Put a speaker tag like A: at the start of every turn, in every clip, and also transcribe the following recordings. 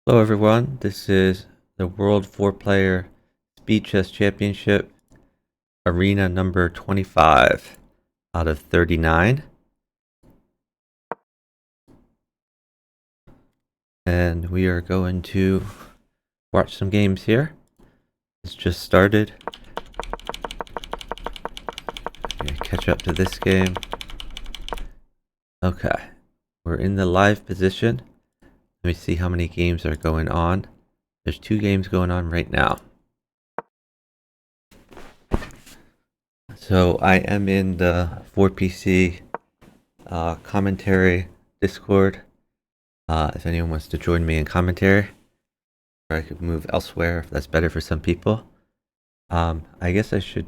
A: Hello everyone, this is the World 4-Player Speed Chess Championship, arena number 25 out of 39. And we are going to watch some games here. It's just started. I'm gonna catch up to this game. Okay, we're in the live position. Let me see how many games are going on. There's 2 games going on right now. So I am in the 4PC commentary Discord. If anyone wants to join me in commentary, or I could move elsewhere if that's better for some people. I guess I should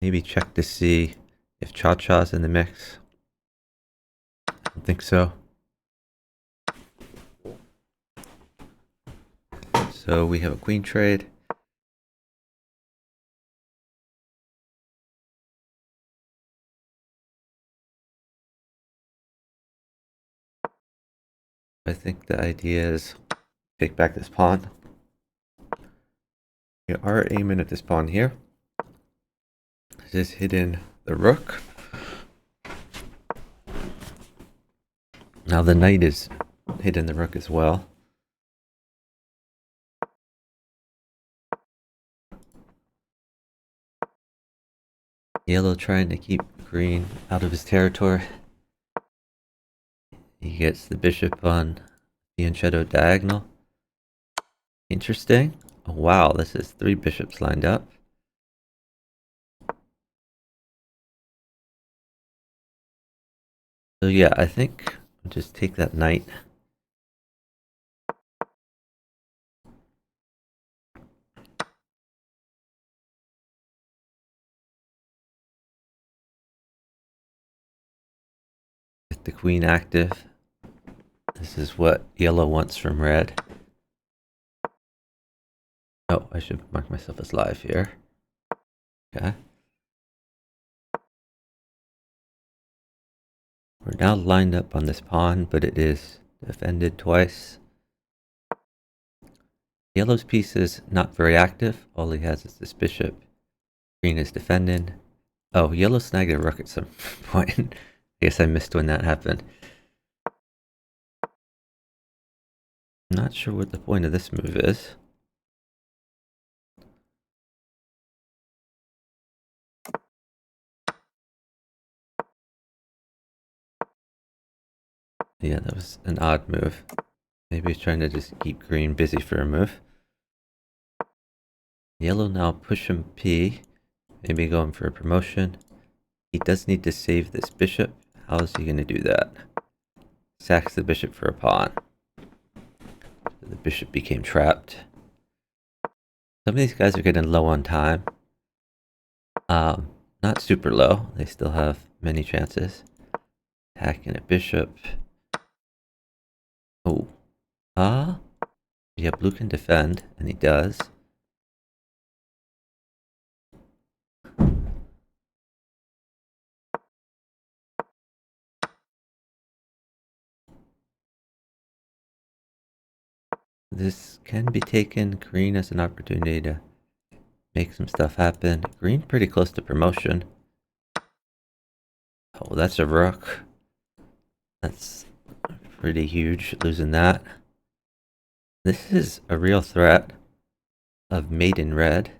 A: maybe check to see if Cha Cha's in the mix. I don't think so. So we have a queen trade. I think the idea is take back this pawn. We are aiming at this pawn here. Just hidden the rook. Now the knight is hidden the rook as well. Yellow trying to keep green out of his territory. He gets the bishop on the Fianchetto diagonal. Interesting. Oh, wow, this is 3 bishops lined up. So yeah, I think I'll just take that knight. Get the queen active. This is what yellow wants from red. Oh, I should mark myself as live here. Okay. We're now lined up on this pawn, but it is defended twice. Yellow's piece is not very active. All he has is this bishop. Green is defending. Oh, yellow snagged a rook at some point. I guess I missed when that happened. Not sure what the point of this move is. Yeah, that was an odd move. Maybe he's trying to just keep green busy for a move. Yellow now push him P. Maybe going for a promotion. He does need to save this bishop. How is he going to do that? Sacks the bishop for a pawn. The bishop became trapped. Some of these guys are getting low on time. Not super low. They still have many chances. Attacking a bishop. Oh. Yeah, blue can defend, and he does. This can be taken green as an opportunity to make some stuff happen. Green pretty close to promotion. Oh, that's a rook. That's pretty huge, losing that. This is a real threat of mate in red.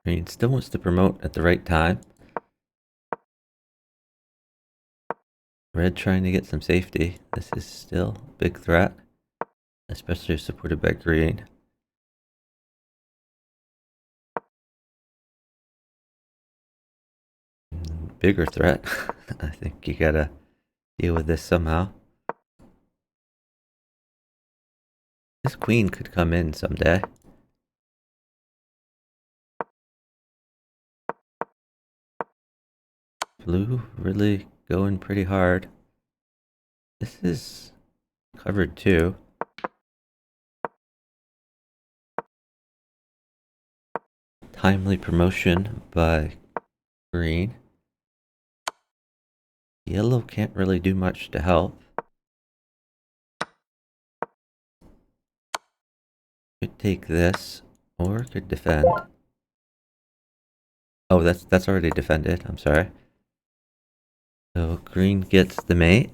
A: Green still wants to promote at the right time. Red trying to get some safety. This is still a big threat, especially if supported by green. Bigger threat. I think you gotta deal with this somehow. This queen could come in someday. Blue really going pretty hard. This is covered too. Timely promotion by green. Yellow can't really do much to help. Could take this, or could defend. Oh, that's already defended, I'm sorry. So green gets the mate.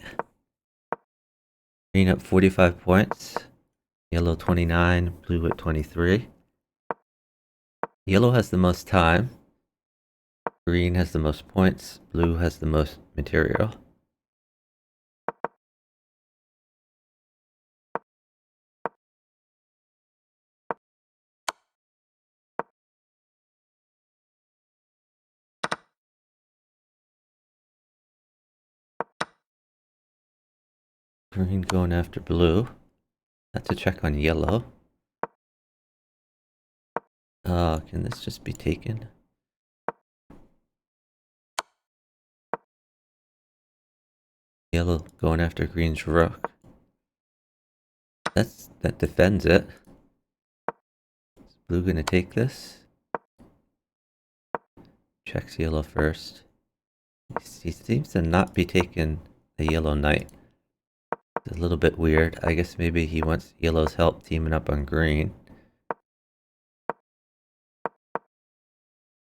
A: Green up 45 points. Yellow 29, blue at 23. Yellow has the most time. Green has the most points. Blue has the most material. Green going after blue. That's a check on yellow. Can this just be taken? Yellow going after green's rook. That defends it. Is blue gonna take this? Checks yellow first. He seems to not be taking the yellow knight. It's a little bit weird. I guess maybe he wants yellow's help teaming up on green.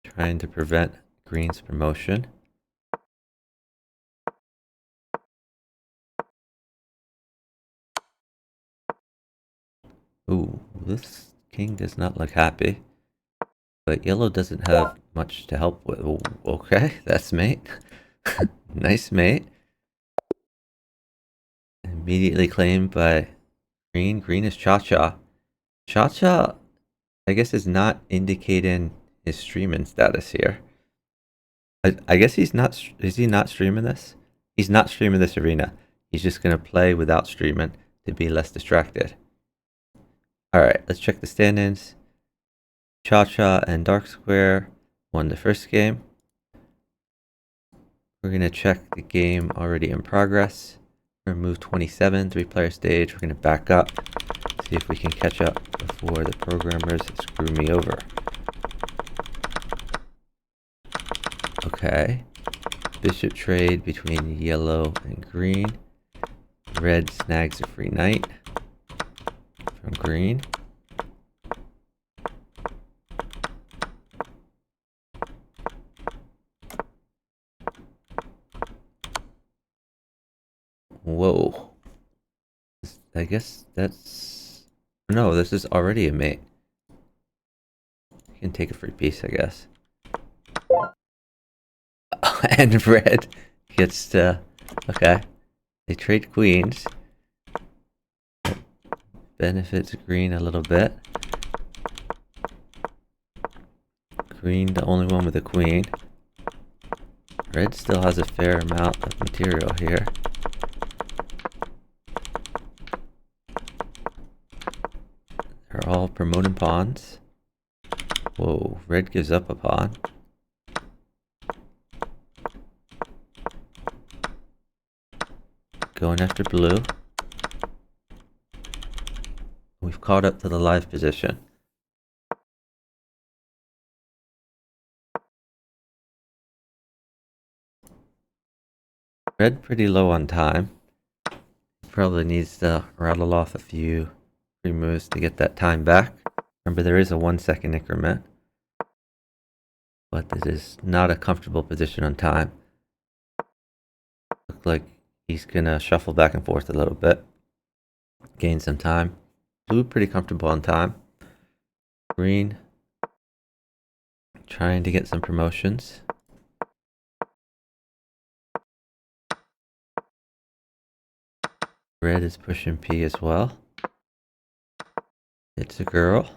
A: Trying to prevent green's promotion. Ooh, this king does not look happy. But yellow doesn't have much to help with. Ooh, okay, that's mate. Nice mate. Immediately claimed by green. Green is Cha-Cha. Cha-Cha, I guess, is not indicating his streaming status here. I guess he's not. Is he not streaming this? He's not streaming this arena. He's just gonna play without streaming to be less distracted. Alright, let's check the stand-ins. Cha-Cha and Dark Square won the first game. We're going to check the game already in progress. We're going to move 27, 3-player stage. We're going to back up, see if we can catch up before the programmers screw me over. Okay. Bishop trade between yellow and green. Red snags a free knight from green. Whoa. I guess that's... No, this is already a mate. You can take a free piece, I guess. And red gets to... Okay. They trade queens. Benefits green a little bit. Green, the only one with a queen. Red still has a fair amount of material here. They're all promoting pawns. Whoa, red gives up a pawn. Going after blue. We've caught up to the live position. Red pretty low on time. Probably needs to rattle off a few free moves to get that time back. Remember, there is a 1-second increment. But it is not a comfortable position on time. Look like he's gonna shuffle back and forth a little bit. Gain some time. Blue pretty comfortable on time. Green trying to get some promotions. Red is pushing P as well. It's a girl.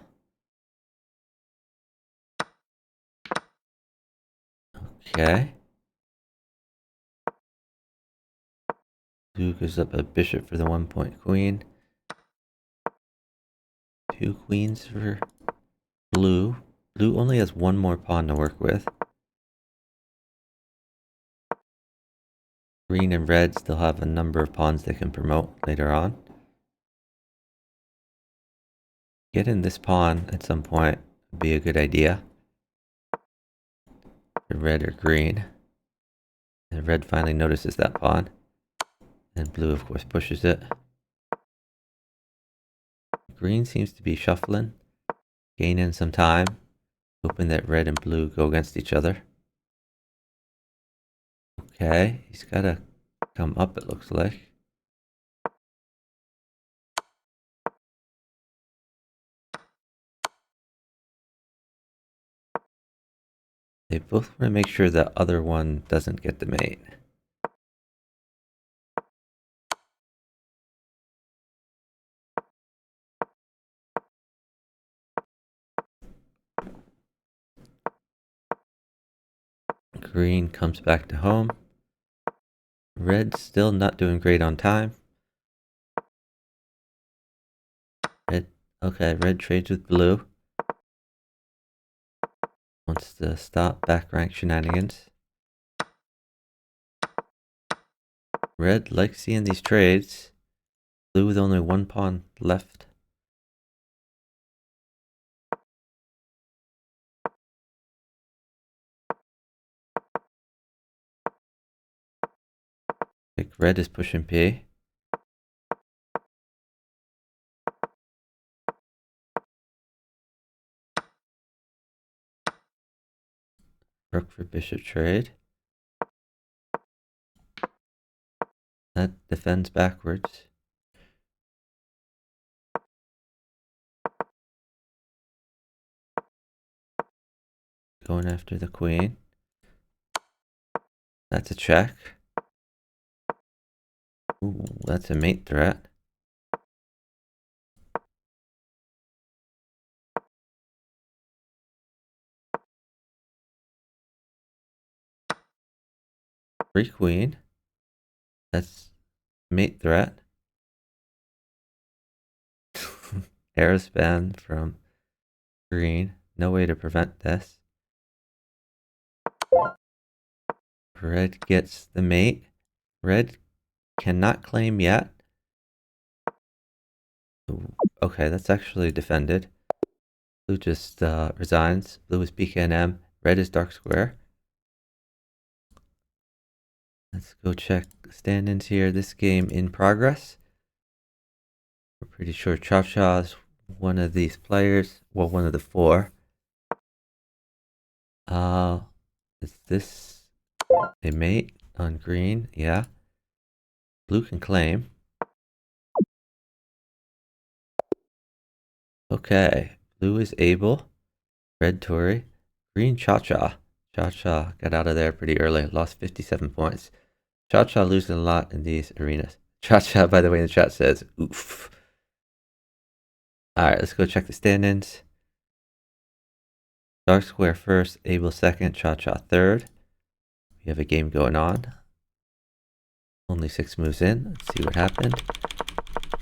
A: Okay. Blue gives up a bishop for the 1-point queen. 2 queens for blue. Blue only has 1 more pawn to work with. Green and red still have a number of pawns they can promote later on. Getting this pawn at some point would be a good idea. red or green. And red finally notices that pawn. And blue, of course, pushes it. Green seems to be shuffling, gaining some time, hoping that red and blue go against each other. Okay, he's got to come up, it looks like. They both want to make sure the other one doesn't get the mate. Green comes back to home. Red still not doing great on time. Red trades with blue. Wants to stop back rank shenanigans. Red likes seeing these trades. Blue with only one pawn left. Like red is pushing P. Rook for bishop trade. That defends backwards. Going after the queen. That's a check. Ooh, that's a mate threat. Free queen. That's mate threat. Arrow span from green. No way to prevent this. Red gets the mate. Red cannot claim yet. Ooh, okay, that's actually defended. Blue just resigns. Blue is BKNM. Red is dark square. Let's go check stand-ins here. This game in progress. We're pretty sure Cha is one of these players. Well, one of the four. Is this a mate on green? Yeah. Blue can claim. Okay. Blue is able. Red Tory. Green Cha-Cha. Cha-Cha got out of there pretty early. Lost 57 points. Cha-Cha losing a lot in these arenas. Cha-Cha, by the way, in the chat says, oof. Alright, let's go check the stand-ins. Dark square first, Able second, Cha-Cha third. We have a game going on. Only 6 moves in. Let's see what happened.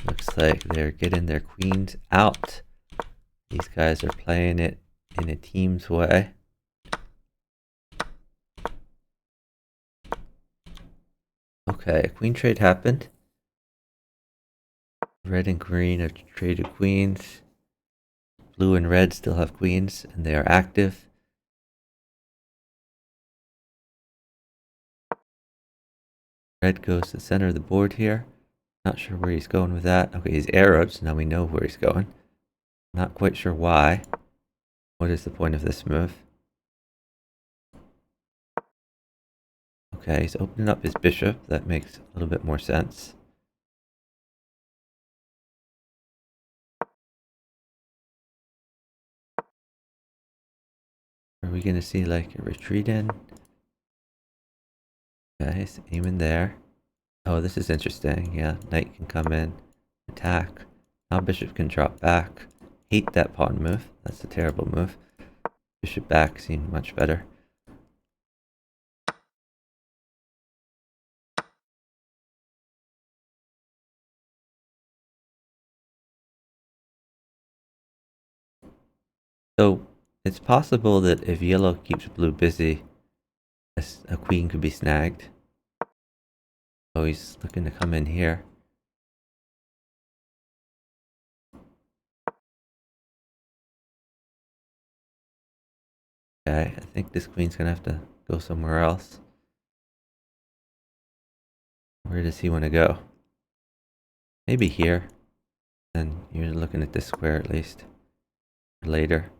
A: Looks like they're getting their queens out. These guys are playing it in a team's way. Okay, queen trade happened. Red and green have traded queens. Blue and red still have queens, and they are active. Red goes to the center of the board here. Not sure where he's going with that. Okay, he's arrowed, so now we know where he's going. Not quite sure why. What is the point of this move? Okay, he's opening up his bishop. That makes a little bit more sense. Are we going to see like a retreat in? Okay, he's aiming there. Oh, this is interesting. Yeah, knight can come in, attack. Now bishop can drop back. Hate that pawn move. That's a terrible move. Bishop back seemed much better. So it's possible that if yellow keeps blue busy, a queen could be snagged. Oh, he's looking to come in here. Okay, I think this queen's gonna have to go somewhere else. Where does he want to go? Maybe here. And you're looking at this square at least. Later.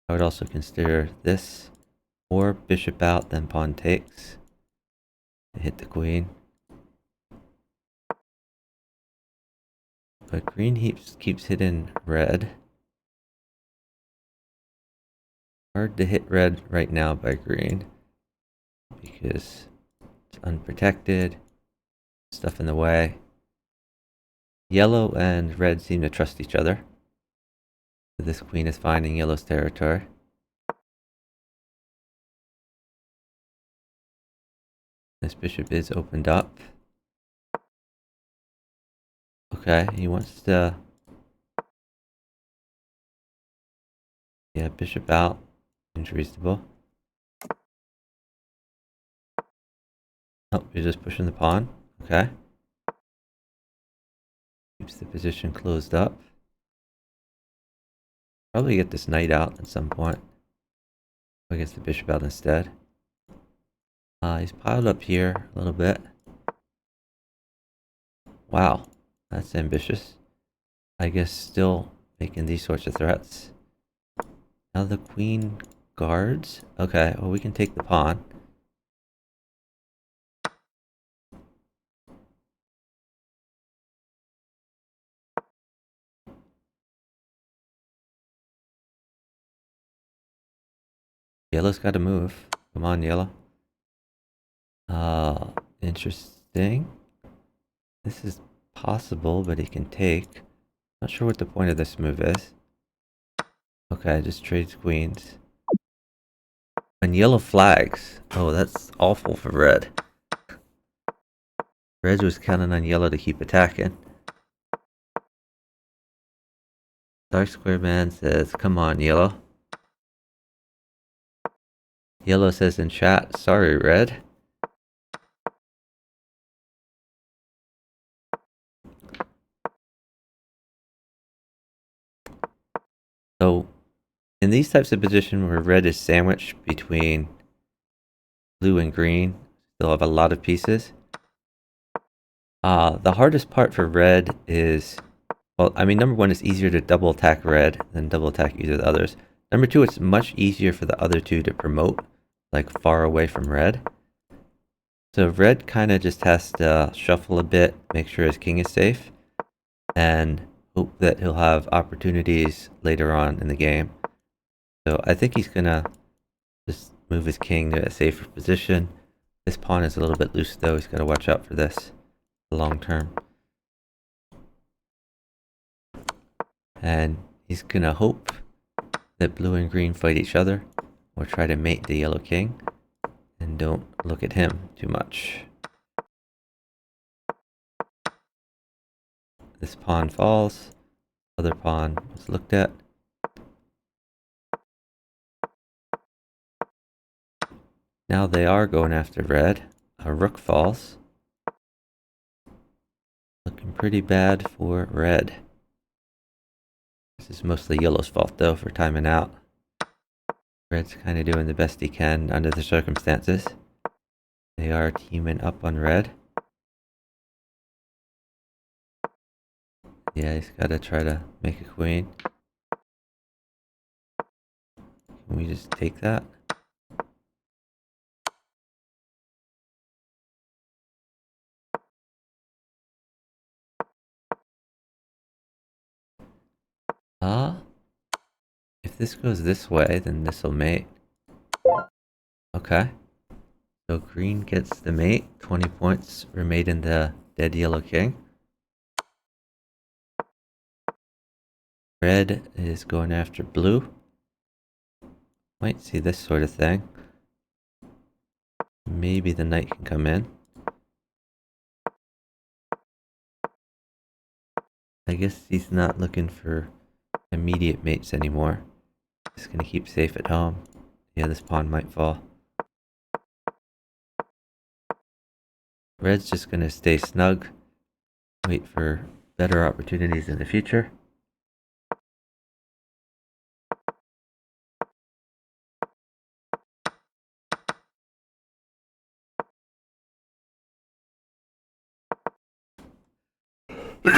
A: I would also consider this. Or bishop out, then pawn takes. Hit the queen. But green keeps hitting red. Hard to hit red right now by green. Because it's unprotected. Stuff in the way. Yellow and red seem to trust each other. So this queen is fine in yellow's territory. This bishop is opened up. Okay, he wants to... Yeah, bishop out. Seems reasonable. Oh, you're just pushing the pawn. Okay. Keeps the position closed up. Probably get this knight out at some point. Or gets the bishop out instead. He's piled up here a little bit. Wow, that's ambitious. I guess still making these sorts of threats. Now the queen guards. Okay, well we can take the pawn. Yellow's got to move. Come on, yellow. Interesting. This is possible, but he can take. Not sure what the point of this move is. Okay, just trades queens. And yellow flags. Oh, that's awful for red. Red was counting on yellow to keep attacking. Dark Square Man says, come on, yellow. Yellow says in chat, sorry, red. So, in these types of positions where red is sandwiched between blue and green, they'll have a lot of pieces. The hardest part for red is, well, I mean, number one, it's easier to double attack red than double attack either of the others. Number two, it's much easier for the other two to promote, like far away from red. So red kind of just has to shuffle a bit, make sure his king is safe, and hope that he'll have opportunities later on in the game. So I think he's gonna just move his king to a safer position. This pawn is a little bit loose though, he's gotta watch out for this long term. And he's gonna hope that blue and green fight each other, or try to mate the yellow king, and don't look at him too much. This pawn falls, other pawn was looked at. Now they are going after red. A rook falls. Looking pretty bad for red. This is mostly yellow's fault though for timing out. Red's kind of doing the best he can under the circumstances. They are teaming up on red. Yeah, he's got to try to make a queen. Can we just take that? If this goes this way, then this will mate. Okay. So green gets the mate. 20 points remaining the dead yellow king. Red is going after blue. Might see this sort of thing. Maybe the knight can come in. I guess he's not looking for immediate mates anymore. Just gonna keep safe at home. Yeah, this pawn might fall. Red's just gonna stay snug. Wait for better opportunities in the future. Those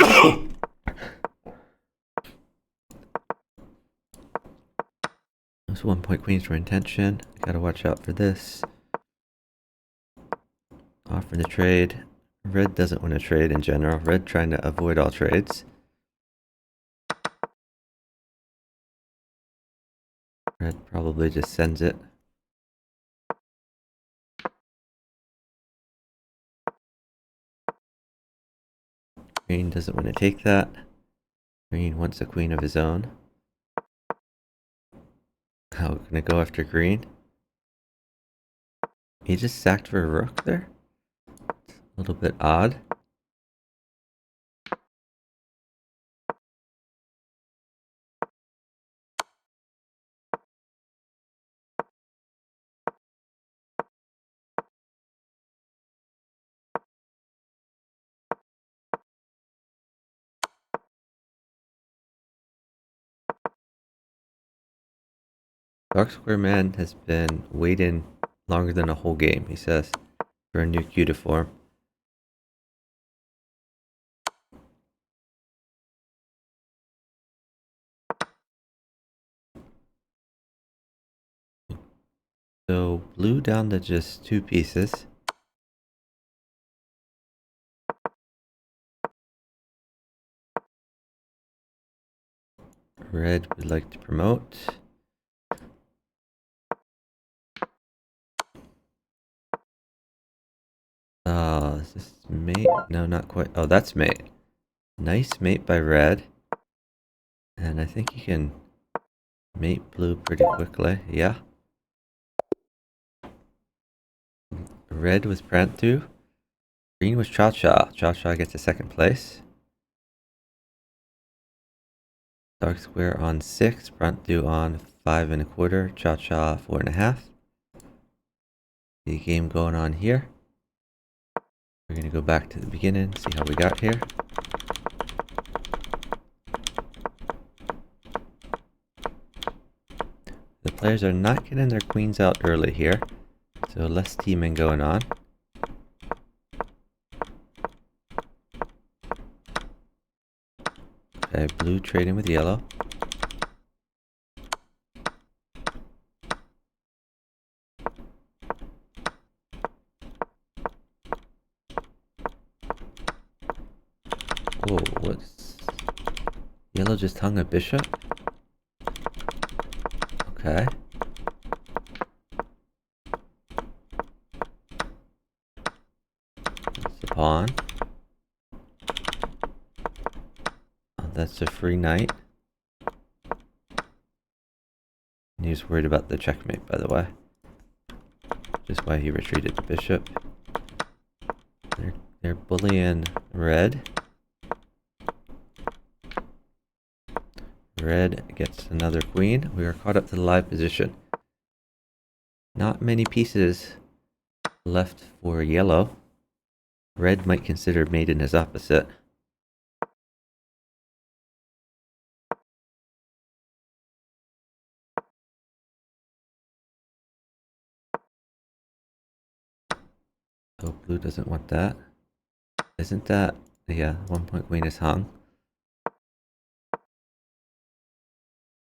A: 1-point queens for intention. Gotta watch out for this. Offering the trade. Red doesn't want to trade in general. Red trying to avoid all trades. Red probably just sends it. Green doesn't want to take that. Green wants a queen of his own. Oh, gonna go after green. He just sacked for a rook there? A little bit odd. Dark Square Man has been waiting longer than a whole game, he says, for a new cue to form. So blue down to just 2 pieces. Red would like to promote. Is this mate? No, not quite. Oh, that's mate. Nice mate by red. And I think you can mate blue pretty quickly. Yeah. Red was Prantu. Green was Cha Cha. Cha Cha gets a 2nd place. Dark Square on 6. Prantu on 5 1/4. Cha Cha 4 1/2. The game going on here. We're going to go back to the beginning, see how we got here. The players are not getting their queens out early here, so less teaming going on. Okay, blue trading with yellow. Whoa, what's... Yellow just hung a bishop? Okay. That's a pawn. Oh, that's a free knight. And he was worried about the checkmate, by the way. Just why he retreated the bishop. They're bullying red. Red gets another queen. We are caught up to the live position. Not many pieces left for yellow. Red might consider mate in his opposite. Oh, blue doesn't want that. Isn't that... Yeah, 1-point queen is hung.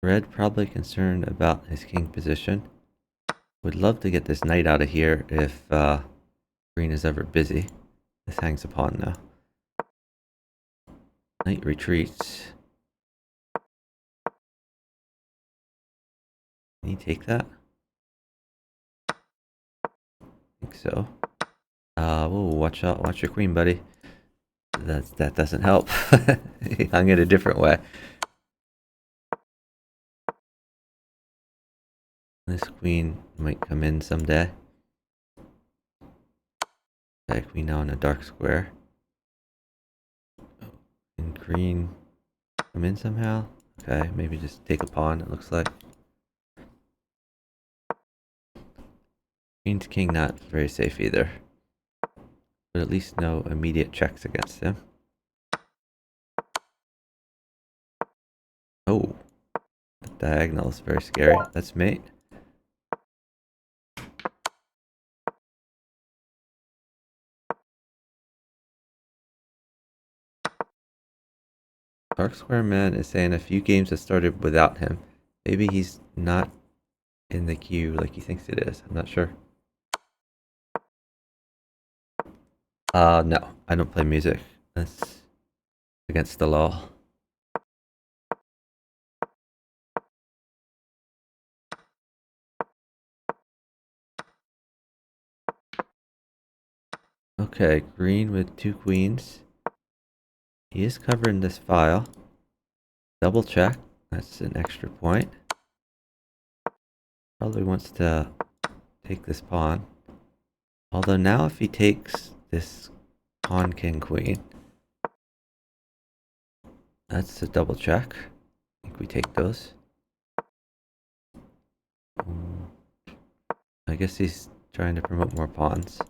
A: Red probably concerned about his king position. Would love to get this knight out of here if green is ever busy. This hangs a pawn now. Knight retreats. Can he take that? I think so. Whoa, watch out, watch your queen, buddy. That doesn't help. He hung it a different way. This queen might come in someday. Okay, queen now in a dark square. And green come in somehow. Okay, maybe just take a pawn, it looks like. Queen to king not very safe either. But at least no immediate checks against him. Oh, the diagonal is very scary. That's mate. Dark Square Man is saying a few games have started without him. Maybe he's not in the queue like he thinks it is. I'm not sure. No, I don't play music. That's against the law. Okay, green with 2 queens. He is covering this file. Double check. That's an extra point. Probably wants to take this pawn. Although now if he takes this pawn, king, queen, that's a double check. I think we take those. I guess he's trying to promote more pawns.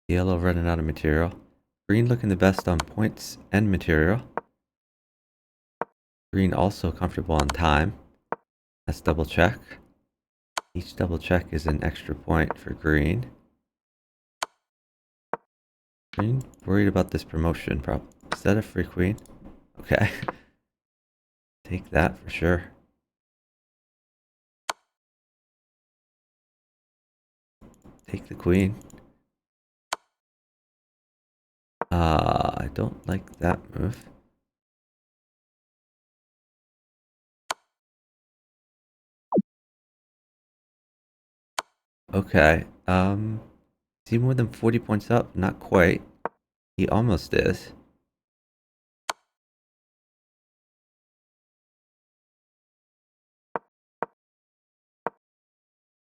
A: Yellow running out of material. Green looking the best on points and material. Green also comfortable on time. That's double check. Each double check is an extra point for green. Green worried about this promotion probably. Is that a free queen? Okay. Take that for sure. Take the queen. I don't like that move. Okay. Is he more than 40 points up? Not quite. He almost is.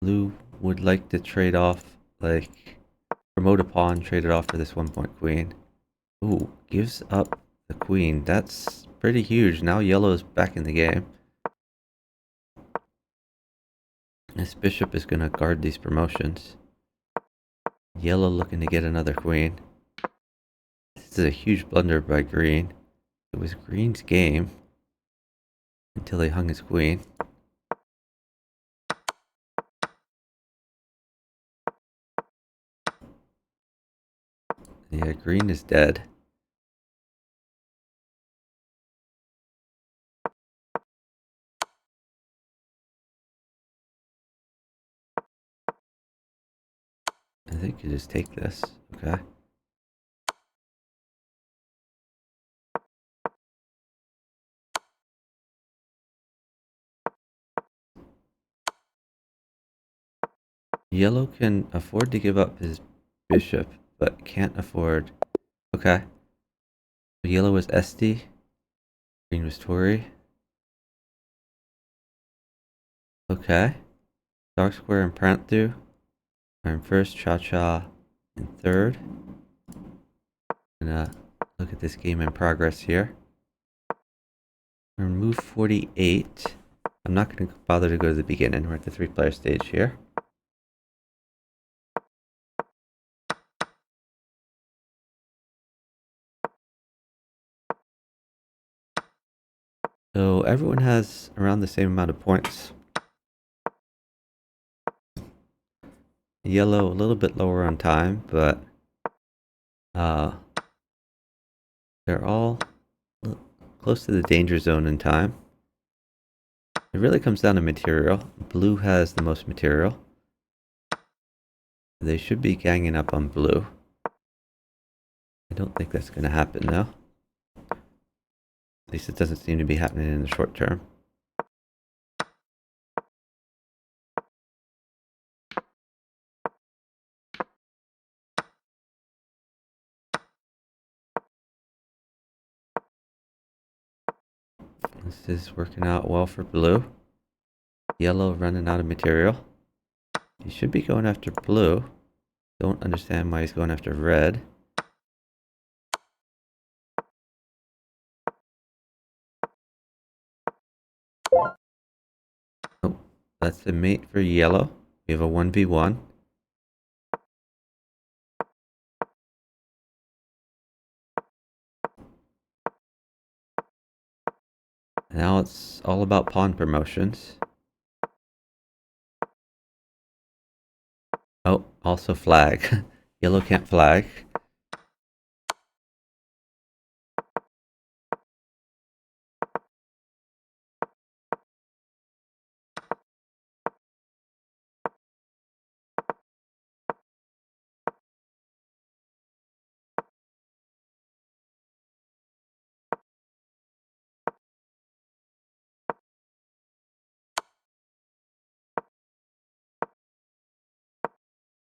A: Blue would like to trade off, like, promote a pawn, trade it off for this 1 point queen. Ooh, gives up the queen. That's pretty huge. Now yellow is back in the game. This bishop is going to guard these promotions. Yellow looking to get another queen. This is a huge blunder by green. It was green's game until he hung his queen. Yeah, green is dead. I think you just take this. Okay. Yellow can afford to give up his bishop, but can't afford... Okay. Yellow was SD. Green was Tory. Okay. Dark Square and Pranthu are in first, Cha-Cha in third. Gonna look at this game in progress here. Remove 48. I'm not gonna bother to go to the beginning. We're at the 3-player stage here. So everyone has around the same amount of points. Yellow a little bit lower on time, but they're all close to the danger zone in time. It really comes down to material. Blue has the most material. They should be ganging up on blue. I don't think that's going to happen though. At least it doesn't seem to be happening in the short term. This is working out well for blue. Yellow running out of material. He should be going after blue. Don't understand why he's going after red. Oh, that's the mate for yellow. We have a 1v1. Now it's all about pawn promotions. Oh, also flag. Yellow can't flag.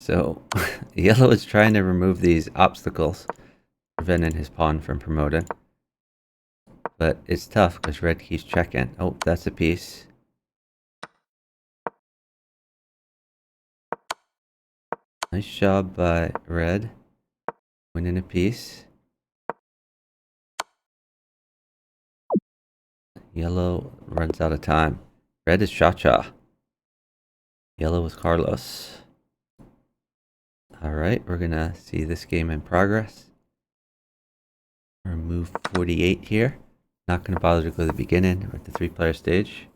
A: So, yellow is trying to remove these obstacles, preventing his pawn from promoting. But it's tough because red keeps checking. Oh, that's a piece. Nice job by red. Winning a piece. Yellow runs out of time. Red is Cha-Cha. Yellow is Carlos. Alright, we're gonna see this game in progress. Remove 48 here. Not gonna bother to go to the beginning. We're at the 3-player stage.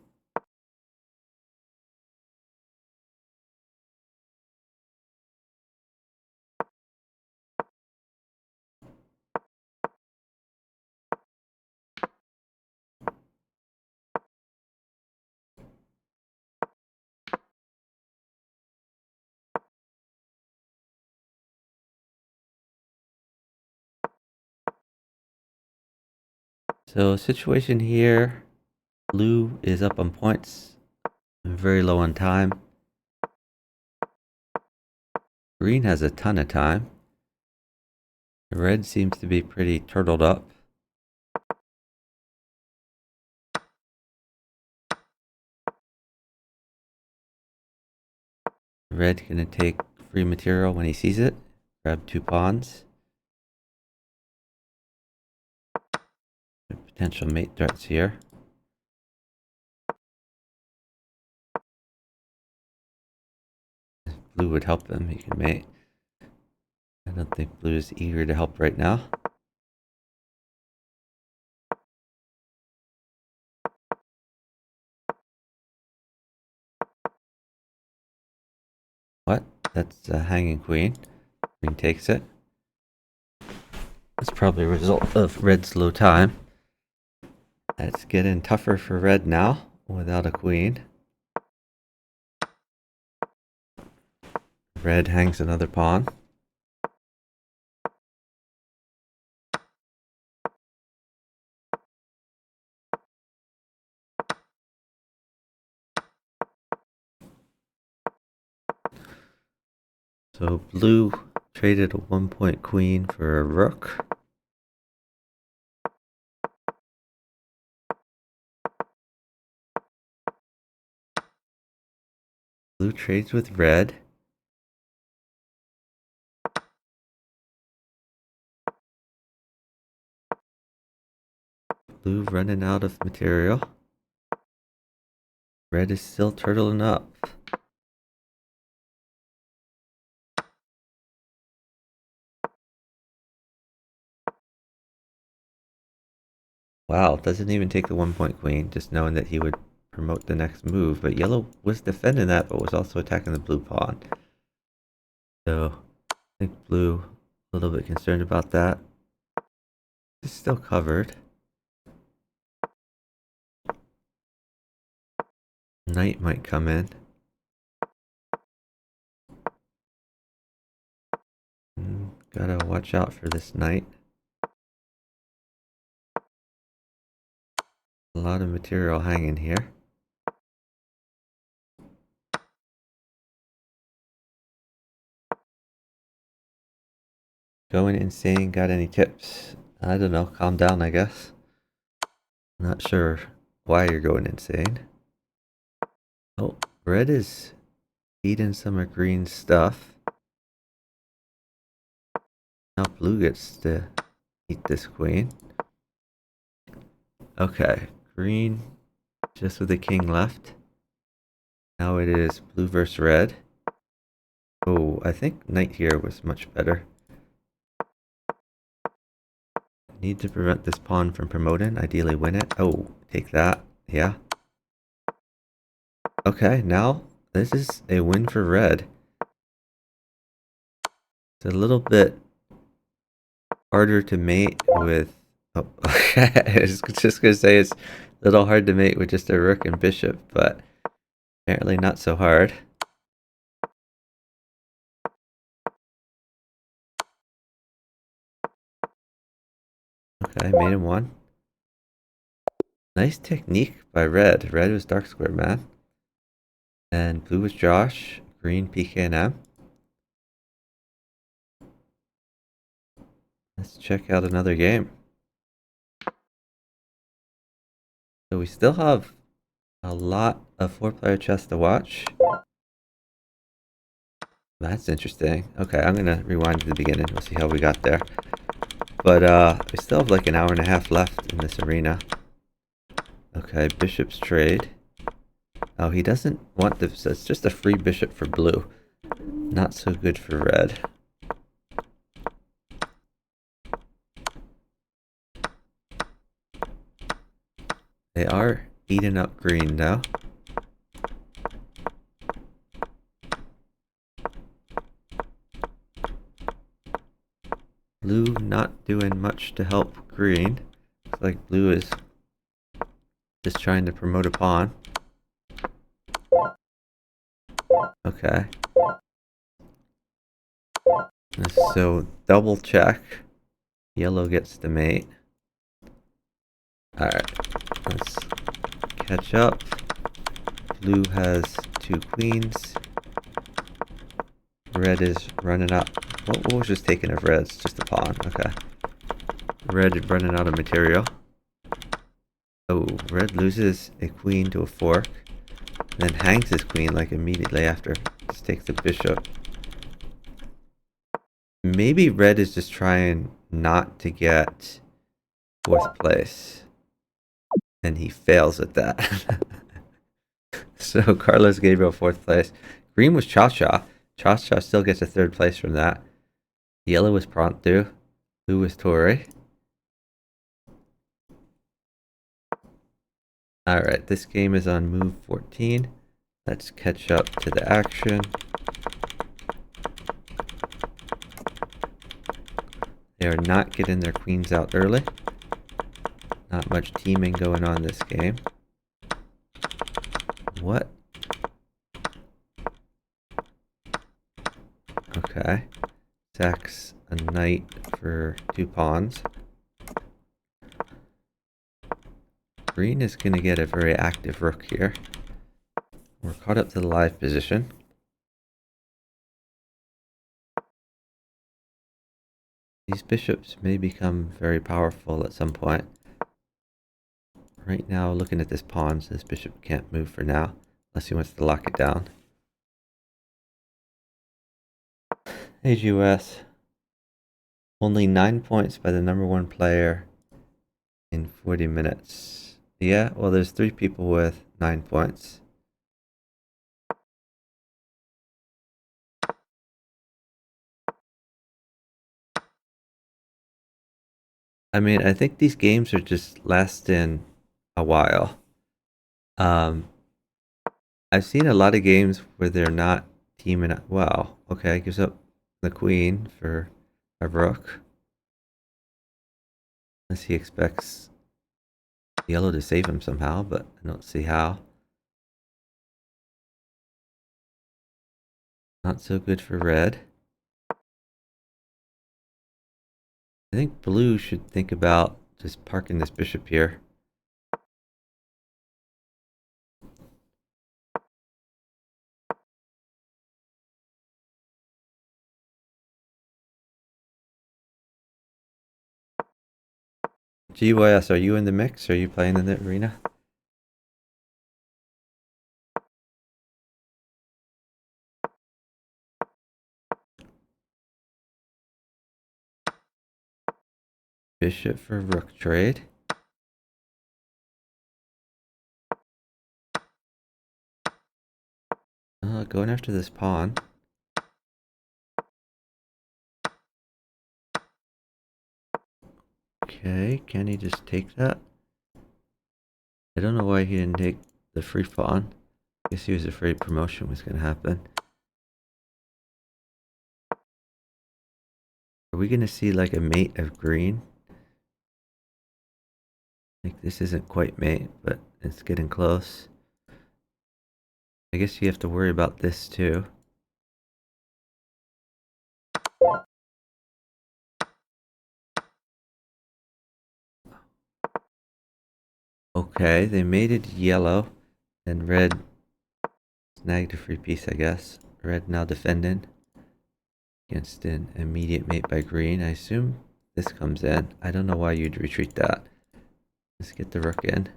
A: So situation here, blue is up on points, very low on time. Green has a ton of time. Red seems to be pretty turtled up. Red gonna take free material when he sees it. Grab 2 pawns. Potential mate threats here. Blue would help him, he can mate. I don't think blue is eager to help right now. What? That's a hanging queen. Queen takes it. That's probably a result of red's low time. It's getting tougher for red now without a queen. Red hangs another pawn. So blue traded a 1-point queen for a rook. Blue trades with red. Blue running out of material. Red is still turtling up. Wow, doesn't even take the 1-point queen, just knowing that he would promote the next move. But yellow was defending that, but was also attacking the blue pawn. So I think blue a little bit concerned about that. It's still covered. Knight might come in. Gotta watch out for this knight. A lot of material hanging here. Going insane, got any tips? I don't know, calm down I guess. Not sure why you're going insane. Oh, red is eating some of green's stuff. Now blue gets to eat this queen. Okay, green just with the king left. Now it is blue versus red. Oh, I think knight here was much better. Need to prevent this pawn from promoting, ideally win it. Oh, take that, yeah. Okay, now this is a win for red. It's a little bit harder to mate with... Oh, okay. I was just going to say it's a little hard to mate with just a rook and bishop, but apparently not so hard. Okay, mate in one. Nice technique by red. Red was dark square man. And blue was Josh. Green PKNM. Let's check out another game. So we still have a lot of 4-player chess to watch. That's interesting. Okay, I'm gonna rewind to the beginning. We'll see how we got there. But we still have like an hour and a half left in this arena. Okay, bishop's trade. Oh, he doesn't want this. It's just a free bishop for blue. Not so good for red. They are eating up green now. Blue not doing much to help green. Looks like blue is just trying to promote a pawn. Okay. So double check. Yellow gets the mate. Alright. Let's catch up. Blue has 2 queens. Red is running up. What was just taken of red's? Just a pawn. Okay. Red is running out of material. Oh, red loses a queen to a fork. Then hangs his queen like immediately after. Just takes the bishop. Maybe red is just trying not to get 4th place. And he fails at that. So Carlos Gabriel 4th place. Green was Cha-Cha. Cha-Cha still gets a 3rd place from that. Yellow was Promptu. Blue was Tori. Alright, this game is on move 14. Let's catch up to the action. They are not getting their queens out early. Not much teaming going on this game. What? Okay. Sacks a knight for 2 pawns. Green is going to get a very active rook here. We're caught up to the live position. These bishops may become very powerful at some point. Right now, looking at this pawn, so this bishop can't move for now, unless he wants to lock it down. AGUS. Only 9 points by the #1 player in 40 minutes. Yeah, well, there's 3 people with 9 points. I mean, I think these games are just lasting a while. I've seen a lot of games where they're not teaming up. Wow, okay, gives up the queen for a rook. Unless he expects yellow to save him somehow, but I don't see how. Not so good for red. I think blue should think about just parking this bishop here. GYS, are you in the mix? Are you playing in the arena? Bishop for rook trade. Going after this pawn. Okay, can he just take that? I don't know why he didn't take the free pawn. I guess he was afraid promotion was going to happen. Are we gonna see like a mate of green? Like this isn't quite mate, but it's getting close. I guess you have to worry about this too. Okay, they mated yellow and red snagged a free piece, I guess. Red now defending against an immediate mate by green. I assume this comes in. I don't know why you'd retreat that. Let's get the rook in.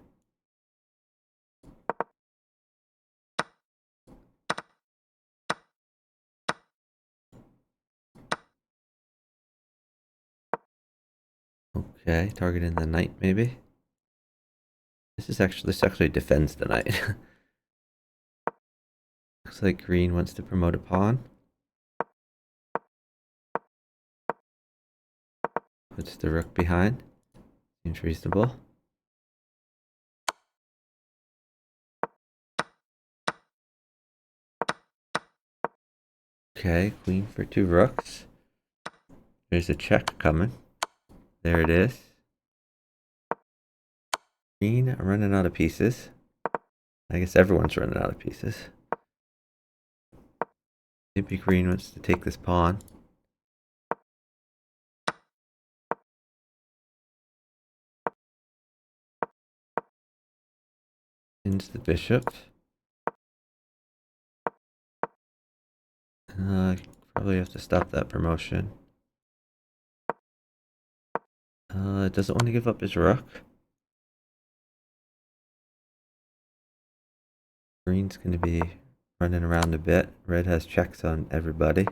A: Okay, targeting the knight maybe. This actually defends the knight. Looks like green wants to promote a pawn. Puts the rook behind. Seems reasonable. Okay, queen for 2 rooks. There's a check coming. There it is. Green running out of pieces. I guess everyone's running out of pieces. Maybe green wants to take this pawn. Pins the bishop. Probably have to stop that promotion. Doesn't want to give up his rook. Green's going to be running around a bit. Red has checks on everybody.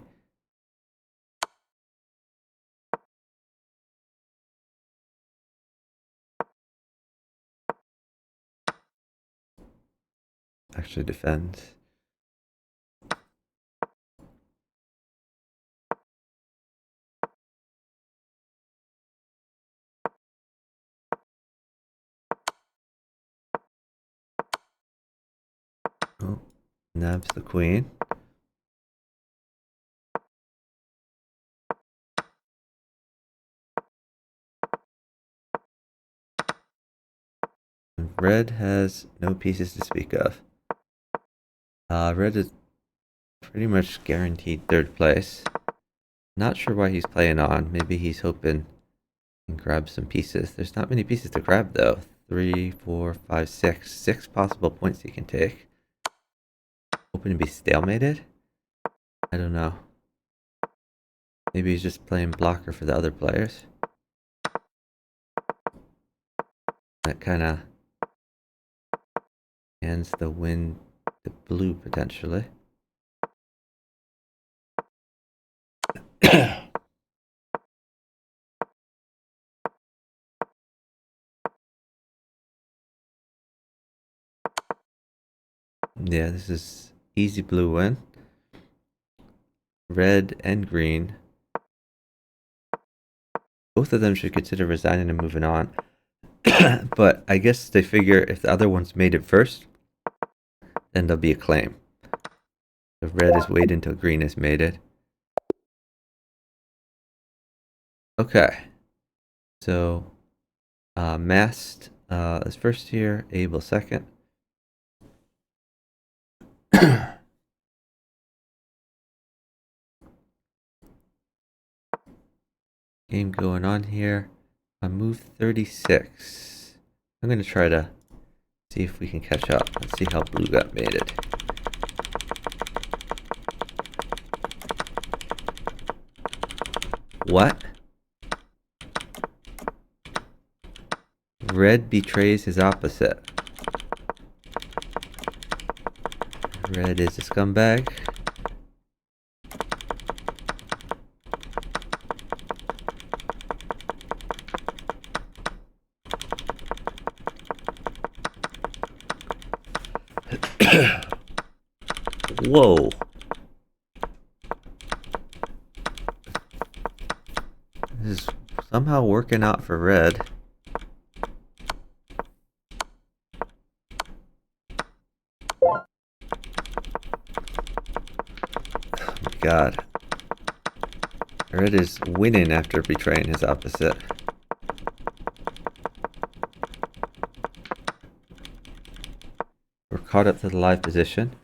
A: Actually defends. Oh, nabs the queen. Red has no pieces to speak of. Red is pretty much guaranteed 3rd place. Not sure why he's playing on. Maybe he's hoping he can grab some pieces. There's not many pieces to grab though. 3, 4, 5, 6. 6 possible points he can take. Hoping to be stalemated? I don't know. Maybe he's just playing blocker for the other players. That kind of hands the win to blue potentially. Yeah, this is easy blue win. Red and green. Both of them should consider resigning and moving on. But I guess they figure if the other one's made it first, then there'll be a claim. The red is waiting until green has made it. Okay. So, Mast is first here, Abel second. Game going on here. On move 36. I'm going to try to see if we can catch up. Let's see how blue got mated. What? Red betrays his opposite. Red is a scumbag. Whoa. This is somehow working out for red. Oh my god. Red is winning after betraying his opposite. We're caught up to the live position.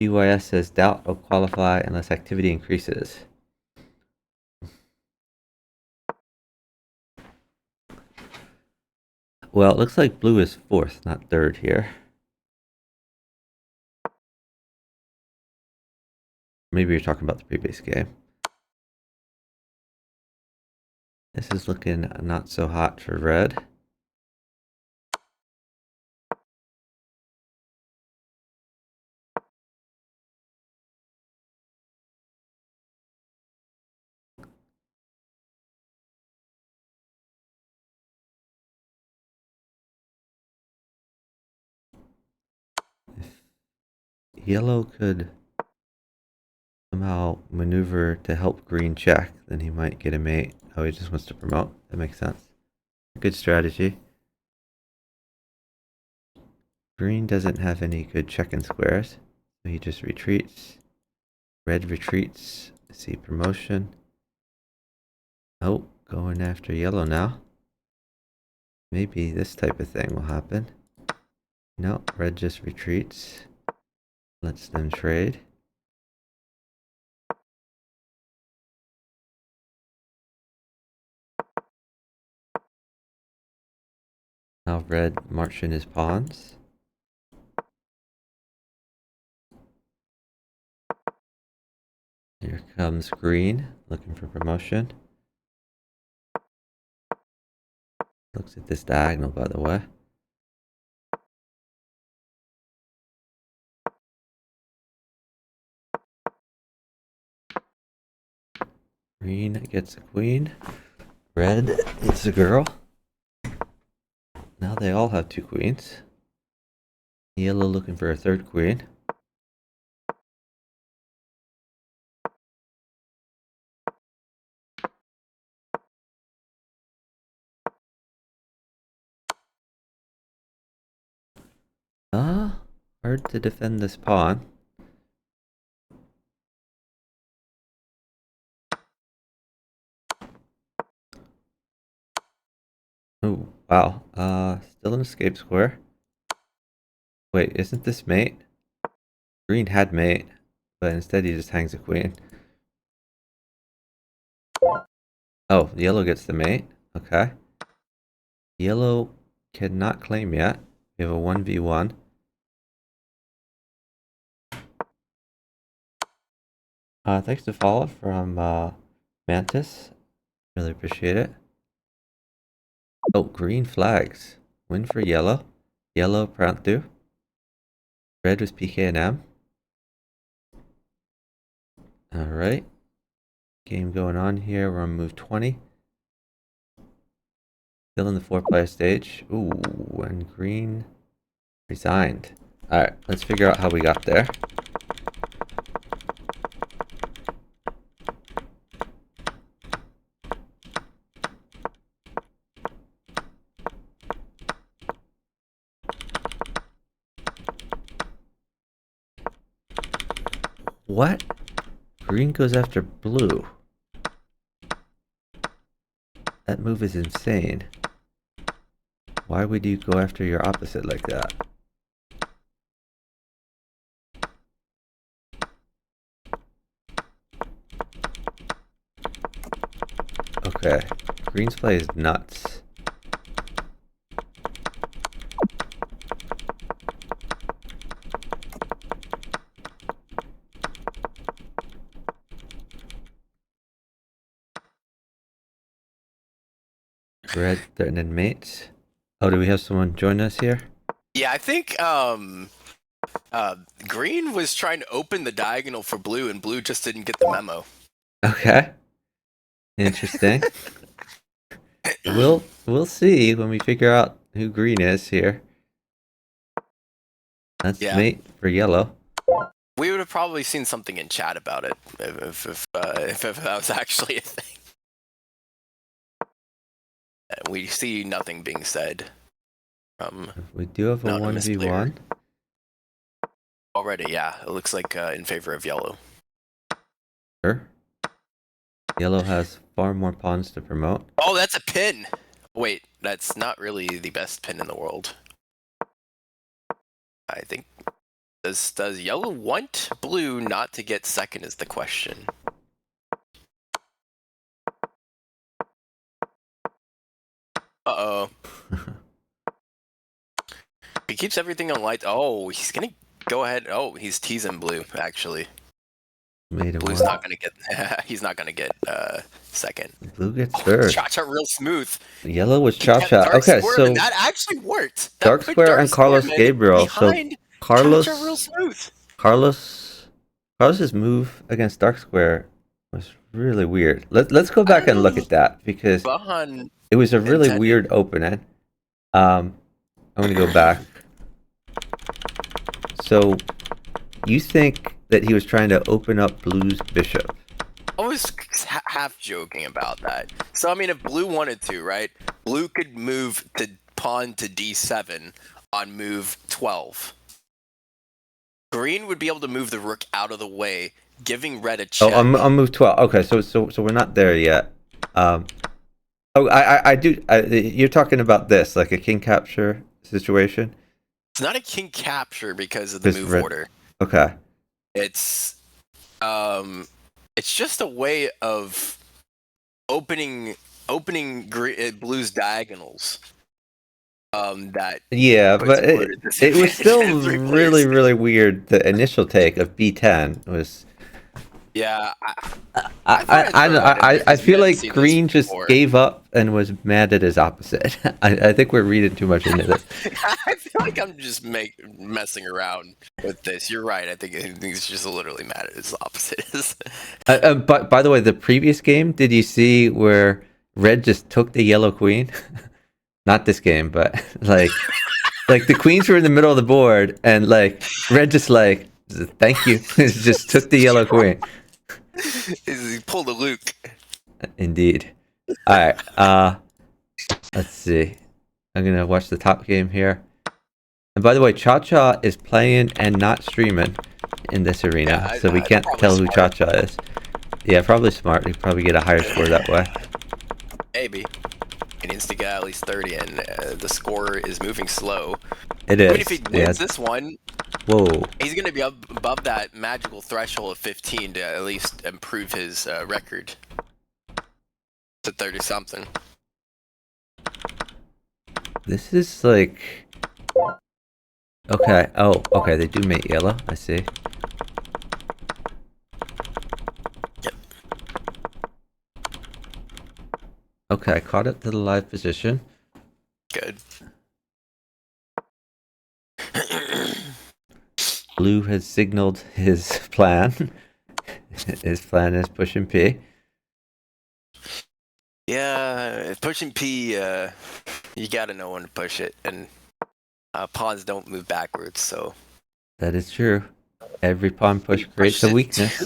A: BYS says doubt will qualify unless activity increases. Well, it looks like blue is 4th, not 3rd here. Maybe you're talking about the previous game. This is looking not so hot for red. If yellow could somehow maneuver to help green check, then he might get a mate. Oh, he just wants to promote. That makes sense. Good strategy. Green doesn't have any good check-in squares, so he just retreats. Red retreats. See promotion. Oh, going after yellow now. Maybe this type of thing will happen. No, red just retreats. Lets them trade. Now red marching his pawns. Here comes green, looking for promotion. Looks at this diagonal, by the way. Green gets a queen. Red gets a girl. Now they all have 2 queens. Yellow looking for a 3rd queen. Hard to defend this pawn. Oh, wow. Still an escape square. Wait, isn't this mate? Green had mate, but instead he just hangs a queen. Oh, yellow gets the mate. Okay. Yellow cannot claim yet. We have a 1v1. Thanks to follow from Mantis. Really appreciate it. Oh, green flags. Win for yellow. Yellow Prantu. Red was PKNM. Alright. Game going on here. We're on move 20. Still in the 4-player stage. Ooh, and green resigned. Alright, let's figure out how we got there. What? Green goes after blue. That move is insane. Why would you go after your opposite like that? Okay, green's play is nuts. Red threatening mates. Oh, do we have someone join us here?
B: Yeah, I think green was trying to open the diagonal for blue, and blue just didn't get the memo.
A: Okay. Interesting. We'll see when we figure out who green is here. That's mate for yellow.
B: We would have probably seen something in chat about it if that was actually a thing. We see nothing being said.
A: We do have a 1v1.
B: Already, yeah. It looks like in favor of yellow.
A: Sure. Yellow has far more pawns to promote.
B: Oh, that's a pin. Wait, that's not really the best pin in the world. I think does yellow want blue not to get second is the question. Uh-oh. He keeps everything on light. Oh, he's gonna go ahead. Oh, he's teasing blue, actually.
A: Made a
B: Blue's
A: one.
B: not gonna get he's not gonna get second.
A: Blue gets
B: Oh,
A: third.
B: Cha-Cha real smooth.
A: Yellow was
B: He kept
A: Cha-Cha.
B: Dark
A: Okay,
B: Square, and
A: so
B: that actually worked. That
A: Dark
B: put
A: Square and Carlos
B: Squareman
A: Gabriel. So
B: behind
A: Carlos,
B: Cha-Cha real smooth.
A: Carlos's move against Dark Square was really weird. Let's go back and look at that because
B: Bahan
A: it was a really
B: intended.
A: weird opening. I'm gonna go back. So you think that he was trying to open up Blue's bishop?
B: I was half joking about that. So I mean, if blue wanted to, right? Blue could move to pawn to d7 on move 12. Green would be able to move the rook out of the way, giving red a check.
A: Oh, on move 12. Okay, so we're not there yet. I do. You're talking about this, like a king capture situation.
B: It's not a king capture because of the move order.
A: Okay.
B: It's just a way of opening blue's diagonals. That
A: yeah, but it was still really weird. The initial take of B10 was.
B: Yeah,
A: I feel like Green just gave up and was mad at his opposite. I think we're reading too much into this.
B: I feel like I'm just messing around with this. You're right. I think he's just literally mad at his opposite.
A: But by the way, the previous game, did you see where Red just took the yellow queen? Not this game, but like the queens were in the middle of the board, and like Red just like, thank you, just took the yellow queen.
B: He pulled a Luke.
A: Indeed. All right. Let's see. I'm gonna watch the top game here. And by the way, Cha-Cha is playing and not streaming in this arena, so we can't tell who Cha-Cha is. Yeah, probably smart. You probably get a higher score that way.
B: Maybe. He needs to get at least 30, and the score is moving slow.
A: It is.
B: I mean, if he wins this one,
A: whoa,
B: he's going to be above that magical threshold of 15 to at least improve his record to 30-something.
A: This is like... Okay. Oh, okay. They do mate yellow. I see.
B: Yep.
A: Okay, I caught up to the live position.
B: Good.
A: Blue has signaled his plan. His plan is pushing P.
B: Yeah, pushing P, you gotta know when to push it, and pawns don't move backwards, so...
A: That is true. Every pawn push creates a weakness.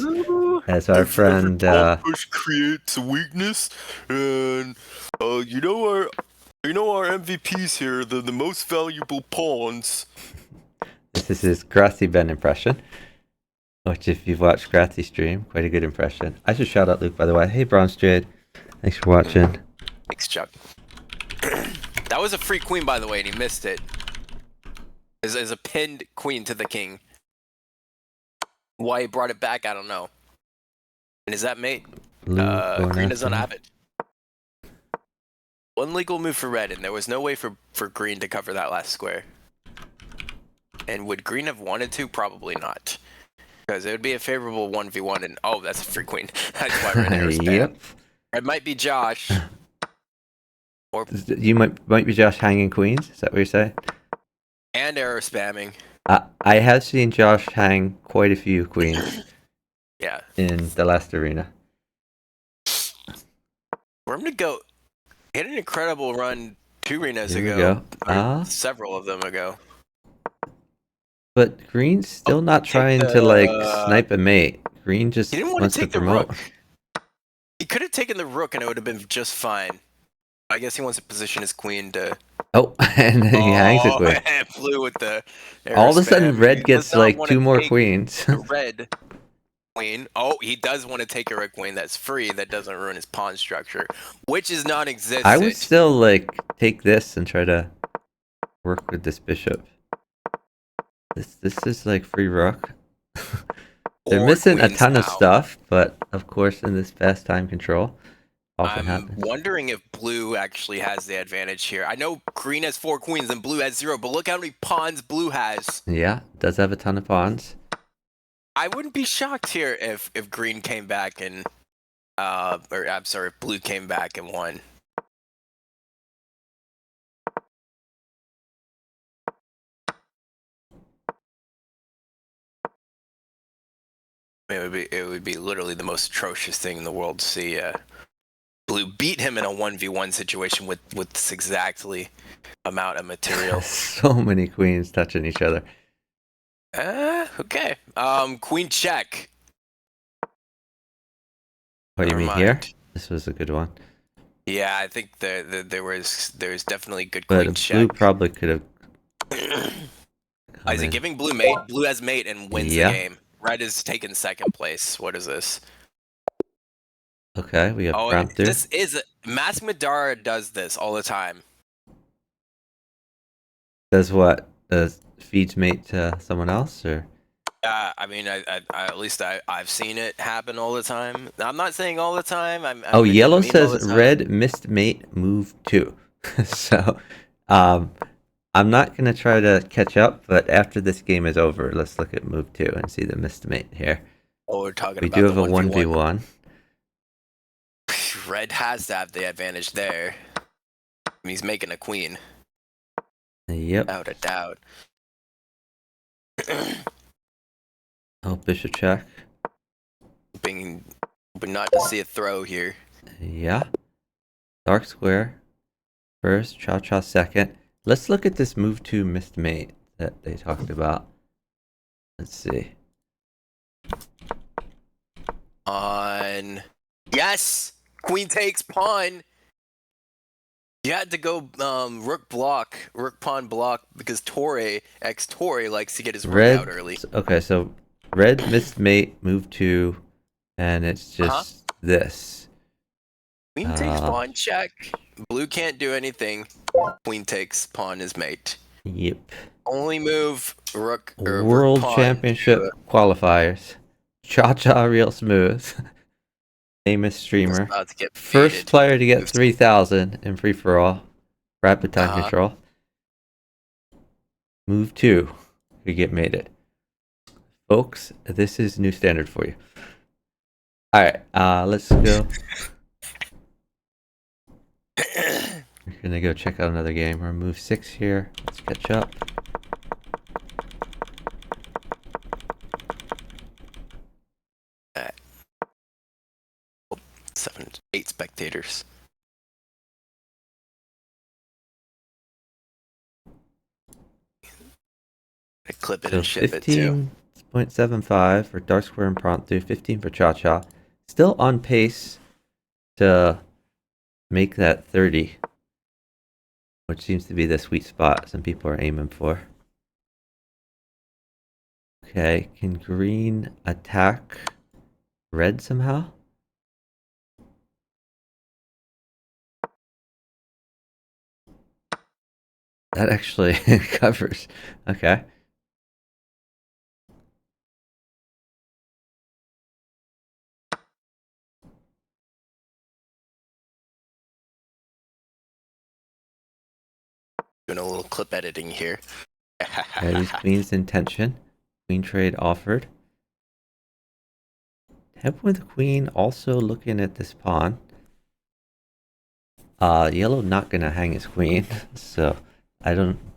A: As our friend...
B: pawn push creates a weakness, and you know our MVPs here, they're the most valuable pawns.
A: This is his Grassy Ben impression. Which, if you've watched Grassy stream, quite a good impression. I should shout out Luke, by the way. Hey, Bronze Jade. Thanks for watching.
B: Thanks, Chuck. That was a free queen, by the way, and he missed it. As a pinned queen to the king. Why he brought it back, I don't know. And is that mate? Green is on Avid. One legal move for red, and there was no way for green to cover that last square. And would green have wanted to? Probably not. Because it would be a favorable 1v1, and oh, that's a free queen. That's why red arrow spam.
A: Yep.
B: It might be Josh. Or
A: you might be Josh hanging queens. Is that what you're saying?
B: And arrow spamming.
A: I have seen Josh hang quite a few queens.
B: Yeah.
A: In the last arena.
B: For him to go, he had an incredible run 2 arenas
A: Here
B: ago.
A: We go.
B: Several of them ago.
A: But Green's still not trying to like snipe a mate. Green just wants to promote.
B: He could have taken the rook and it would have been just fine. I guess he wants to position his queen to...
A: Oh, and then he hangs it with...
B: And blue with the...
A: All of a sudden, red gets like 2 more queens.
B: Red queen. Oh, he does want to take a red queen that's free that doesn't ruin his pawn structure, which is non-existent.
A: I would still like take this and try to work with this bishop. This is like free rook. They're
B: Or
A: missing a
B: queens
A: ton of
B: now.
A: stuff, but of course in this fast time control, often
B: I'm
A: happens.
B: wondering if blue actually has the advantage here. I know green has 4 queens and blue has 0, but look how many pawns blue has.
A: Yeah, does have a ton of pawns.
B: I wouldn't be shocked here if green came back and or I'm sorry, if blue came back and won. It would be literally the most atrocious thing in the world to see blue beat him in a 1v1 situation with this exactly amount of material.
A: So many queens touching each other.
B: Okay. Queen check.
A: What do you
B: Never
A: mean here?
B: mind.
A: This was a good one.
B: Yeah, I think there's definitely good
A: But
B: queen
A: blue
B: check.
A: probably could have.
B: Is it giving blue mate? Blue has mate and wins
A: Yeah.
B: the game. Red is taking second place. What is this?
A: Okay, we have
B: Oh,
A: prompter.
B: this is Mask Madara does this all the time.
A: Does what? Does feeds mate to someone else or?
B: I mean, I at least I've seen it happen all the time. I'm not saying all the time.
A: Oh,
B: I
A: yellow
B: mean all the
A: says
B: time.
A: red missed mate move 2. So, I'm not gonna try to catch up, but after this game is over, let's look at move 2 and see the missed mate here.
B: Oh, we're talking
A: We
B: about
A: do have
B: the
A: a 1v1.
B: Red has to have the advantage there. He's making a queen,
A: Yep.
B: without a doubt.
A: Oh, bishop check.
B: Hoping not to see a throw here.
A: Yeah. Dark square first, cha cha second. Let's look at this move 2 missed mate that they talked about. Let's see.
B: On yes, queen takes pawn. You had to go rook pawn block because Torre likes to get his rook out early.
A: Okay, so red missed mate move 2, and it's just this.
B: Queen takes pawn check. Blue can't do anything. Queen takes pawn is mate.
A: Yep.
B: Only move rook or
A: World
B: rook pawn
A: Championship qualifiers. Cha cha real smooth. Famous streamer.
B: about to get
A: First
B: baited.
A: player to get 3,000 in free for all. Rapid time control. Move 2. You get mated. Folks, this is new standard for you. Alright, let's go. We're gonna go check out another game. We're move 6 here. Let's catch up.
B: Seven, 8 spectators. I clip it
A: So
B: and ship it too.
A: 15.75 for Dark Square Impromptu, 15 for Cha Cha. Still on pace to make that 30, which seems to be the sweet spot some people are aiming for. Okay, can green attack red somehow? That actually covers. Okay.
B: Doing a little clip editing here.
A: These queens in tension. Queen trade offered. Head with the queen also looking at this pawn. Yellow not gonna hang his queen, so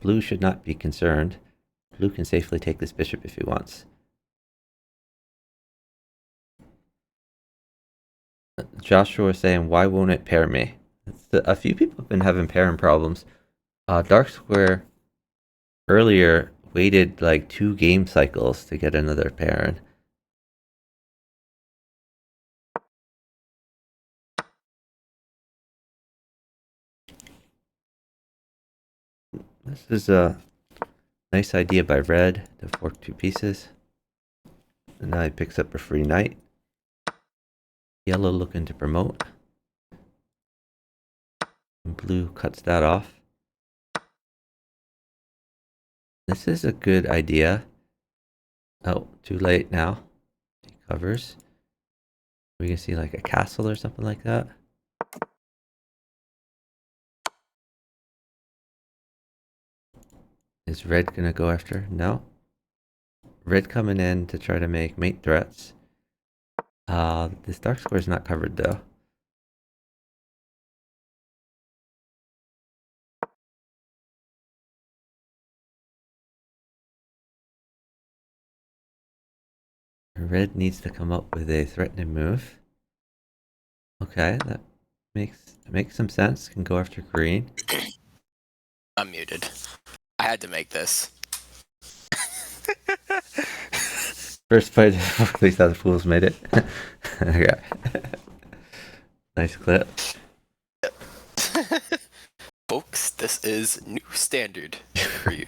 A: blue should not be concerned. Blue can safely take this bishop if he wants. Joshua is saying, why won't it pair me? A few people have been having pairing problems. Dark Square earlier waited like 2 game cycles to get another pairing. This is a nice idea by red to fork 2 pieces. And now he picks up a free knight. Yellow looking to promote. And blue cuts that off. This is a good idea. Oh, too late now. He covers. We can see like a castle or something like that. Is red gonna go after? No. Red coming in to try to make mate threats. This dark square is not covered though. Red needs to come up with a threatening move. Okay, that makes some sense. Can go after green.
B: I'm muted. I had to make this.
A: First fight, at least how the fools made it. Okay. Nice clip.
B: Folks, this is new standard for you.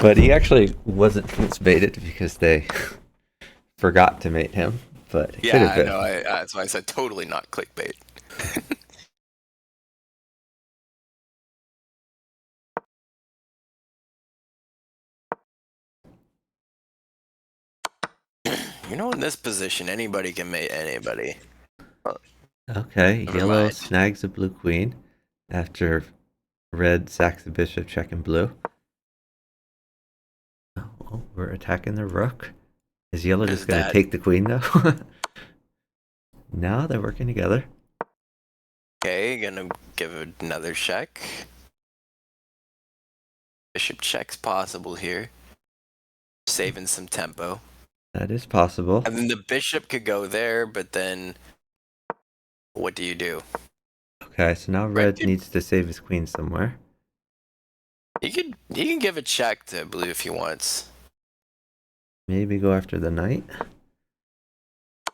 A: But he actually wasn't baited because they forgot to mate him. But it could have
B: Yeah, I
A: been.
B: know. That's why I said totally not clickbait. You know, in this position, anybody can mate anybody.
A: Okay,
B: Never
A: yellow
B: mind.
A: snags a blue queen after red sacks the bishop, checking blue. Oh, we're attacking the rook. Is yellow
B: Is
A: just going to
B: that-
A: take the queen though? No, they're working together.
B: Okay, gonna give it another check. Bishop check's possible here. Saving some tempo.
A: That is possible.
B: And then the bishop could go there, but then what do you do?
A: Okay, so now red needs to save his queen somewhere.
B: You can give a check to blue if he wants.
A: Maybe go after the knight.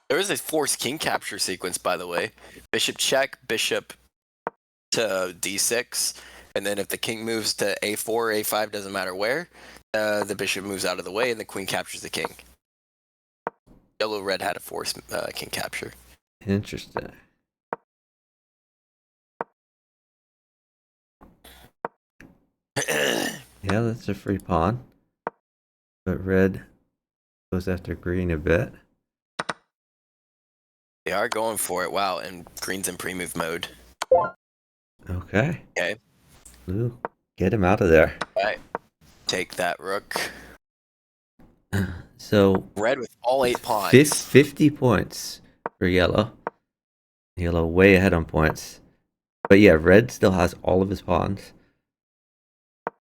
B: There is a forced king capture sequence, by the way. Bishop check, bishop to d6, and then if the king moves to a4, a5, doesn't matter where, the bishop moves out of the way and the queen captures the king. Yellow red had a forced king capture.
A: Interesting. Yeah, that's a free pawn. But red goes after green a bit.
B: They are going for it. Wow, and green's in pre-move mode.
A: Okay.
B: Okay.
A: Blue, get him out of there.
B: Alright. Take that rook.
A: So
B: Red with all 8 pawns.
A: 50 points for yellow. Yellow way ahead on points. But yeah, red still has all of his pawns.
B: I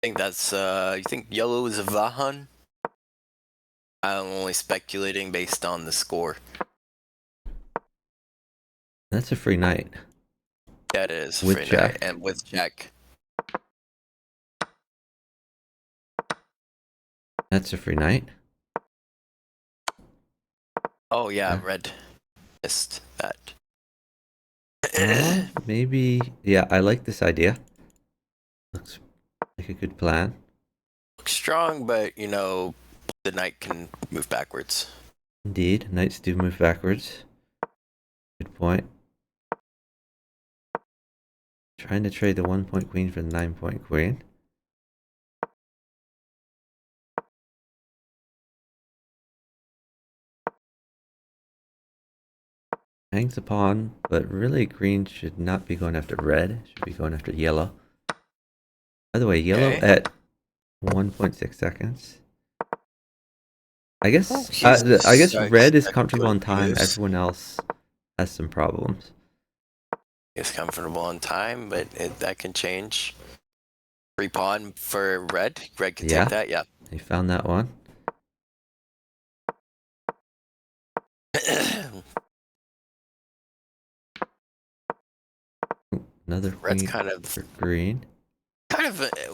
B: think that's you think yellow is a Vahan? I'm only speculating based on the score.
A: That's a free knight.
B: That is
A: With
B: free
A: check.
B: knight and with check.
A: That's a free knight.
B: Oh yeah,
A: Okay.
B: red missed that.
A: Maybe, yeah, I like this idea. Looks like a good plan.
B: Looks strong, but you know, the knight can move backwards.
A: Indeed, knights do move backwards. Good point. Trying to trade the 1-point queen for the 9-point queen. Hangs a pawn, but really green should not be going after red. Should be going after yellow. By the way, yellow
B: Okay.
A: at 1.6 seconds. I guess
B: Jesus.
A: I guess
B: Sorry,
A: red is
B: I
A: comfortable on time.
B: confused.
A: Everyone else has some problems.
B: It's comfortable on time, but that can change. Free pawn for red. Red can
A: Yeah.
B: take that. Yeah.
A: They found that one. Another
B: Red's
A: queen
B: kind of
A: for green.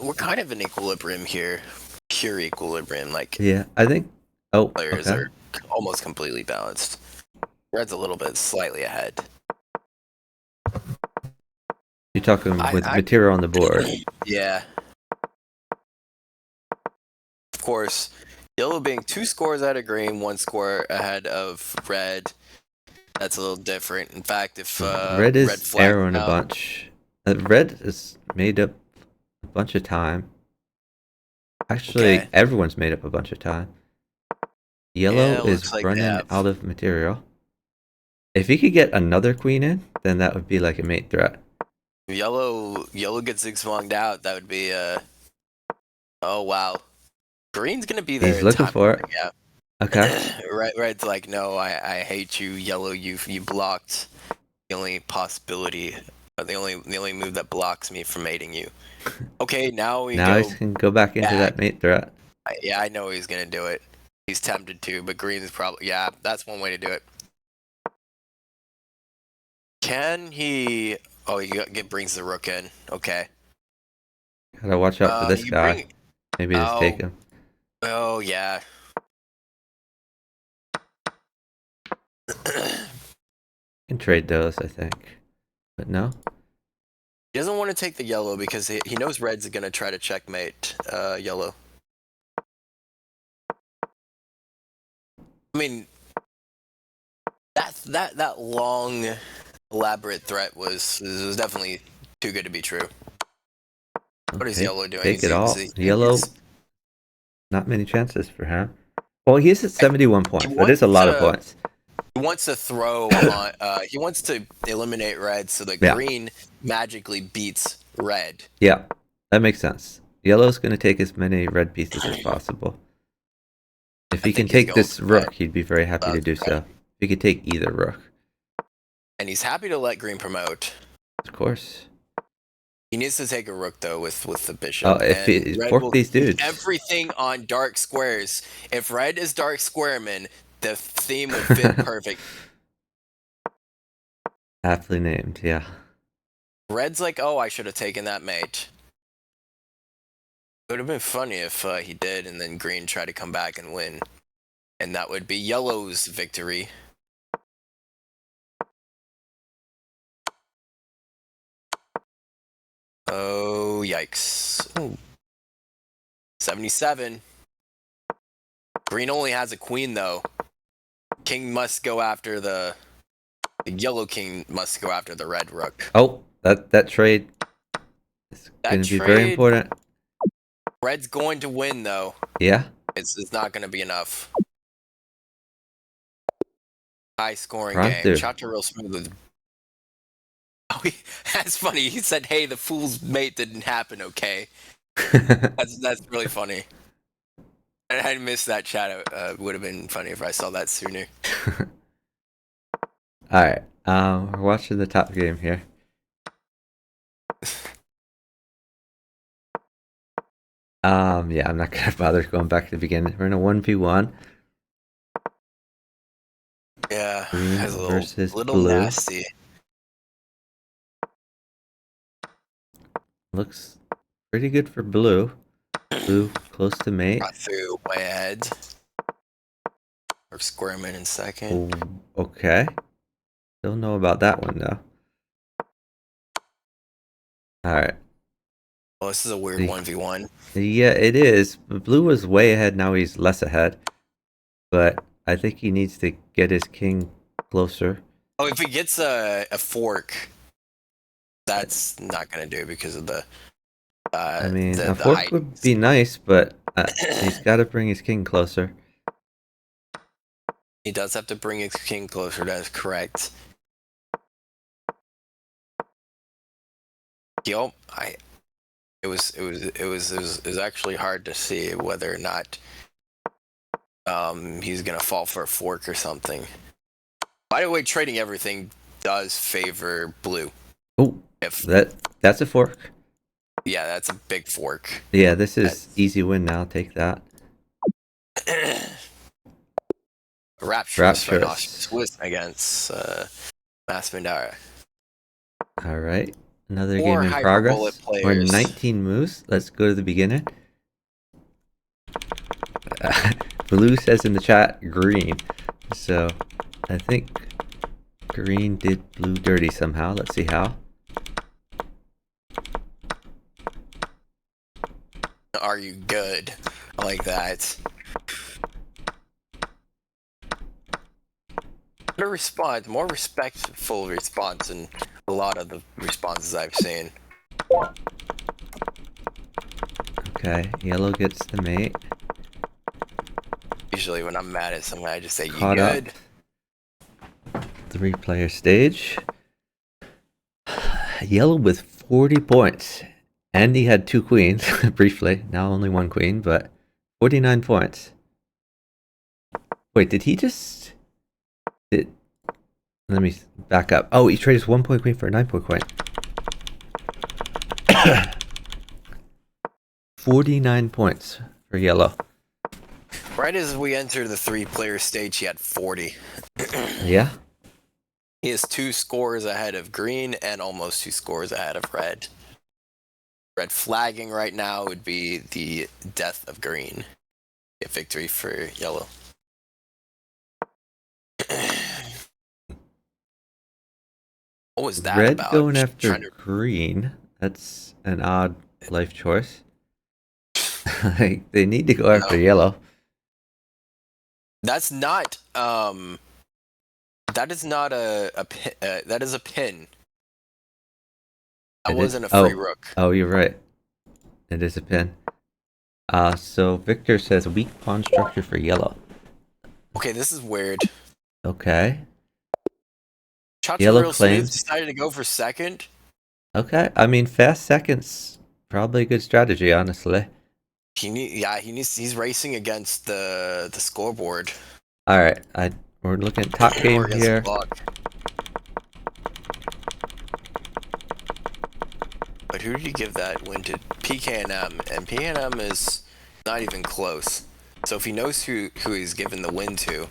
B: we're kind of in equilibrium here. Pure equilibrium. Like
A: Yeah, I think. Oh,
B: players
A: okay.
B: are almost completely balanced. Red's a little bit slightly ahead.
A: You're talking with
B: I-
A: material on the board.
B: Yeah. Of course, Yellow being 2 scores ahead of green, 1 score ahead of red. That's a little different. In fact, if
A: red is
B: flags
A: arrowing a
B: out,
A: bunch. Red is made up a bunch of time. Actually,
B: Okay.
A: everyone's made up a bunch of time. Yellow
B: Yeah,
A: is
B: looks like they
A: running
B: have.
A: out of material. If he could get another queen in, then that would be like a mate threat.
B: Yellow gets zigzwanged out. That would be oh wow. Green's gonna be there
A: He's
B: in
A: looking
B: time.
A: for it.
B: Yeah.
A: Okay.
B: Red's like, no, I hate you. Yellow, you blocked the only possibility, the only move that blocks me from mating you. Okay, now we
A: Now
B: go
A: he can go back into
B: back.
A: that mate threat.
B: Yeah, I know he's gonna do it. He's tempted to, but Green's probably that's one way to do it. Can he? Oh, brings the rook in. Okay.
A: Gotta watch out for this
B: You
A: guy.
B: bring.
A: Maybe just take him.
B: Oh yeah.
A: Can trade those, I think. But no.
B: He doesn't want to take the yellow because he knows red's gonna try to checkmate yellow. I mean, that long, elaborate threat was definitely too good to be true. What is yellow doing?
A: Take it all. Yellow, not many chances for him. Well, he's at 71 points. That is a lot of points.
B: He wants to throw on. He wants to eliminate red so that green magically beats red.
A: Yeah, that makes sense. Yellow's going to take as many red pieces as possible. If he can take this rook, he'd be very happy to do so. If he could take either rook.
B: And he's happy to let green promote.
A: Of course.
B: He needs to take a rook though with the bishop.
A: Oh, if he fork these dudes.
B: Everything on dark squares. If red is dark squareman, the theme would fit perfect.
A: Aptly named, yeah.
B: Red's like, oh, I should have taken that mate. It would have been funny if he did, and then green tried to come back and win. And that would be yellow's victory. Oh, yikes. Ooh. 77. Green only has a queen, though. King must go after the yellow king must go after the red rook.
A: Oh, that trade is going to be very important.
B: Red's going to win, though.
A: Yeah?
B: It's not going to be enough. High scoring game. Shot real smooth with. Oh, that's funny. He said, "Hey, the fool's mate didn't happen." Okay, that's really funny. I missed that chat. It would have been funny if I saw that sooner.
A: All right, we're watching the top game here. Yeah, I'm not gonna bother going back to the beginning. We're in a 1v1.
B: Yeah,
A: green versus
B: little
A: blue.
B: nasty.
A: Looks pretty good for blue. Blue close to mate.
B: Got through way ahead. Or squareman in second.
A: Oh, okay. Don't know about that one though. All right.
B: Well, this is a weird 1v1.
A: Yeah, it is. Blue was way ahead. Now he's less ahead. But I think he needs to get his king closer.
B: Oh, if he gets a fork, that's not gonna do because of the.
A: I mean, a fork would be nice, but he's got to bring his king closer.
B: He does have to bring his king closer. That is correct. Yo, it was actually hard to see whether or not he's gonna fall for a fork or something. By the way, trading everything does favor blue.
A: Oh, that's a fork.
B: Yeah, that's a big fork.
A: Yeah, this is easy win now. Take that.
B: Rapturous Swiss against Masvidal.
A: All right, another game in progress. We're 19 moves. Let's go to the beginning. Blue says in the chat green, so I think green did blue dirty somehow. Let's see how.
B: Are you good? I like that. better response, more respectful response than a lot of the responses I've seen.
A: Okay, yellow gets the mate.
B: Usually when I'm mad at someone, I just say, "You
A: Caught
B: good?"
A: up. 3-player stage. Yellow with 40 points. And he had 2 queens, briefly. Now only 1 queen, but 49 points. Wait, did he just... Let me back up. Oh, he traded his 1-point queen for a 9-point queen. 49 points for yellow.
B: Right as we enter the 3-player stage, he had 40.
A: Yeah?
B: He is 2 scores ahead of green and almost 2 scores ahead of red. Red flagging right now would be the death of green. A victory for yellow. What was that
A: Red
B: about?
A: going after
B: Trying to...
A: green. That's an odd life choice. Like, they need to go after yellow.
B: That's not that is not a pin, that is a pin. That wasn't a free rook.
A: Oh, you're right. It is a pin. So Victor says weak pawn structure for yellow.
B: Okay, this is weird.
A: Okay.
B: Shots
A: Yellow
B: real
A: claims.
B: smooth decided to go for second.
A: Okay, I mean fast seconds probably a good strategy, honestly.
B: He's racing against the scoreboard.
A: All right, we're looking at top game here.
B: But who did he give that win to? PKNM, and PKNM is not even close. So if he knows who he's given the win to,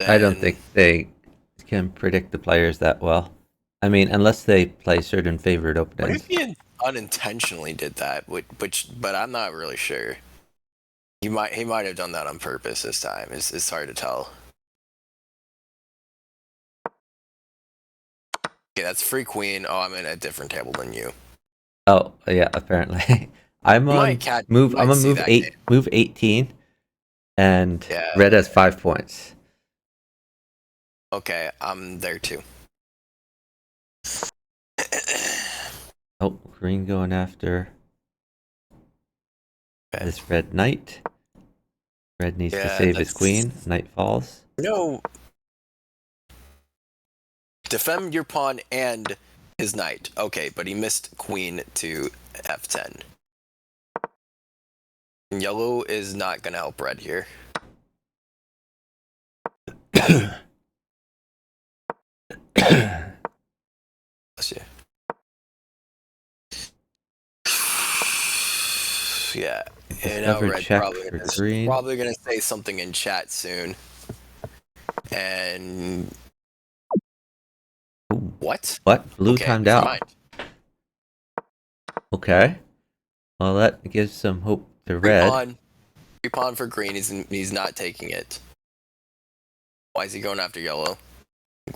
B: then...
A: I don't think they can predict the players that well. I mean, unless they play certain favorite openings.
B: What if he unintentionally did that? But I'm not really sure. He might have done that on purpose this time. It's hard to tell. Okay, that's free queen. Oh, I'm in a different table than you.
A: Oh yeah, apparently. I'm on move. I'm on move 18, and yeah. Red has 5 points.
B: Okay, I'm there too.
A: Oh, green going after this red knight. Red needs to save his queen. Knight falls.
B: No. Defend your pawn and his knight. Okay, but he missed queen to f10. And yellow is not going to help red here. Bless you. Yeah, you know, red probably gonna say something in chat soon. And what?
A: Blue timed out. Okay. Well, that gives some hope to red.
B: Free pawn for green. He's not taking it. Why is he going after yellow?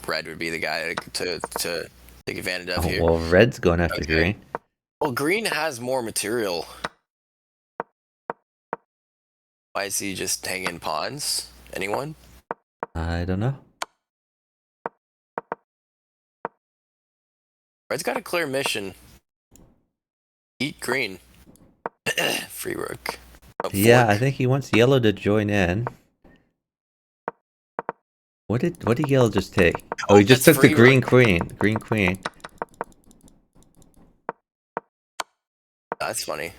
B: Red would be the guy to take advantage of here.
A: Well, red's going after green.
B: Well, green has more material. Why is he just hanging pawns? Anyone?
A: I don't know.
B: Red's got a clear mission. Eat green. Free rook.
A: Yeah, I think he wants yellow to join in. What did yellow just take? Oh, he just took the green queen. Green queen.
B: That's funny.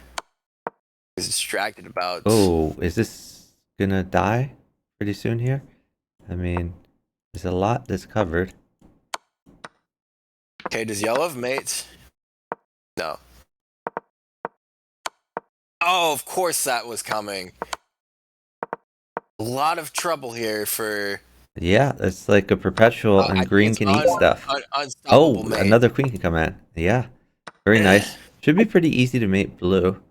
B: He's distracted about...
A: Oh, is this gonna die pretty soon here? I mean, there's a lot that's covered.
B: Okay, does yellow have mates? No. Oh, of course that was coming. A lot of trouble here for...
A: Yeah, it's like a perpetual, and green can eat stuff. Oh,
B: mate.
A: Another queen can come in. Yeah, very nice. Should be pretty easy to mate blue.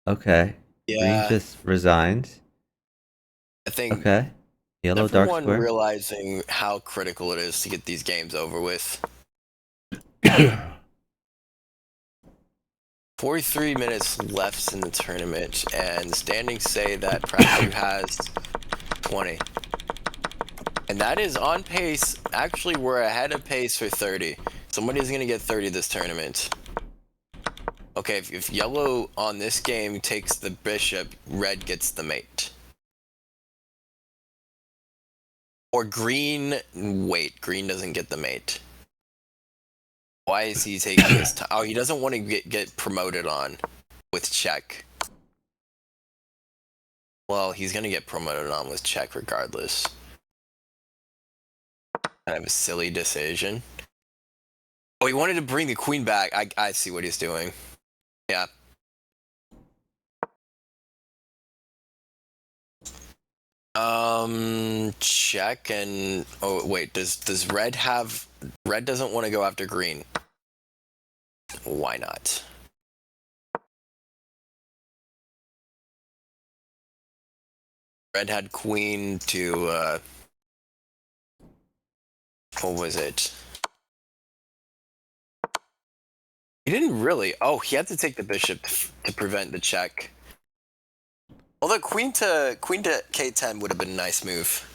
A: Okay.
B: Yeah.
A: Green just resigns.
B: I think.
A: Okay. Yellow dark square.
B: Everyone realizing how critical it is to get these games over with. 43 minutes left in the tournament, and the standings say that Prachu has 20. And that is on pace. Actually, we're ahead of pace for 30. Somebody's going to get 30 this tournament. Okay, if yellow on this game takes the bishop, red gets the mate. Or green, wait, green doesn't get the mate. Why is he taking his time? Oh, he doesn't want to get promoted on with check. Well, he's going to get promoted on with check regardless. Kind of a silly decision. Oh, he wanted to bring the queen back. I see what he's doing. Yeah. Check and oh wait, does red have red doesn't want to go after green. Why not? Red had queen to what was it? He didn't really. Oh, he had to take the bishop to prevent the check. Although queen to k10 would have been a nice move.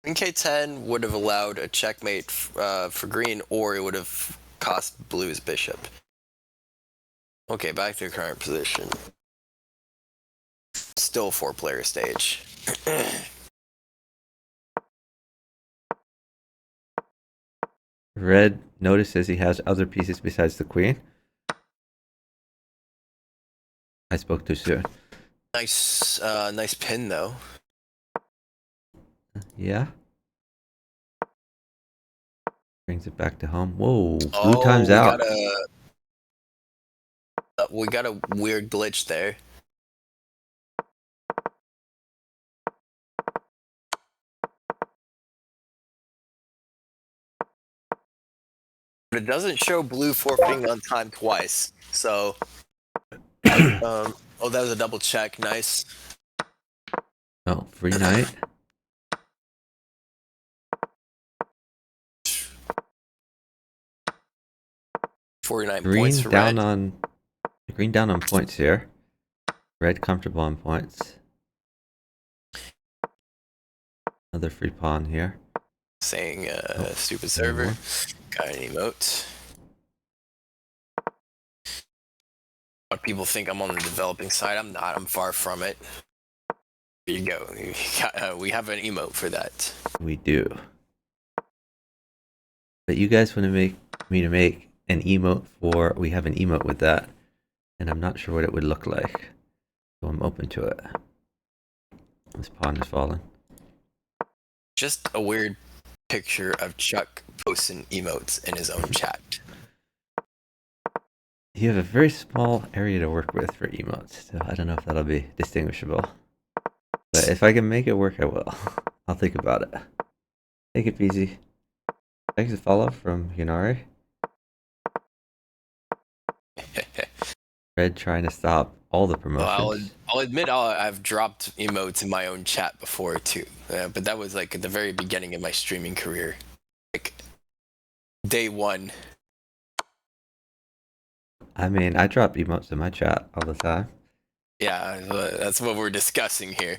B: Queen k10 would have allowed a checkmate for green, or it would have cost blue's bishop. Okay, back to the current position. Still 4-player stage.
A: Red notices he has other pieces besides the queen. I spoke too soon.
B: Nice, nice pin though.
A: Yeah. Brings it back to home. Whoa, blue time's out.
B: We got a weird glitch there. But it doesn't show blue forfeiting on time twice. So, oh, that was a double check. Nice.
A: Oh, free knight.
B: $49
A: Green
B: points for
A: down
B: red.
A: on green down on points here. Red comfortable on points. Another free pawn here.
B: Saying stupid server. Got an emote. What people think I'm on the developing side. I'm not. I'm far from it. Here you go. We have an emote for that.
A: We do. But you guys want to make me to make an emote for, we have an emote with that. And I'm not sure what it would look like. So I'm open to it. This pawn is fallen.
B: Just a weird picture of Chuck posting emotes in his own chat.
A: You have a very small area to work with for emotes, so I don't know if that'll be distinguishable. But if I can make it work, I will. I'll think about it. Take it easy. Thanks for the follow from Yunari. Red trying to stop all the promotions.
B: I'll admit I've dropped emotes in my own chat before too, but that was like at the very beginning of my streaming career, like day one.
A: I mean, I drop emotes in my chat all the time.
B: Yeah, that's what we're discussing here.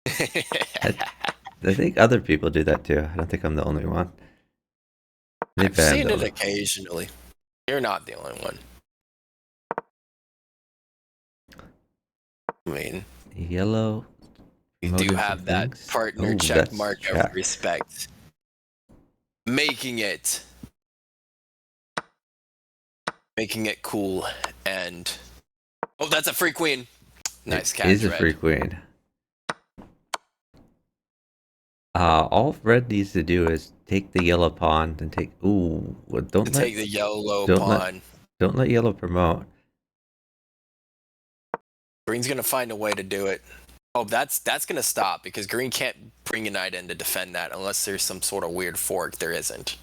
A: I think other people do that too. I don't think I'm the only one.
B: I've seen it occasionally. You're not the only one. I mean,
A: yellow.
B: You do have that partner check mark of respect. Making it cool and oh, that's a free queen. Nice catch.
A: It is a free queen. All red needs to do is take the yellow pawn and take. Ooh, well,
B: take the yellow pawn.
A: Don't let yellow promote.
B: Green's gonna find a way to do it. Oh, that's gonna stop because green can't bring a knight in to defend that unless there's some sort of weird fork. There isn't.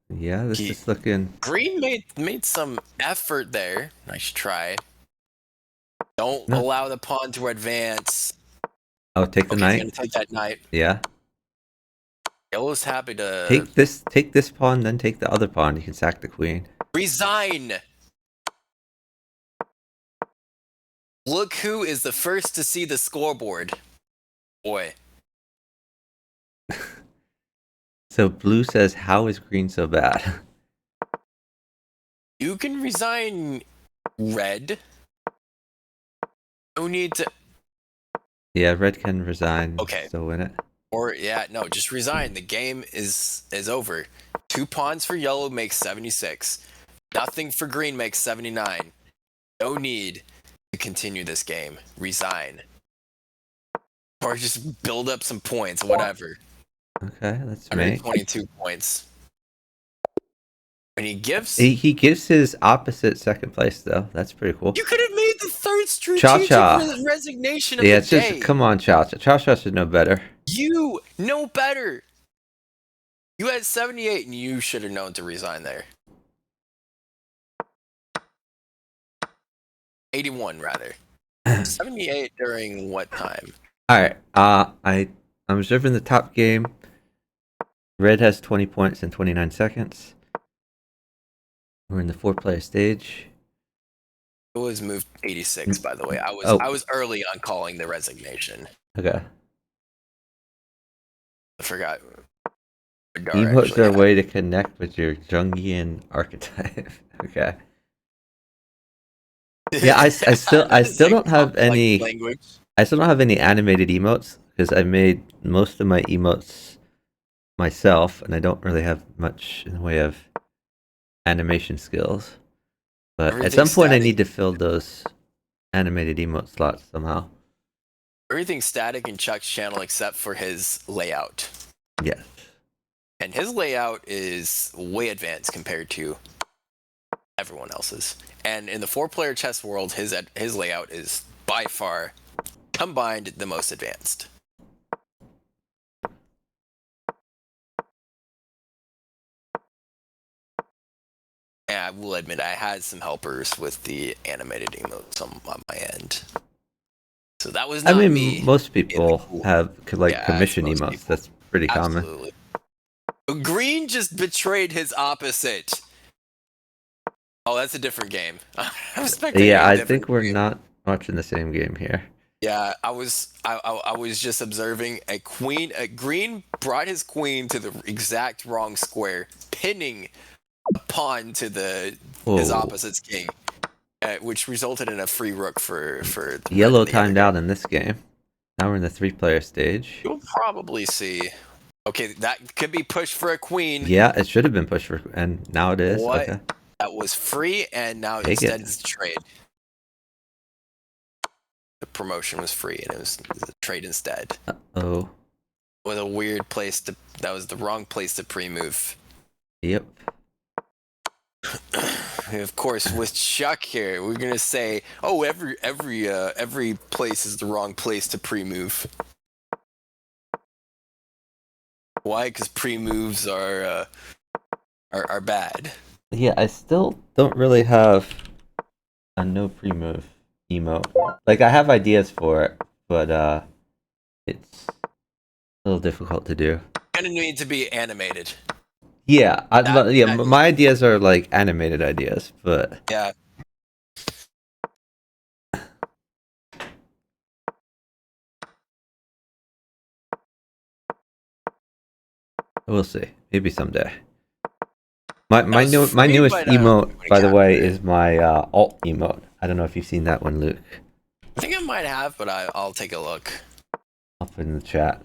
A: Yeah, this is looking.
B: Green made some effort there. Nice try. Don't allow the pawn to advance.
A: Oh, take the knight.
B: He's gonna take that knight.
A: Yeah.
B: Yellow's happy to
A: take this pawn, then take the other pawn. You can sack the queen.
B: Resign. Look who is the first to see the scoreboard. Boy,
A: So blue says, how is green so bad?
B: you can resign red. No need to.
A: Yeah, red can resign,
B: Okay.
A: still win it.
B: Or yeah, no, just resign. The game is over. 2 pawns for yellow makes 76. Nothing for green makes 79. No need to continue this game. Resign. Or just build up some points, whatever.
A: Okay, let's make.
B: 122 points. And he gives.
A: He gives his opposite second place though. That's pretty cool.
B: You could have made the third
A: Cha
B: strategic
A: Cha.
B: resignation of
A: Yeah,
B: the
A: it's
B: day.
A: just come on, Chow Chow. Chow Chow should know better.
B: You know better. You had 78 and you should have known to resign there. 81 rather. 78 during what time?
A: All right. I'm observing the top game. Red has 20 points in 29 seconds. We're in the 4-player stage.
B: It was moved 86, by the way. I was early on calling the resignation.
A: Okay.
B: I forgot.
A: Emotes are a way to connect with your Jungian archetype. Okay. Yeah, I still don't have any
B: language.
A: I still don't have any animated emotes because I made most of my emotes myself, and I don't really have much in the way of animation skills. But at some point, I need to fill those animated emote slots somehow.
B: Everything's static in Chuck's channel except for his layout.
A: Yes.
B: And his layout is way advanced compared to everyone else's. And in the 4-player chess world, his layout is by far combined the most advanced. And I will admit, I had some helpers with the animated emotes on my end. So that was not me.
A: Most people have commission emotes. People. That's pretty
B: Absolutely.
A: common.
B: Green just betrayed his opposite. Oh, that's a different game.
A: I think we're not watching the same game here.
B: Yeah, I was just observing a green brought his queen to the exact wrong square, pinning a pawn to his opposite's king, which resulted in a free rook for
A: yellow timed out in this game. Now we're in the 3-player stage.
B: You'll probably see. Okay, that could be pushed for a queen.
A: Yeah, it should have been pushed for, and now it is.
B: What?
A: Okay.
B: That was free, and now instead it's a trade. The promotion was free, and it was a trade instead.
A: Oh.
B: With a weird place to. That was the wrong place to pre-move.
A: Yep.
B: Of course, with Chuck here, we're gonna say, "Oh, every place is the wrong place to pre-move." Why? Because pre-moves are bad.
A: Yeah, I still don't really have a no pre-move emote. Like, I have ideas for it, but it's a little difficult to do.
B: Gonna need to be animated.
A: Yeah, my ideas are like animated ideas, but
B: yeah.
A: We'll see. Maybe someday. My newest emote, by the way, is my alt emote. I don't know if you've seen that one, Luke.
B: I think I might have, but I'll take a look.
A: I'll put it in the chat.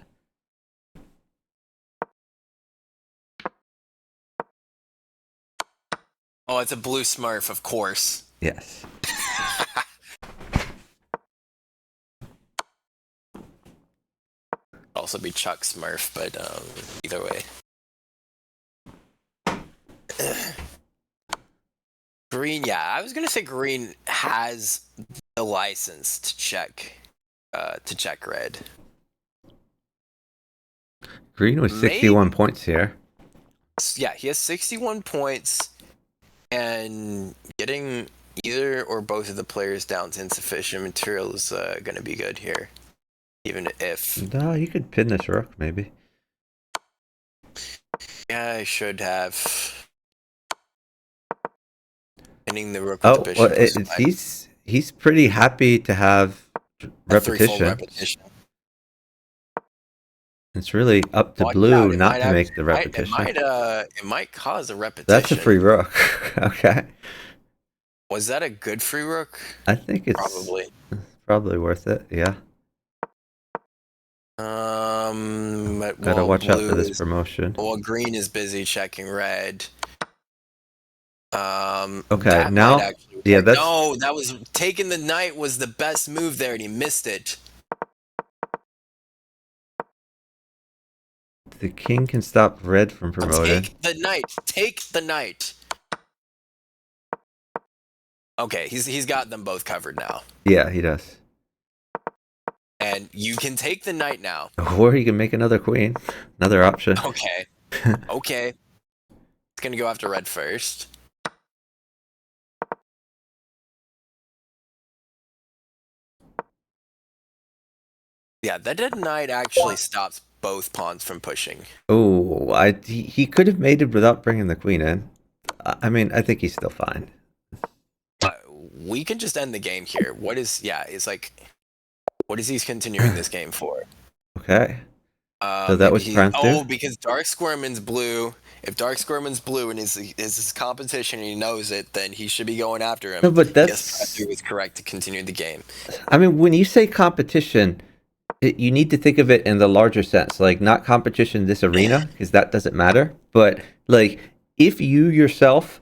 B: Oh, it's a blue Smurf, of course.
A: Yes.
B: Also be Chuck Smurf, but either way. Green, yeah, I was gonna say green has the license to check red.
A: Green was 61 points here.
B: Yeah, he has 61 points, and getting either or both of the players down to insufficient material is going to be good here. Even if...
A: No, you could pin this rook, maybe.
B: Yeah, I should have. Pinning the rook with the bishop.
A: Well, he's pretty happy to have repetition. It's really up to
B: Watch
A: blue
B: out,
A: not to make the repetition.
B: it might cause a repetition.
A: That's a free rook. Okay.
B: Was that a good free rook?
A: I think it's probably worth it. Yeah. Gotta watch out for this promotion.
B: Well, green is busy checking red.
A: Okay, now yeah, that's
B: no, that was taking the knight was the best move there, and he missed it.
A: The king can stop red from promoting.
B: Take the knight. Take the knight. Okay, he's got them both covered now.
A: Yeah, he does.
B: And you can take the knight now.
A: Or you can make another queen. Another option.
B: Okay. Okay. It's gonna go after red first. Yeah, that knight actually stops both pawns from pushing.
A: Oh, he could have mated without bringing the queen in. I mean, I think he's still fine.
B: We can just end the game here. It's like, what is he continuing this game for?
A: Okay. So that was Prime 2?
B: Oh, because Dark Squirman's blue. If Dark Squirman's blue and is his competition and he knows it, then he should be going after him.
A: No, but that's...
B: Yes, Prime 2 is correct to continue the game.
A: I mean, when you say competition, you need to think of it in the larger sense. Like, not competition this arena, because that doesn't matter. But, like, if you yourself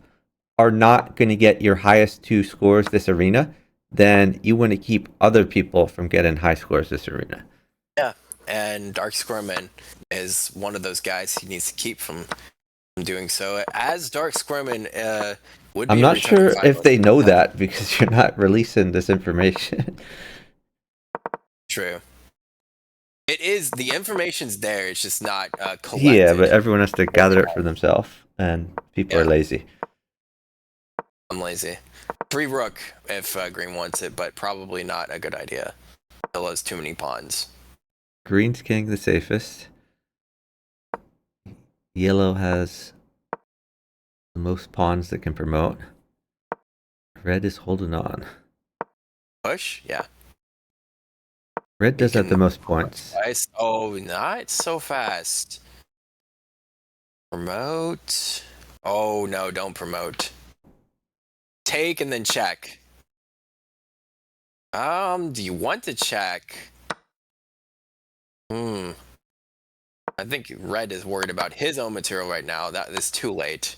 A: are not going to get your highest 2 scores this arena, then you want to keep other people from getting high scores this arena.
B: Yeah, and Dark Squirman is one of those guys he needs to keep from doing so. As Dark Squirman would be...
A: I'm not sure if they know that, because you're not releasing this information.
B: True. It is, the information's there, it's just not collected.
A: Yeah, but everyone has to gather it for themselves, and people are lazy.
B: I'm lazy. Free rook if green wants it, but probably not a good idea. Still has too many pawns.
A: Green's king the safest. Yellow has the most pawns that can promote. Red is holding on.
B: Push? Yeah.
A: Red does have the most points.
B: Oh, not so fast. Promote. Oh, no, don't promote. Take and then check. Do you want to check? I think red is worried about his own material right now. That is too late.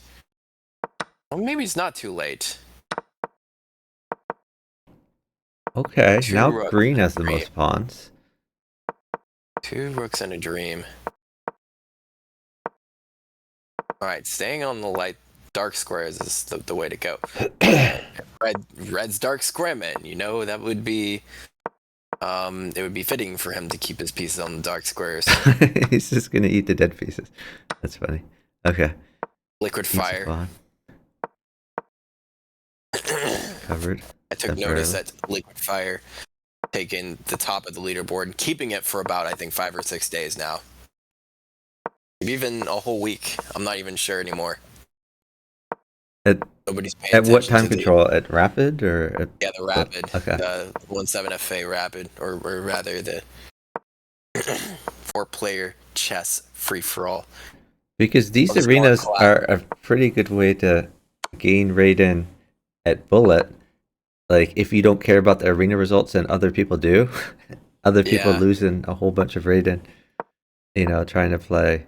B: Well, maybe it's not too late.
A: Okay, now green has the most pawns.
B: 2 rooks and a dream. Alright, staying on the light dark squares is the way to go. Red's Dark Squirman, you know, that would be it would be fitting for him to keep his pieces on the dark squares.
A: He's just gonna eat the dead pieces. That's funny. Okay.
B: Liquid fire.
A: Covered.
B: I took notice that liquid fire taking the top of the leaderboard and keeping it for about, I think, 5 or 6 days now. Maybe even a whole week. I'm not even sure anymore. Nobody's paying
A: at what time control? At rapid or?
B: Yeah, the rapid.
A: Okay.
B: The 17FA rapid, or rather the 4-player chess free-for-all.
A: Because these arenas are a pretty good way to gain rating at bullet. Like, if you don't care about the arena results and other people do, other people losing a whole bunch of rating, you know, trying to play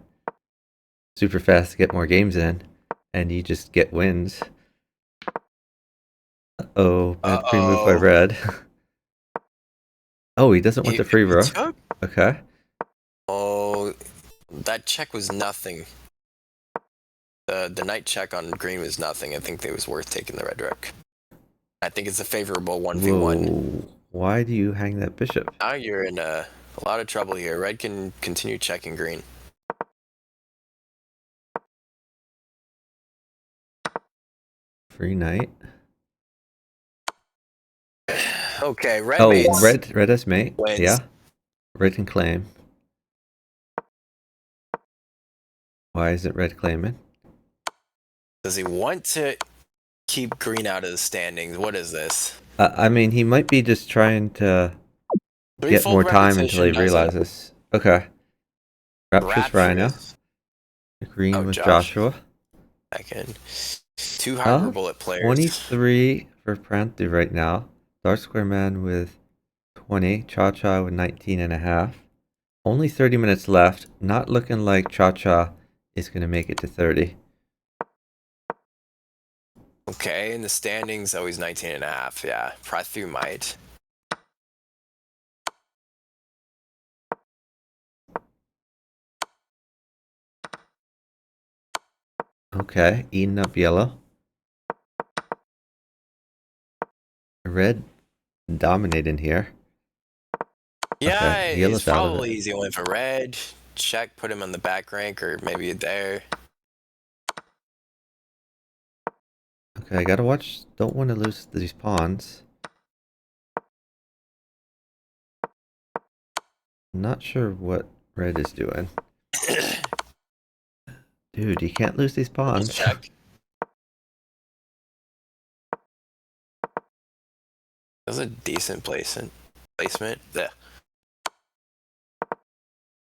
A: super fast to get more games in, and you just get wins. Uh-oh, bad pre-move by red. Oh, he doesn't want the free rook? Okay.
B: Oh, that check was nothing. The knight check on green was nothing. I think it was worth taking the red rook. I think it's a favorable 1v1.
A: Whoa. Why do you hang that bishop?
B: Now you're in a lot of trouble here. Red can continue checking green.
A: Free knight.
B: Okay, red.
A: Oh,
B: mates.
A: red has mate.
B: Wins.
A: Yeah. Red can claim. Why isn't red claiming?
B: Does he want to keep green out of the standings? What is this?
A: I mean, he might be just trying to get more time until he realizes. Okay. Rapturous Rhino. Agreeing
B: Oh,
A: with
B: Josh.
A: Joshua.
B: Second. Two hyper bullet players.
A: 23 for Pranthu right now. Dark Square Man with 20. Cha Cha with 19.5. Only 30 minutes left. Not looking like Cha Cha is going to make it to 30.
B: Okay, in the standings, he's 19.5. Yeah, Pranthu might.
A: Okay, eating up yellow. Red dominating here.
B: Yeah,
A: Okay,
B: it's
A: yellow's out of
B: probably
A: it.
B: easy win for red. Check, put him on the back rank, or maybe there.
A: Okay, I gotta watch. Don't want to lose these pawns. Not sure what red is doing. Dude, you can't lose these pawns.
B: Check. That was a decent placement. Yeah.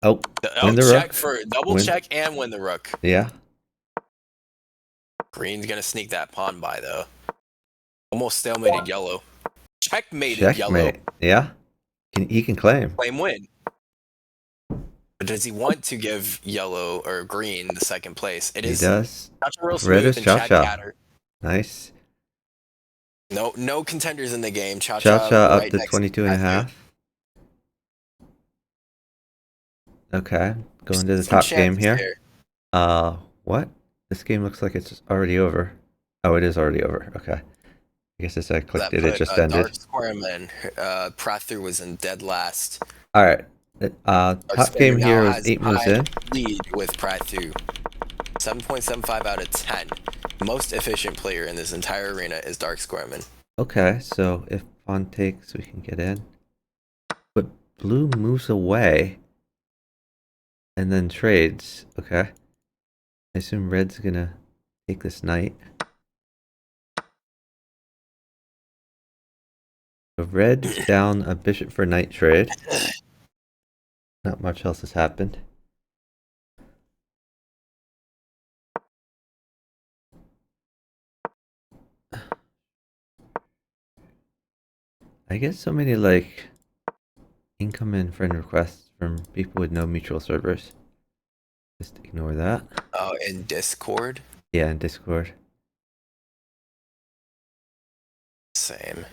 A: Oh, win the
B: check
A: rook.
B: for double check and win the rook.
A: Yeah.
B: Green's gonna sneak that pawn by though. Almost stalemated yellow. Checkmated yellow.
A: Yeah. He can claim.
B: Claim win. But does he want to give yellow or green the second place? It is.
A: He does.
B: Real
A: Red is
B: and
A: Cha Cha.
B: Nice.
A: Nice.
B: No contenders in the game. Cha
A: Cha Cha up
B: right
A: to 22.5. Okay, going to the top game here. What? This game looks like it's already over. Oh, it is already over. Okay. I guess as I clicked it just ended.
B: Dark Square Man. Pranthu was in dead last.
A: All right. Top game here was 8 moves in.
B: Lead with Pranthu. 7.75 out of 10. Most efficient player in this entire arena is Dark Square Man.
A: Okay, so if pawn takes, we can get in. But blue moves away and then trades. Okay. I assume red's gonna take this knight. So red down a bishop for knight trade. Not much else has happened. I get so many like incoming friend requests from people with no mutual servers. Just ignore that.
B: Oh, in Discord?
A: Yeah, in Discord.
B: Same.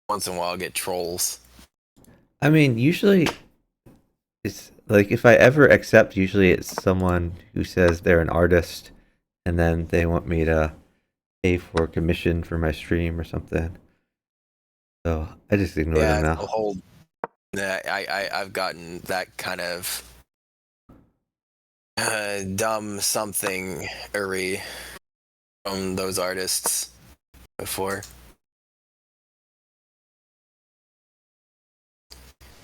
B: Once in a while, I get trolls.
A: I mean, usually it's like if I ever accept, usually it's someone who says they're an artist and then they want me to pay for commission for my stream or something. So I just ignore them now.
B: I've gotten that kind of dumb something-ery from those artists before. I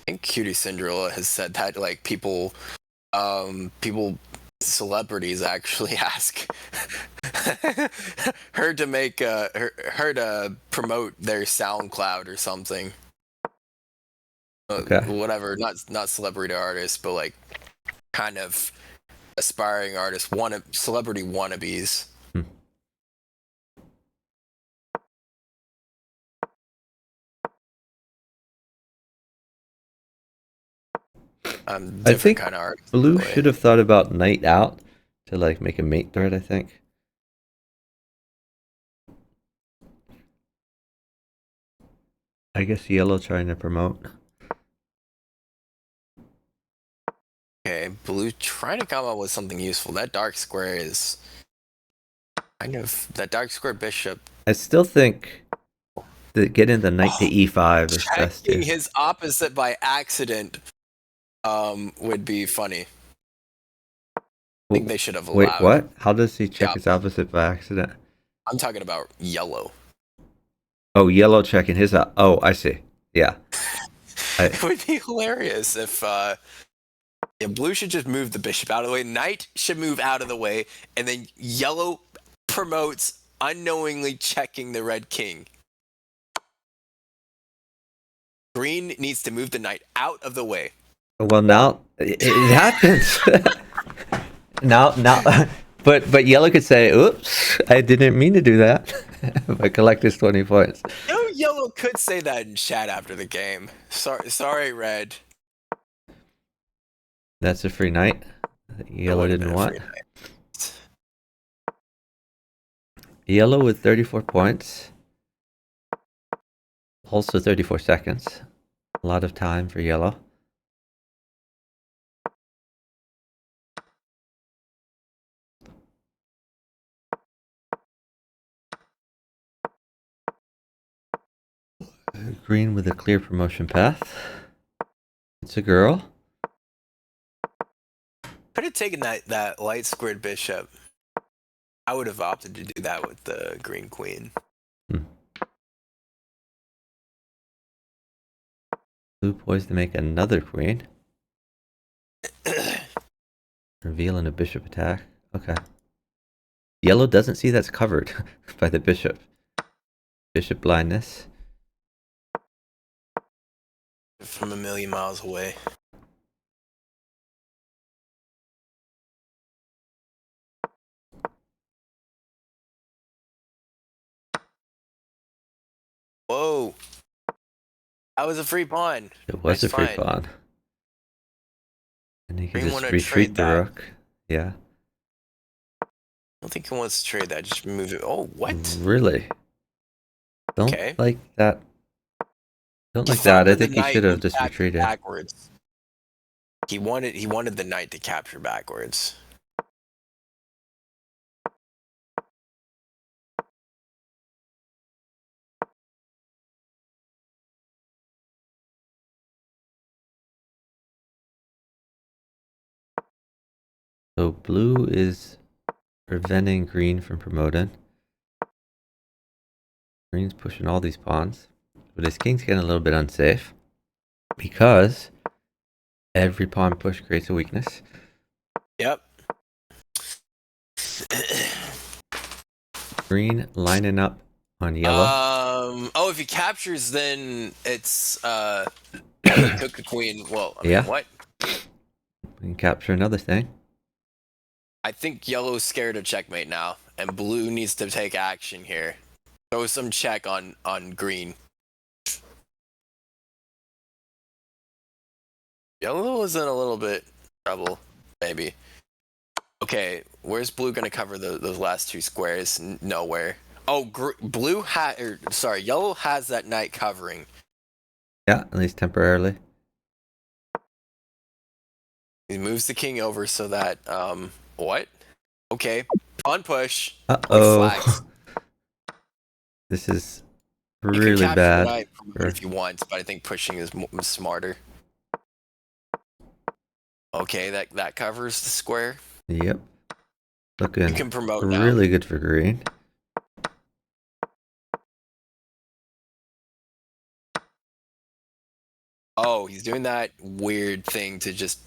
B: think Cutie Cinderella has said that like people celebrities actually ask her to make her to promote their SoundCloud or something.
A: Okay.
B: Whatever, not celebrity artists, but like kind of aspiring artists, celebrity wannabes.
A: I think kind of blue should have thought about knight out to like make a mate threat, I think. I guess yellow trying to promote.
B: Okay, blue trying to come up with something useful. That dark square is kind of that dark square bishop.
A: I still think that getting the knight to e5 is best.
B: Checking his opposite by accident would be funny. I think they should have allowed.
A: Wait, what? How does he check his opposite by accident?
B: I'm talking about yellow.
A: Oh, yellow checking his out. Oh, I see. Yeah.
B: It would be hilarious if blue should just move the bishop out of the way. Knight should move out of the way, and then yellow promotes unknowingly checking the red king. Green needs to move the knight out of the way.
A: Well, now it happens. now, but yellow could say, "Oops, I didn't mean to do that." If I collect his 20 points.
B: No, yellow could say that in chat after the game. Sorry, red.
A: That's a free knight. Yellow didn't want. Yellow with 34 points. Also 34 seconds. A lot of time for yellow. Green with a clear promotion path. It's a girl.
B: Could have taken that light squared bishop. I would have opted to do that with the green queen.
A: Blue poised to make another queen. Revealing a bishop attack. Okay. Yellow doesn't see that's covered by the bishop. Bishop blindness.
B: From a million miles away. Whoa. That was a free pawn.
A: It was
B: Nice
A: a free
B: find.
A: pawn. And he can
B: Green
A: just
B: wanna
A: retreat
B: trade
A: the
B: that.
A: rook. Yeah.
B: I don't think he wants to trade that. Just move it. Oh, what?
A: Really? Don't
B: Okay.
A: like that. Don't
B: He
A: like that. I
B: fought with the
A: think he
B: knight
A: should have
B: and
A: just
B: captured
A: retreated.
B: backwards. He wanted the knight to capture backwards.
A: So blue is preventing green from promoting. Green's pushing all these pawns. But his king's getting a little bit unsafe. Because every pawn push creates a weakness.
B: Yep.
A: Green lining up on yellow.
B: Oh, if he captures, then it's cook a queen. Well, I mean,
A: Yeah.
B: what?
A: We can capture another thing.
B: I think yellow's scared of checkmate now, and blue needs to take action here. Throw some check on green. Yellow is in a little bit trouble, maybe. Okay, where's blue gonna cover those last two squares? Nowhere. Oh, yellow has that knight covering.
A: Yeah, at least temporarily.
B: He moves the king over so that what? Okay, pawn push.
A: Uh-oh. This is
B: You can
A: really
B: capture the
A: bad.
B: knight if you want, but I think pushing is smarter. Okay, that covers the square.
A: Yep.
B: You
A: Looking
B: can promote now.
A: really good for green.
B: Oh, he's doing that weird thing to just.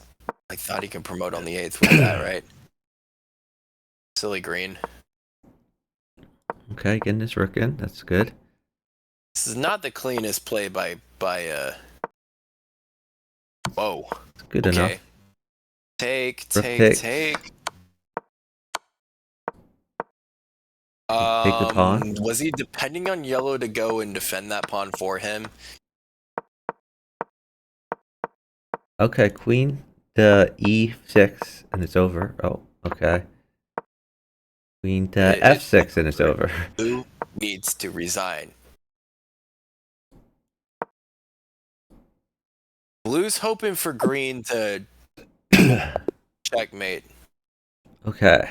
B: I thought he can promote on the 8th with that, right? Silly green.
A: Okay, getting this rook in. That's good.
B: This is not the cleanest play by Whoa.
A: It's good
B: Okay.
A: enough.
B: Take.
A: Take the pawn.
B: Was he depending on yellow to go and defend that pawn for him?
A: Okay, queen to e6 and it's over. Oh, okay. Queen to f6 and it's over.
B: Blue needs to resign. Blue's hoping for green to checkmate.
A: Okay.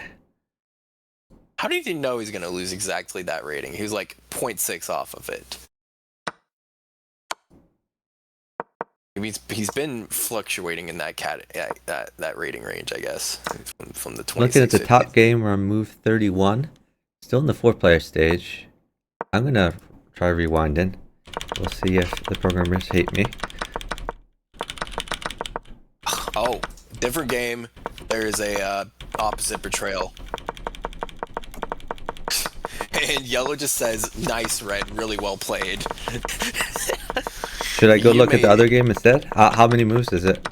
B: How did he know he's going to lose exactly that rating? He was like 0.6 off of it. He's been fluctuating in that rating range, I guess, from the 26.
A: Looking at the top game, we're on move 31. Still in the 4-player stage. I'm going to try rewinding. We'll see if the programmers hate me.
B: Oh, different game. There's a opposite betrayal. And yellow just says, nice, red, really well played.
A: Should I go
B: You
A: look at the
B: may-
A: other game instead? How many moves is it?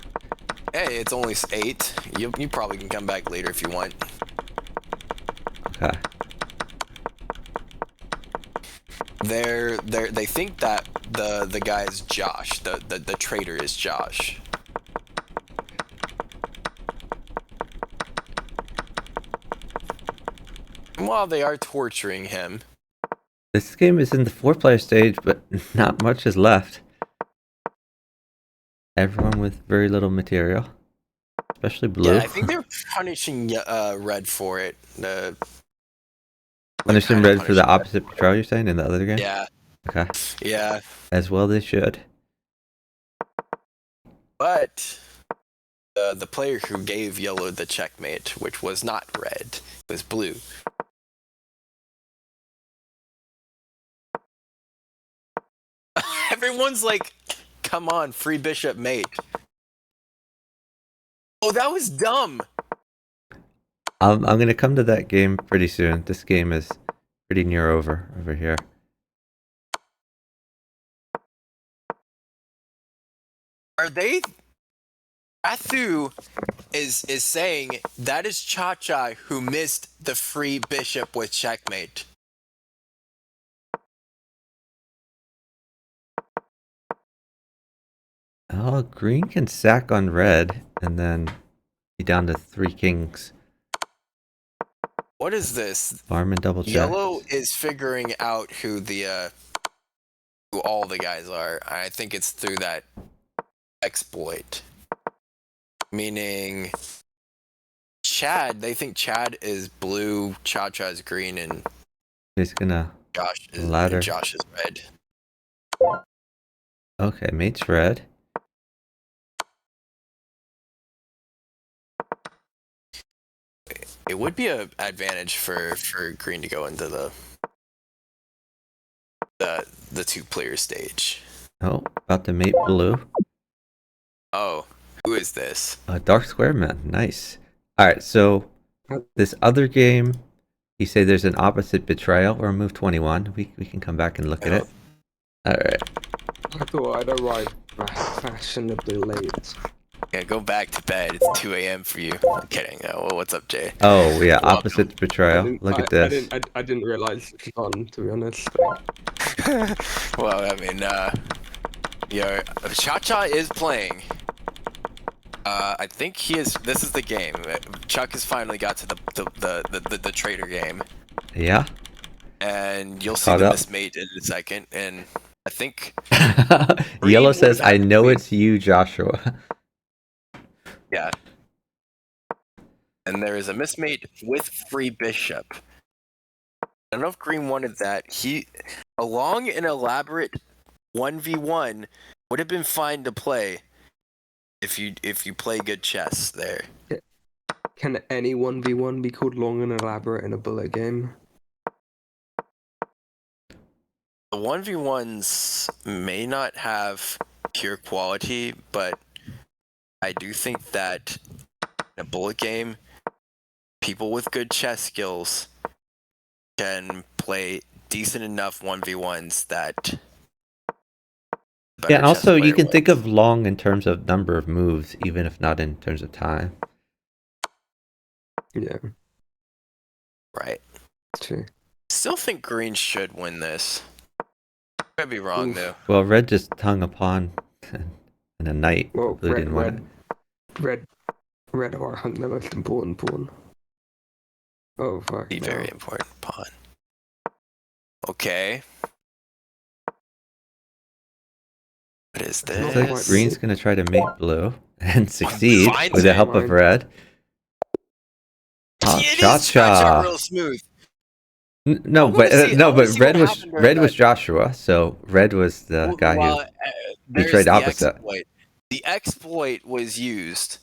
B: Hey, it's only 8. You probably can come back later if you want.
A: Okay.
B: They think that the guy is Josh. The traitor is Josh. And while they are torturing him,
A: This game is in the 4-player stage, but not much is left. Everyone with very little material, especially blue.
B: yeah, I think they're punishing Red for it.
A: Punishing
B: kinda
A: red for the
B: punishing
A: opposite patrol, you're saying, in the other game?
B: Yeah,
A: Okay.
B: yeah,
A: As well they should.
B: but the player who gave yellow the checkmate, which was not red, was blue. Everyone's like, come on, free bishop mate. Oh, that was dumb.
A: I'm gonna come to that game pretty soon. This game is pretty near over here.
B: Are they? Athu is saying that is Cha-Cha who missed the free bishop with checkmate.
A: Oh, green can sack on red, and then be down to 3 kings.
B: What is this?
A: Farm and double check.
B: Yellow is figuring out who all the guys are. I think it's through that exploit. Meaning Chad, they think Chad is blue, Cha-Cha is green, and
A: He's gonna
B: Josh is red.
A: Okay, mate's red.
B: It would be an advantage for green to go into the 2-player stage.
A: Oh, about to mate blue.
B: Oh, who is this?
A: Dark Square Man, nice. Alright, so this other game, you say there's an opposite betrayal or move 21. We can come back and look at it. Alright.
C: I thought I'd arrive fashionably late.
B: Yeah, go back to bed. It's 2 a.m. for you. I'm kidding. Well, what's up, Jay?
A: Oh, yeah, opposite betrayal. Look at this.
C: I didn't realize it was on, to be honest.
B: Well, I mean, Cha-Cha is playing. I think he is. This is the game. Chuck has finally got to the traitor game,
A: Yeah.
B: and you'll see
A: Caught
B: the
A: up.
B: mismate in a second. And I think
A: Yellow
B: Green
A: says,
B: was
A: I know
B: actually-
A: it's you, Joshua.
B: yeah. And there is a mismate with free bishop. I don't know if Green wanted that. A long and elaborate 1v1 would have been fine to play if you play good chess there.
C: Can any 1v1 be called long and elaborate in a bullet game?
B: The 1v1s may not have pure quality, but I do think that in a bullet game, people with good chess skills can play decent enough 1v1s that...
A: Yeah, and also you can think of long in terms of number of moves, even if not in terms of time.
C: Yeah,
B: Right.
C: true.
B: Still think green should win this. Could be wrong,
C: Oof.
B: though.
A: Well, red just hung upon and a knight.
C: Well,
A: Blue didn't want it.
C: red are hung the most important pawn. Oh, fuck.
B: Be
C: no.
B: very important pawn. Okay. What is
C: Not
A: Looks
B: this?
A: like green's gonna try to mate blue and succeed
B: Fine,
A: with the help
C: fine.
A: of red. Oh,
B: It is
A: Cha-Cha.
B: real smooth.
A: No,
B: I wanna
A: but
B: see- I
A: no,
B: wanna
A: but
B: see
A: red
B: what
A: was
B: happened during that.
A: Joshua, so red was the guy who.
B: There's
A: betrayed
B: the
A: opposite.
B: exploit. The exploit was used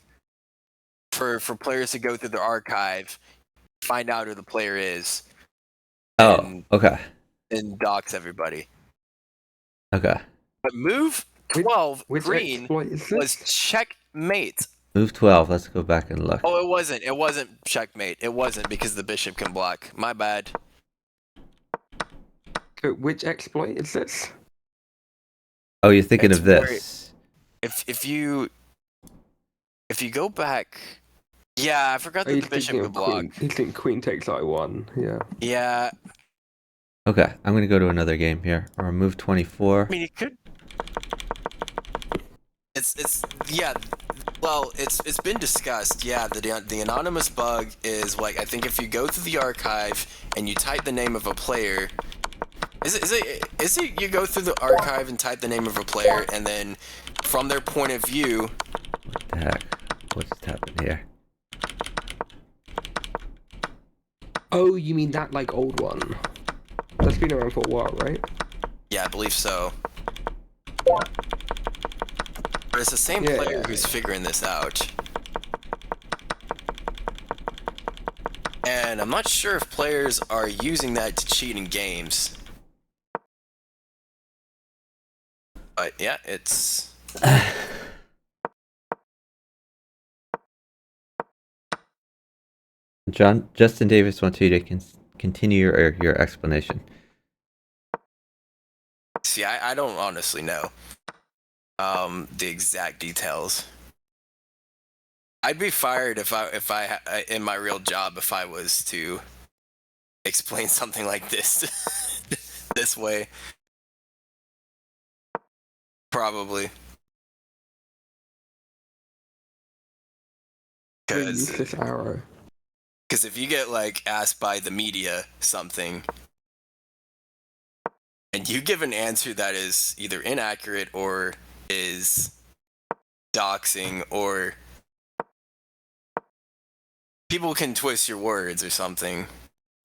B: for players to go through the archive, find out who the player is,
A: Oh,
B: and-
A: okay,
B: and dox everybody.
A: okay.
B: But move 12,
C: Which
B: green,
C: exploit is
B: was
C: this?
B: checkmate.
A: Move 12. Let's go back and look.
B: Oh, it wasn't. It wasn't checkmate. It wasn't because the bishop can block. My bad.
C: Which exploit is this?
A: Oh, you're thinking
B: It's
A: of
B: where-
A: this.
B: If you go back, yeah, I forgot
C: Oh,
B: that
C: he's
B: the bishop
C: thinking
B: could
C: of
B: block.
C: queen. He's thinking queen takes I1. Yeah.
B: Yeah,
A: Okay, I'm gonna go to another game here. Or move 24.
B: I mean, it could. It's yeah. Well, it's been discussed. Yeah, the anonymous bug is like, I think if you go through the archive and you type the name of a player, is it you go through the archive and type the name of a player, and then from their point of view,
A: What the heck? What's happened here?
C: Oh, you mean that like old one? That's been around for a while, right?
B: yeah, I believe so. But it's the same
C: Yeah,
B: player
C: yeah.
B: who's figuring this out. And I'm not sure if players are using that to cheat in games. But yeah, it's...
A: Justin Davis wants you to continue your explanation.
B: See, I don't honestly know the exact details. I'd be fired if I in my real job if I was to explain something like this this way. Probably.
C: The useless arrow.
B: Because if you get like asked by the media something, and you give an answer that is either inaccurate or is doxing, or people can twist your words or something,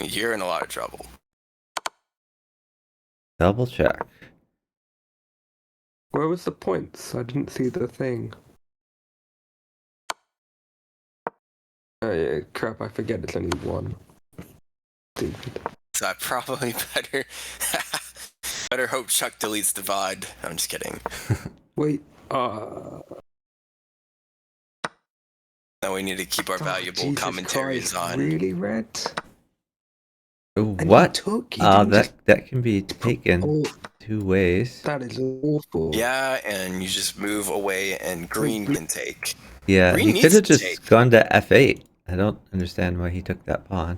B: you're in a lot of trouble.
A: Double check.
C: Where was the points? I didn't see the thing. Oh yeah, crap! I forget it's only one. Stupid.
B: So I probably better hope Chuck deletes the VOD. I'm just kidding.
C: Wait.
B: No, we need to keep our valuable
C: Jesus
B: commentaries
C: Christ,
B: on.
C: Really, Red? And he
A: What?
C: took? He didn't
A: That can be taken
C: Oh,
A: two ways.
C: that is awful.
B: Yeah, and you just move away, and green can take.
A: Yeah,
B: Green
A: he
B: needs
A: could have
B: to
A: just
B: take.
A: gone to f8. I don't understand why he took that pawn.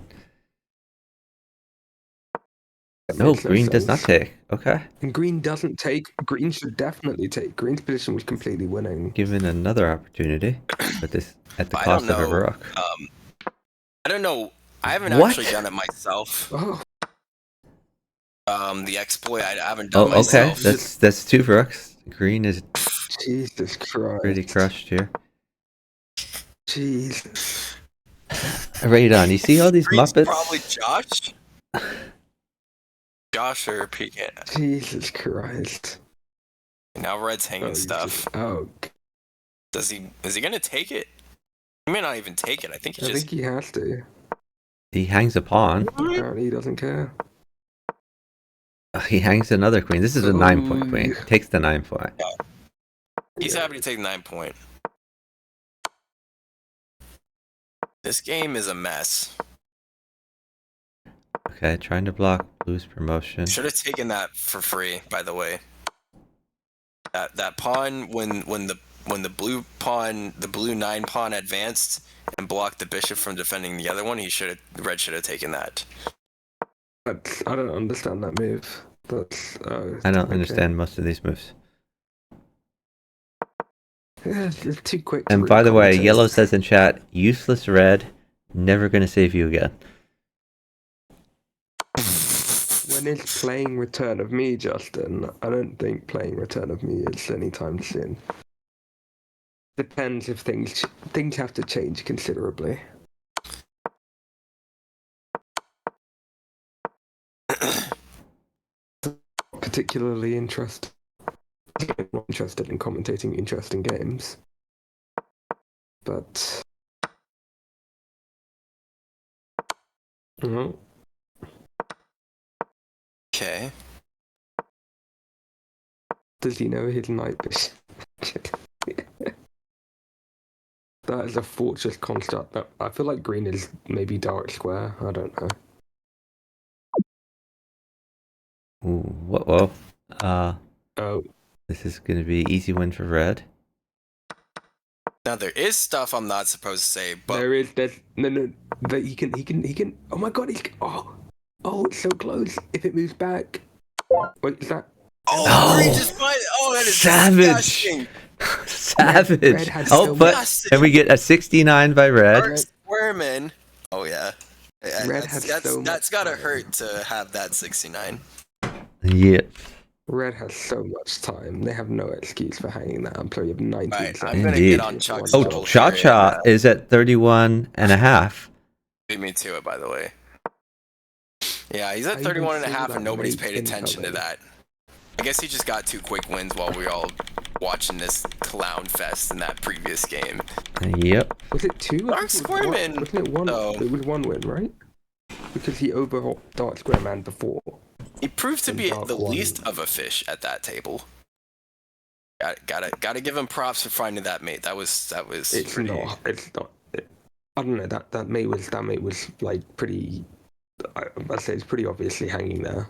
C: That
A: No,
C: makes
A: green does not
C: sense.
A: take. Okay.
C: And green doesn't take. Green should definitely take. Green's position was completely winning.
A: Given another opportunity, but this at the
B: I
A: cost
B: don't
A: of a
B: know.
A: rook.
B: I don't know. I haven't
A: What?
B: actually done it myself.
C: Oh,
B: The exploit I haven't done
A: Oh, okay.
B: myself.
A: That's two rooks. Green is
C: Jesus Christ.
A: pretty crushed here.
C: Jesus.
A: Right on. You see all these
B: Green's
A: Muppets?
B: probably Josh. Josh or Pecan.
C: Jesus Christ.
B: Now Red's hanging
C: Oh,
B: stuff.
C: Oh,
B: Is he gonna take it? He may not even take it. I think he
C: I
B: just.
C: think he has to.
A: He hangs a pawn.
C: Apparently, he doesn't care.
A: He hangs another queen. This is a 9-point queen. Takes the 9 point.
B: He's
C: Yeah.
B: happy to take 9 point. This game is a mess.
A: Okay, trying to block blue's promotion.
B: Should have taken that for free, by the way. That pawn when the blue 9 pawn advanced and blocked the bishop from defending the other one, red should have taken that.
C: I don't understand that move. That's.
A: I don't
C: okay.
A: understand most of these moves.
C: Yeah, it's too quick. to
A: And
C: read
A: by the way,
C: commentaries.
A: Yellow says in chat, useless red, never gonna save you again.
C: When is playing Return of Me, Justin? I don't think playing Return of Me is anytime soon. Depends if things have to change considerably. Particularly interested. I'm not interested in commentating interesting games, but. No.
B: Okay.
C: Does he know his knight bishop? That is a fortress construct. I feel like green is maybe dark square. I don't know.
A: Ooh, whoa.
C: Oh,
A: This is going to be easy win for red.
B: Now there is stuff I'm not supposed to say, but
C: there's no that he can. Oh my god, it's so close. If it moves back, what is that?
B: egregious fight! Oh, that is
A: Savage.
B: disgusting.
A: Savage.
C: Red had so
A: but
B: much-
A: and we get a 69 by red.
B: Dark Squirmin. Oh yeah.
C: Red had so
B: That's
C: much
B: gotta
C: time.
B: hurt to have that 69.
A: Yep.
C: Red has so much time. They have no excuse for hanging that up. So you have 19
B: Right,
C: seconds.
B: I'm gonna
A: Indeed.
B: get on Chuck's
A: Oh,
B: little
A: Cha
B: theory.
A: Cha is at 31 and a half.
B: Beat me to it, by the way. Yeah, he's at
C: I
B: 31 and a
C: even
B: half,
C: see
B: and
C: that
B: nobody's
C: rate
B: paid attention to
C: incoming.
B: that. I guess he just got 2 quick wins while we were all watching this clown fest in that previous game.
C: Was
A: Yep.
C: it 2?
B: Dark
C: I think it was
B: Squirmin,
C: one. Wasn't it 1?
B: though.
C: It was 1 win, right? Because he overhauled Dark Squareman before.
B: He proved to
C: And
B: be
C: Dark
B: the
C: One.
B: least of a fish at that table. Gotta give him props for finding that mate. That was
C: It's
B: pretty.
C: not. It's not. I don't know. That mate was like pretty. I'd say it's pretty obviously hanging there.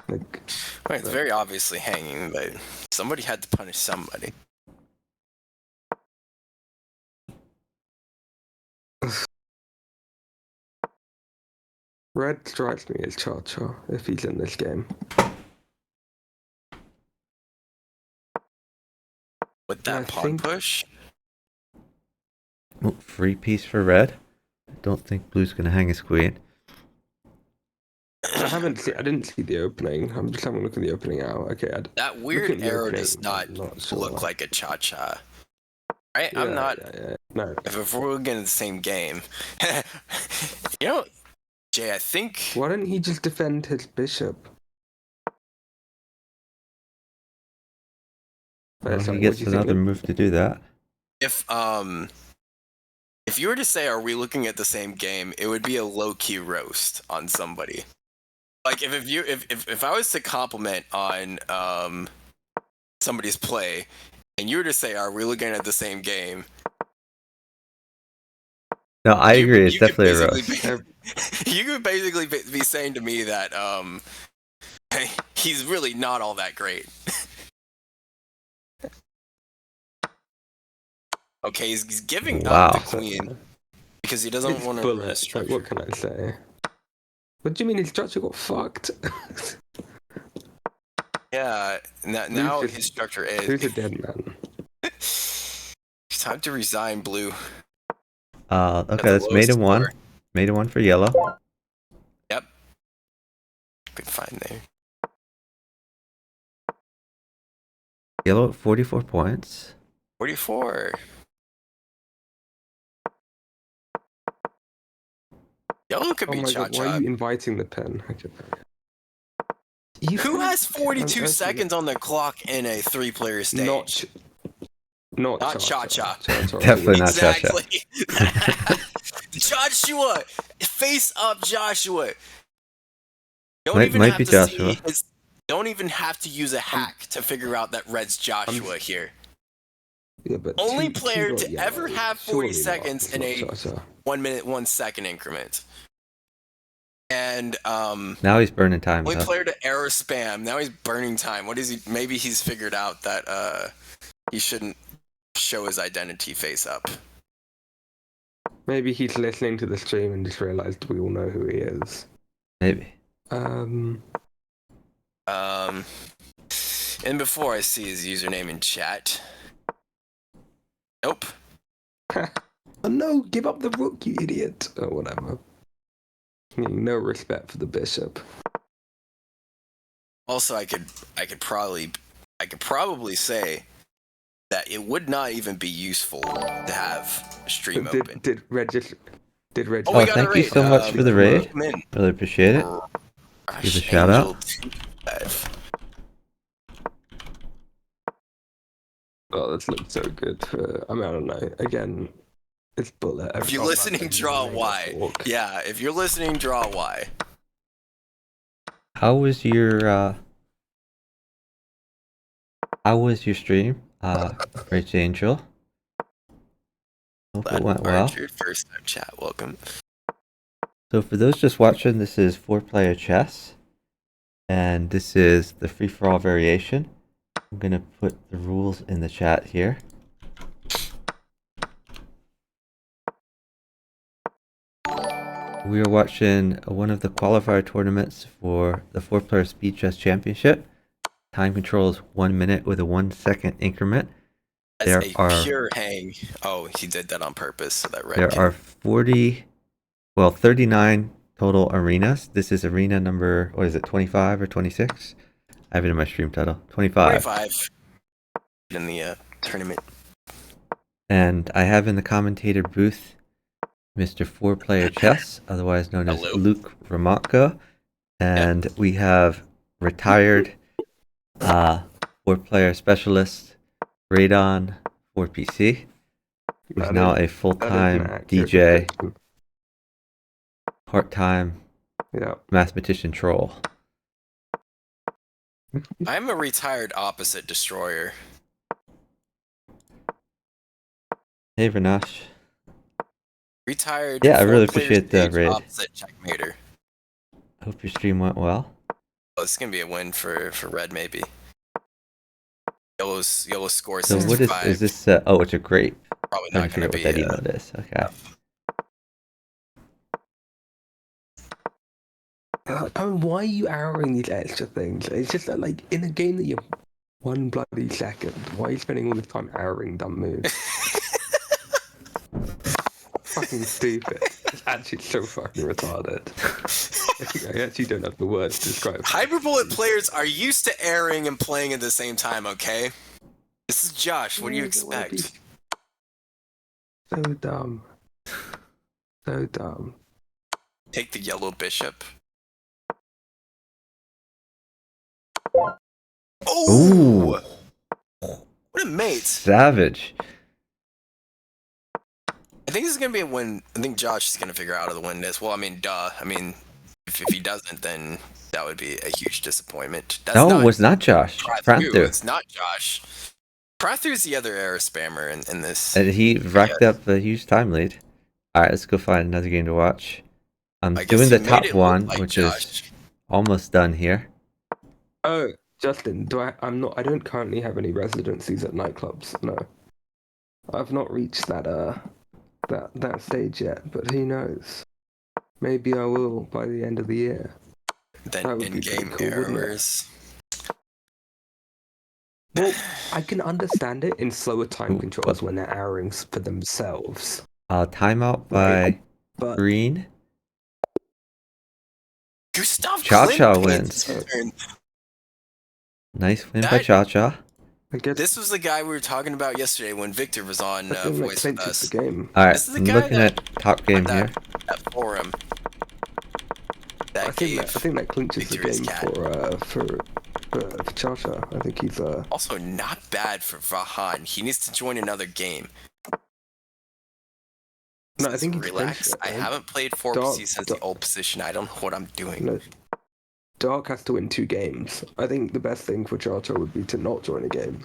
C: Like
B: Right, it's very obviously hanging, but somebody had to punish somebody.
C: Red strikes me as Cha Cha if he's in this game.
B: With
C: I
B: that pawn
C: think-
B: push,
A: Oh, free piece for red. I don't think blue's going to hang his queen.
C: I didn't see the opening. I'm just having a look at the opening out. Okay,
B: that weird
C: at the
B: arrow
C: opening,
B: does not
C: I'm not sure.
B: look like a cha-cha. Right? I'm
C: Yeah,
B: not.
C: Yeah. No.
B: If we're looking at the same game, you know, Jay, I think
C: Why didn't he just defend his bishop?
A: Well,
C: Wait,
A: he
C: sorry,
A: gets
C: what'd you think,
A: another
C: Luke?
A: move to do that.
B: if you were to say, "Are we looking at the same game?" It would be a low-key roast on somebody. Like if I was to compliment on somebody's play, and you were to say, "Are we looking at the same game?"
A: No, I
B: you-
A: agree. It's
B: you could
A: definitely a
B: basically
A: roast.
B: You could basically be saying to me that hey, he's really not all that great. Okay, he's giving
A: Wow.
B: up the queen because he doesn't
C: It's
B: want to
C: bullet.
B: run a
C: Like,
B: structure.
C: what can I say? What do you mean his structure got fucked?
B: Yeah, now
C: just-
B: his structure
C: Who's a
B: is.
C: dead man?
B: It's time to resign, blue.
A: Okay,
B: the
A: that's made
B: lowest
A: in one.
B: score.
A: Made in one for yellow.
B: Yep. Good find there.
A: Yellow at 44 points.
B: 44. Yellow could
C: Oh
B: be
C: my god, why
B: cha-cha.
C: are you inviting the pen? Okay.
B: Who has 42 seconds on the clock in a 3-player stage?
C: Not
B: Not
C: Cha-Cha.
B: Cha-Cha.
C: Cha-Cha.
A: Definitely not Cha-Cha.
B: Exactly. Joshua, face up, Joshua. Don't
A: Might
B: even
A: be
B: have to
A: Joshua.
B: see his, don't even have to use a hack to figure out that red's Joshua here.
C: Yeah, but
B: Only
C: two
B: player
C: got
B: to
C: yellow.
B: ever have 40
C: Surely not.
B: seconds
C: It's
B: in
C: not
B: a
C: Cha-Cha.
B: 1 minute, 1 second increment. And
A: Now he's burning time.
B: only
A: Huh?
B: player to error spam. Now he's burning time. What is he? Maybe he's figured out that he shouldn't show his identity face up.
C: Maybe he's listening to the stream and just realized we all know who he is.
A: Maybe.
B: And before I see his username in chat. Nope.
C: Oh no, give up the rook, you idiot. Or whatever. No respect for the bishop.
B: Also, I could probably say that it would not even be useful to have a stream open.
C: Did Red just
B: we
A: Oh,
B: got a
A: thank you
B: raid.
A: so much for the raid.
B: Come in.
A: Really appreciate it. Give a shout
B: Angel
A: out.
B: 25.
C: Oh, this looks so good. I mean, I don't know. Again, it's bullet.
B: If you're listening, draw Y. Yeah, if you're listening, draw Y.
A: How was your stream, Rage Angel? Hope it went well.
B: Archer, first time chat, welcome.
A: So for those just watching, this is 4-player chess, and this is the free-for-all variation. I'm gonna put the rules in the chat here. We are watching one of the qualifier tournaments for the 4-player Speed Chess Championship. Time control is 1 minute with a 1 second increment.
B: That's a pure hang. Oh, he did that on purpose so that red
A: There
B: can...
A: are 39 total arenas. This is arena number, what is it, 25 or 26? I have it in my stream title. 25.
B: 25 in the tournament.
A: And I have in the commentator booth Mr. 4-Player Chess, otherwise known as Luke Ramatko. And we have retired 4-player specialist Radon 4PC, who's now a full-time DJ, part-time mathematician troll.
B: I'm a retired opposite destroyer.
A: Hey, Vinash.
B: Retired.
A: Yeah, I really appreciate the raid.
B: Opposite checkmater.
A: Hope your stream went well.
B: Oh, this is gonna be a win for red, maybe. Yellow score
A: So
B: 65.
A: what is this? Oh, it's a grape.
B: Probably
A: I
B: not gonna be.
A: What that emote is. Okay.
C: I mean, why are you arrowing these extra things? It's just that, like, in a game that you're 1 bloody second, why are you spending all this time arrowing dumb moves? Fucking stupid. It's actually so fucking retarded. I actually don't have the words to describe it.
B: Hyperbullet players are used to airing and playing at the same time, okay? This is Josh. What do you expect?
C: So dumb. So dumb.
B: Take the yellow bishop. Oh! What a mate.
A: Savage.
B: I think this is going to be a win. I think Josh is going to figure out how to win this. Well, I mean, duh. I mean, if he doesn't, then that would be a huge disappointment.
A: That's it was not Josh. Prathu.
B: It's not Josh. Prathu's the other error spammer in this.
A: And he racked up a huge time lead. Alright, let's go find another game to watch. I'm doing the top one, like which Josh. Is almost done here.
C: Oh, Justin, I don't currently have any residencies at nightclubs. No. I've not reached that stage yet, but who knows? Maybe I will by the end of the year.
B: Then in-game errors.
C: Well, I can understand it in slower time controls when they're arrowing for themselves.
A: Timeout by Green.
B: Gustav
A: Cha-Cha wins. Nice win by Cha-Cha.
B: This was the guy we were talking about yesterday when Victor was on Voice with us.
C: Game.
A: All right, I'm looking at top game here.
B: That forum.
C: I think that clinches the game for Cha-Cha. I think he's
B: also not bad for Vahan. He needs to join another game.
C: No, I think he's
B: relax. I haven't played 4PC since the old position. I don't know what I'm doing.
C: No. Dark has to win 2 games. I think the best thing for Cha-Cha would be to not join a game.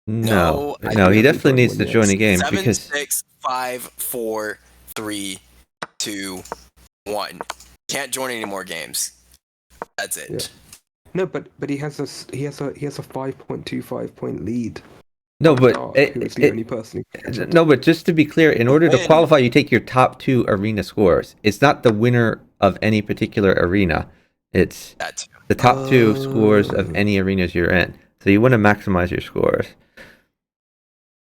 A: No, he definitely needs to join a game
B: 7,
A: because
B: 6, 5, 4, 3, 2, 1. Can't join any more games. That's it.
C: Yeah. No, but he has a 5.25 point lead.
A: No, but
C: the only person
A: no, but just to be clear, in order to qualify, you take your top 2 arena scores. It's not the winner of any particular arena. It's the top 2 scores of any arenas you're in. So you want to maximize your scores.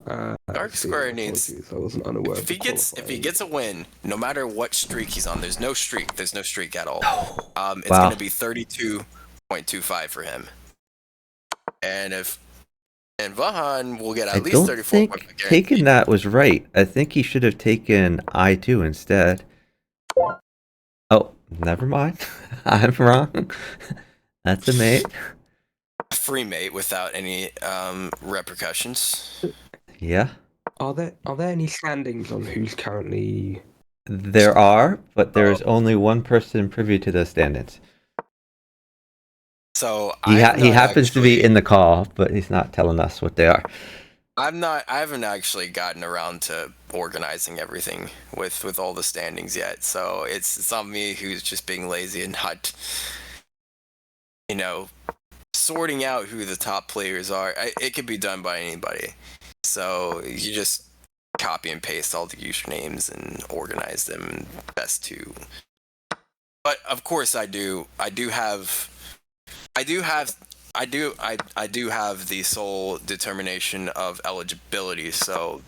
B: Dark Square needs.
C: I wasn't unaware.
B: If he gets a win, no matter what streak he's on, there's no streak. There's no streak at all. It's going to be 32.25 for him. And Vahan will get at least 34.
A: I don't think taking that was right. I think he should have taken I2 instead. Oh, never mind. I'm wrong. That's a mate.
B: Free mate without any repercussions.
A: Yeah.
C: Are there any standings on who's currently?
A: There are, but there is only one person privy to those standings.
B: So
A: he happens to be in the call, but he's not telling us what they are.
B: I haven't actually gotten around to organizing everything with all the standings yet. So it's on me who's just being lazy and not, sorting out who the top players are, it could be done by anybody. So you just copy and paste all the usernames and organize them best to. But of course, I do have the sole determination of eligibility. So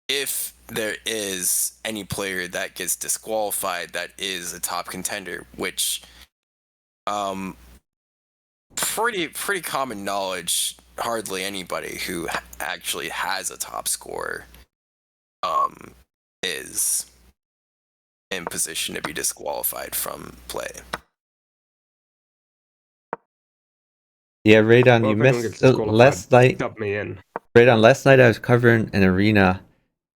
B: if there is any player that gets disqualified that is a top contender, which pretty common knowledge, hardly anybody who actually has a top score is in position to be disqualified from play.
A: Yeah, Radon,
C: Well,
A: you
C: if anyone
A: missed
C: gets disqualified,
A: last night.
C: dub me in.
A: Radon, last night I was covering an arena,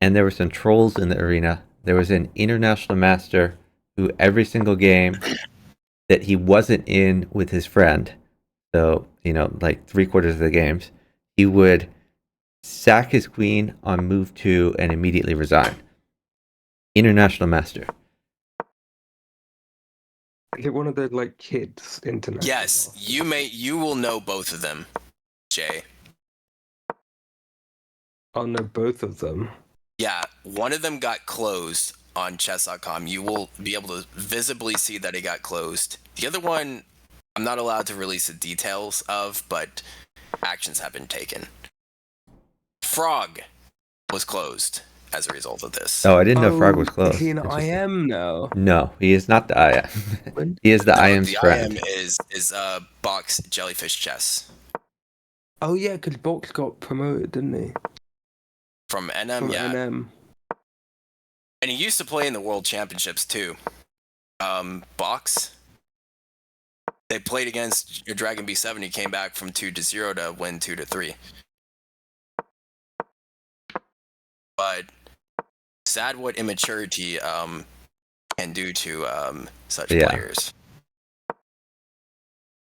A: and there were some trolls in the arena. There was an international master who every single game that he wasn't in with his friend, so like 3/4 of the games, he would sack his queen on move 2 and immediately resign. International master.
C: Is it one of the like kids internet?
B: Yes, you will know both of them, Jay.
C: I'll know both of them.
B: Yeah, one of them got closed on chess.com. You will be able to visibly see that it got closed. The other one, I'm not allowed to release the details of, but actions have been taken. Frog was closed as a result of this.
A: Oh, I didn't know Frog was closed.
C: Is he an
A: Interesting.
C: IM now?
A: No, he is not the IM. He is the IM's
B: the
A: friend.
B: IM is Box Jellyfish Chess.
C: Oh yeah, because Box got promoted, didn't he?
B: From NM,
C: From
B: yeah.
C: NM.
B: And he used to play in the World Championships too. Box. They played against Dragon B7. He came back from 2-0 to win 2-3. But sad what immaturity can do to such players.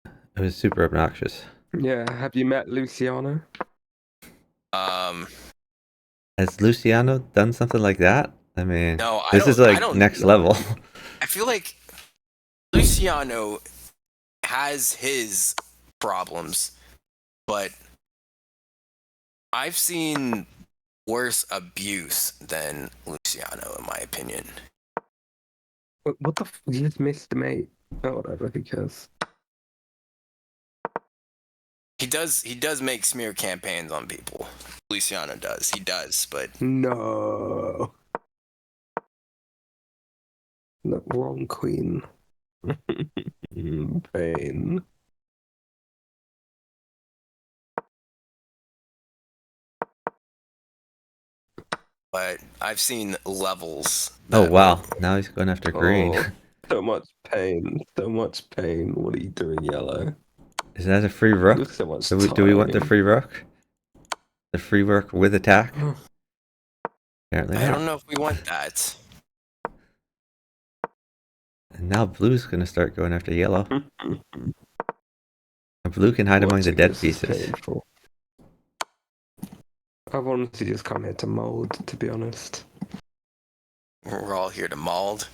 A: It was super obnoxious.
C: Yeah, have you met Luciano?
A: Has Luciano done something like that? I mean,
B: no,
A: this is like next level.
B: I feel like Luciano has his problems, but I've seen worse abuse than Luciano, in my opinion.
C: What the f? You just missed the mate. Oh, whatever, who cares?
B: He does make smear campaigns on people. Luciano does. He does, but
C: No. The wrong queen. Pain.
B: but I've seen levels.
A: Oh wow! Now he's going after green.
C: Oh, so much pain. So much pain. What are you doing, yellow?
A: Is that a free rook?
C: Look so much
A: Do we want the
C: time.
A: free rook? The free rook with attack? Apparently
B: I
A: not.
B: don't know if we want that.
A: And now blue's gonna start going after yellow. Blue can hide among the
C: Watching
A: dead
C: this is
A: pieces.
C: painful. I've honestly just come here to mold, to be honest.
B: We're all here to mauld.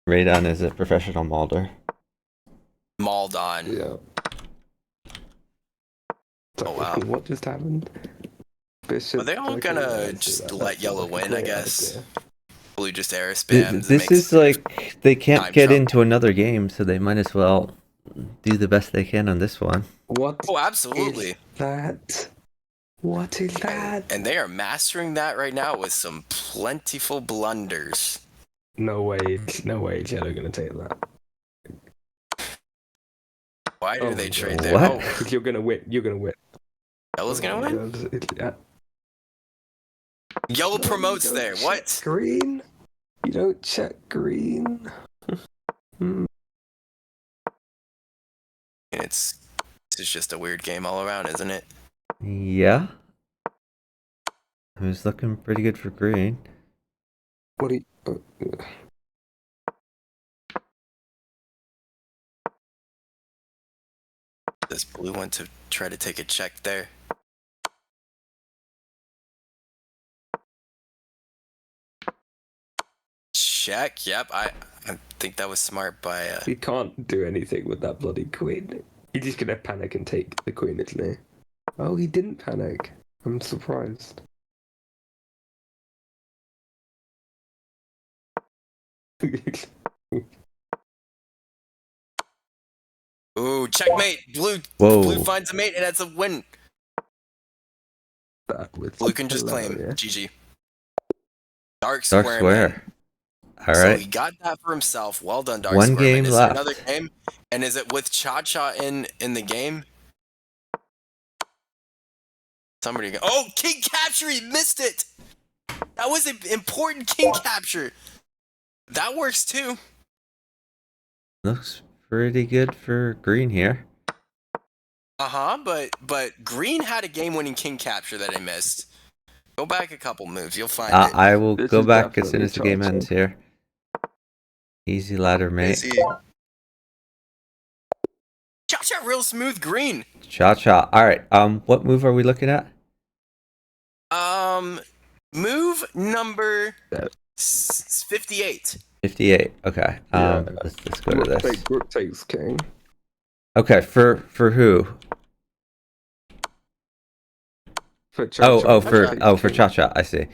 A: Radon is a professional molder.
B: Mauled on.
C: Yeah.
B: Oh wow.
C: What just happened? Bishop,
B: Well, they all
C: okay,
B: gonna
C: I see
B: just
C: that.
B: let
C: That's
B: yellow
C: like a
B: win, I
C: great
B: guess.
C: idea.
B: Blue just air spams.
A: This is like they can't
B: time
A: get
B: trouble.
A: into another game, so they might as well do the best they can on this one.
C: What
B: Oh, absolutely.
C: is that? What is that?
B: And they are mastering that right now with some plentiful blunders.
C: No way, yellow gonna take that.
B: Why do
C: Oh
B: they
C: my
B: trade
A: God.
B: there?
A: What?
B: Oh,
C: Because you're gonna win. You're gonna win.
B: yellow's gonna
C: Oh my
B: win?
C: God,
B: Yellow
C: No, you
B: promotes
C: don't
B: there.
C: check
B: What?
C: Green? You don't check green.
B: It's just a weird game all around, isn't it?
A: Yeah. It was looking pretty good for green.
C: What do you...
B: This blue went to try to take a check there. Check. Yep. I think that was smart by.
C: He can't do anything with that bloody queen. He's just gonna panic and take the queen, isn't he? Oh, he didn't panic. I'm surprised.
B: Ooh, checkmate! Blue
A: Whoa.
B: finds a mate, and that's a win.
C: That was
B: Blue can just claim.
C: hilarious.
B: GG. Dark
A: Dark
B: Square.
A: Square.
B: Man.
A: All
B: So
A: right.
B: he got that for himself. Well done, Dark
A: One
B: Square.
A: game
B: Man. Is
A: left.
B: there another game? And is it with Cha Cha in the game? Somebody go. Oh, king capture! He missed it. That was an important king capture. That works too.
A: Looks pretty good for green here.
B: But Green had a game-winning king capture that he missed. Go back a couple moves, you'll find it.
A: I will
C: This
A: go
C: is
A: back as soon
C: definitely
A: as the game
C: Cha-Cha.
A: ends here. Easy ladder, mate.
B: Cha-cha real smooth green.
A: Cha-cha. All right. What move are we looking at?
B: Move number 58.
A: 58. Okay.
C: Yeah.
A: Let's go to this.
C: Rook takes king.
A: Okay. For who?
C: For Cha-Cha,
A: Oh,
C: Cha-Cha
A: for
C: takes
A: Cha-Cha. I see.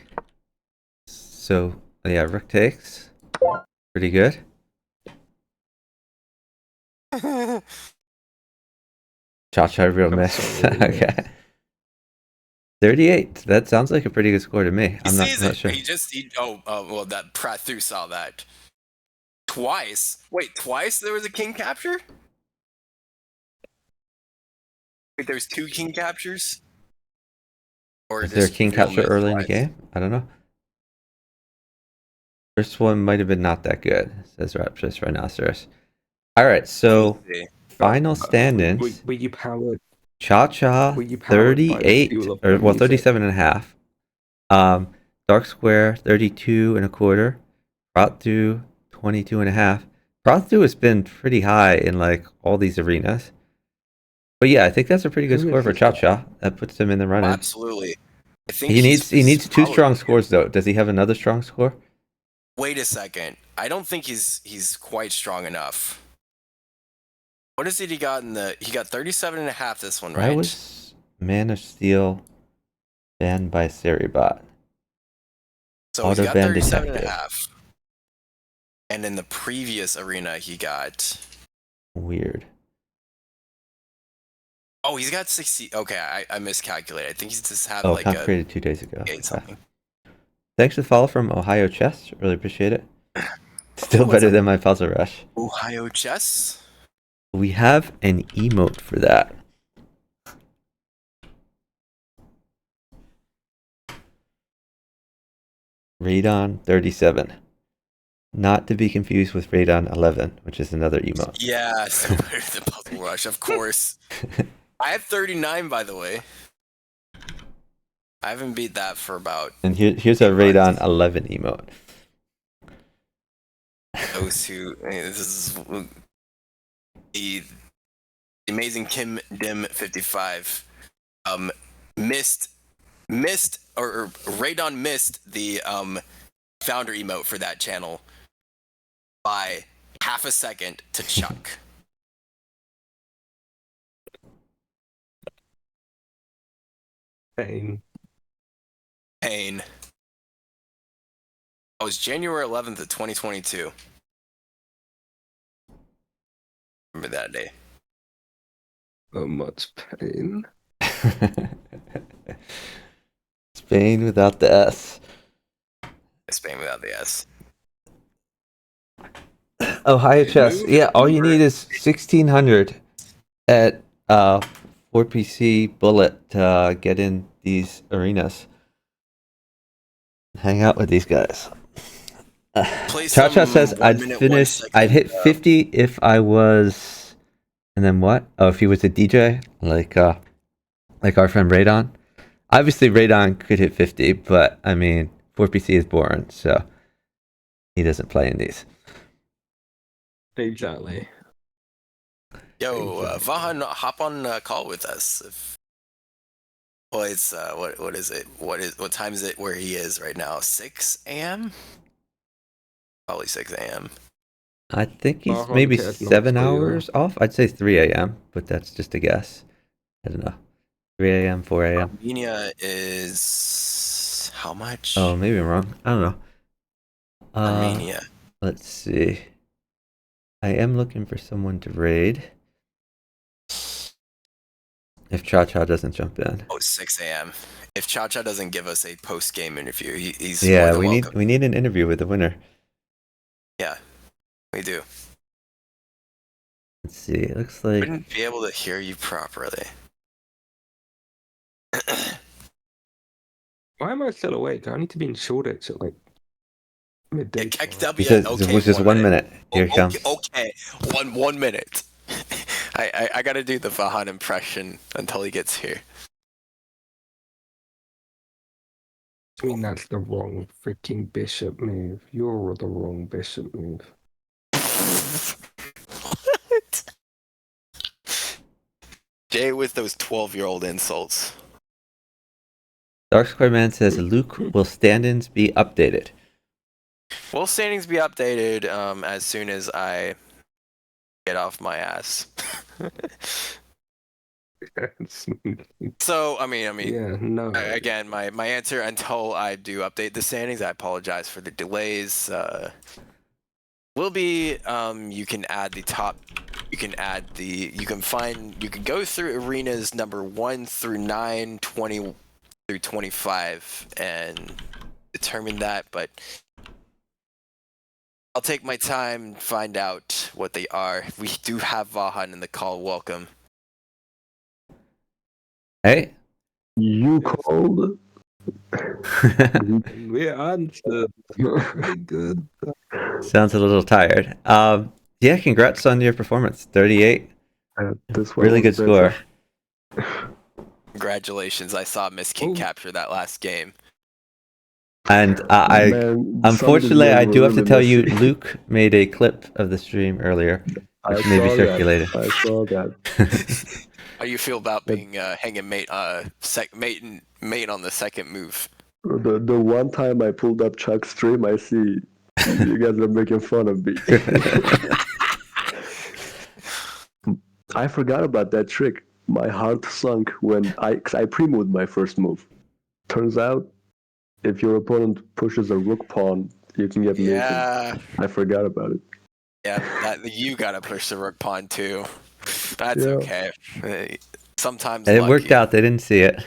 A: So yeah, rook takes. Pretty good. Cha-cha real miss.
C: Absolutely.
A: Okay. 38. That sounds like a pretty good score to me. I'm not sure.
B: Well, that Prathu saw that. Twice? Wait, twice there was a king capture? Wait, there's 2 king captures? Or
A: Is there a
B: just
A: king
B: real
A: capture
B: miss
A: early in the
B: twice?
A: game? I don't know. First one might have been not that good, says Rapturous Rhinoceros. All right, so
B: Let's see.
A: final stand-ins.
C: Were you powered?
A: Cha-Cha,
C: Were you powered by the
A: 38,
C: fuel of
A: or
C: the
A: well,
C: music?
A: 37 and a half. Dark Square, 32 and a quarter. Prathu, 22 and a half. Prathu has been pretty high in like all these arenas. But yeah, I think that's a pretty good
C: Who
A: score
C: is
A: for
C: this guy?
A: Cha-Cha. That puts him in the
B: Oh,
A: running.
B: absolutely. I think
A: He needs 2
B: probably-
A: strong scores though. Does he have another strong score?
B: Wait a second. I don't think he's quite strong enough. What is it he got he got 37 and a half this one,
A: Why
B: right?
A: was Man of Steel banned by Seribot?
B: So he got
A: Autoban
B: 37 and a
A: Detective.
B: half. And in the previous arena he got
A: Weird.
B: Oh, he's got 60. Okay, I miscalculated. I think he's just had
A: Oh,
B: like
A: account
B: a
A: created 2 days ago.
B: 8
A: Okay.
B: something.
A: Thanks for the follow from Ohio Chess. Really appreciate it. Still
B: What's
A: better
B: up?
A: than my Puzzle Rush.
B: Ohio chess?
A: We have an emote for that. Radon 37. Not to be confused with Radon 11, which is another emote.
B: Yeah, still better than Puzzle Rush, of course. I have 39, by the way. I haven't beat that for about
A: And here's a Radon 11 emote.
B: those who. This is the amazing Kim Dim 55. Missed or Radon missed the founder emote for that channel by half a second to Chuck.
C: Pain.
B: Pain. It was January 11th of 2022. Remember that day.
C: So much pain.
A: Spain without the S.
B: Spain without the S.
A: Ohio Chess.
B: Move
A: Yeah, all you
B: number-
A: need is 1600 at 4PC Bullet to get in these arenas. Hang out with these guys.
B: Play
A: Cha-Cha
B: some
A: says
B: 1
A: I'd
B: minute, 1
A: finish.
B: second,
A: I'd hit 50 if I was, and then what? Oh, if he was a DJ, like our friend Radon. Obviously, Radon could hit 50, but I mean, 4PC is boring, so he doesn't play in these.
C: Exactly.
B: Yo, Vahan, hop on call with us. Well, it's what is it? What time is it where he is right now? 6 a.m. Probably 6 a.m.
A: I think he's
C: Vahan
A: maybe
C: cares not
A: 7
C: to,
A: hours off. I'd say 3 a.m., but that's just a guess. I don't know. 3 a.m., 4 a.m.
B: Armenia is how much?
A: Oh, maybe I'm wrong. I don't know.
B: Armenia.
A: Let's see. I am looking for someone to raid. If Cha Cha doesn't jump in.
B: Oh, 6 a.m. If Cha Cha doesn't give us a post game interview, he's more
A: Yeah,
B: than
A: we
B: welcome.
A: need an interview with the winner.
B: Yeah, we do.
A: Let's see. It looks like
B: Wouldn't be able to hear you properly.
C: Why am I still awake? I need to be in Shoreditch at like midday.
B: Yeah,
C: tomorrow.
A: he
B: KW.
A: says
B: Okay,
A: it was just 1 minute. Here he comes.
B: Okay, 1 minute. I gotta do the Vahan impression until he gets here.
C: I mean, that's the wrong freaking bishop move. You're the wrong bishop move.
B: What? Jay with those 12-year-old insults.
A: Dark Square Man says Luke will stand-ins be updated.
B: Will standings be updated as soon as I get off my ass? So, I mean,
C: yeah, no.
B: again, my answer until I do update the standings, I apologize for the delays. Will be you can add the top, you can go through arenas number 1 through 9, 20 through 25 and determine that, but I'll take my time, find out what they are. We do have Vahan in the call. Welcome.
A: Hey.
D: You called?
C: We answered. Very good.
A: Sounds a little tired. Yeah, congrats on your performance. 38.
D: This one
A: Really
D: was
A: good
D: better.
A: score.
B: Congratulations. I saw Miss King capture that last game.
A: And
D: Man,
A: unfortunately,
D: some
A: I
D: of these
A: do
D: guys
A: have to
D: were
A: tell
D: really
A: you,
D: messy.
A: Luke made a clip of the stream earlier,
D: I
A: which may be
D: saw
A: circulated.
D: that. I saw that.
B: How do you feel about being hanging mate on the second move?
D: The one time I pulled up Chuck's stream, I see you guys are making fun of me. I forgot about that trick. My heart sunk when I pre-moved my first move. Turns out, if your opponent pushes a rook pawn, you can get mated.
B: Yeah.
D: I forgot about it.
B: Yeah, that you gotta push the rook pawn too. That's
D: Yeah.
B: okay. Sometimes
A: And it
B: lucky.
A: worked out. They didn't see it.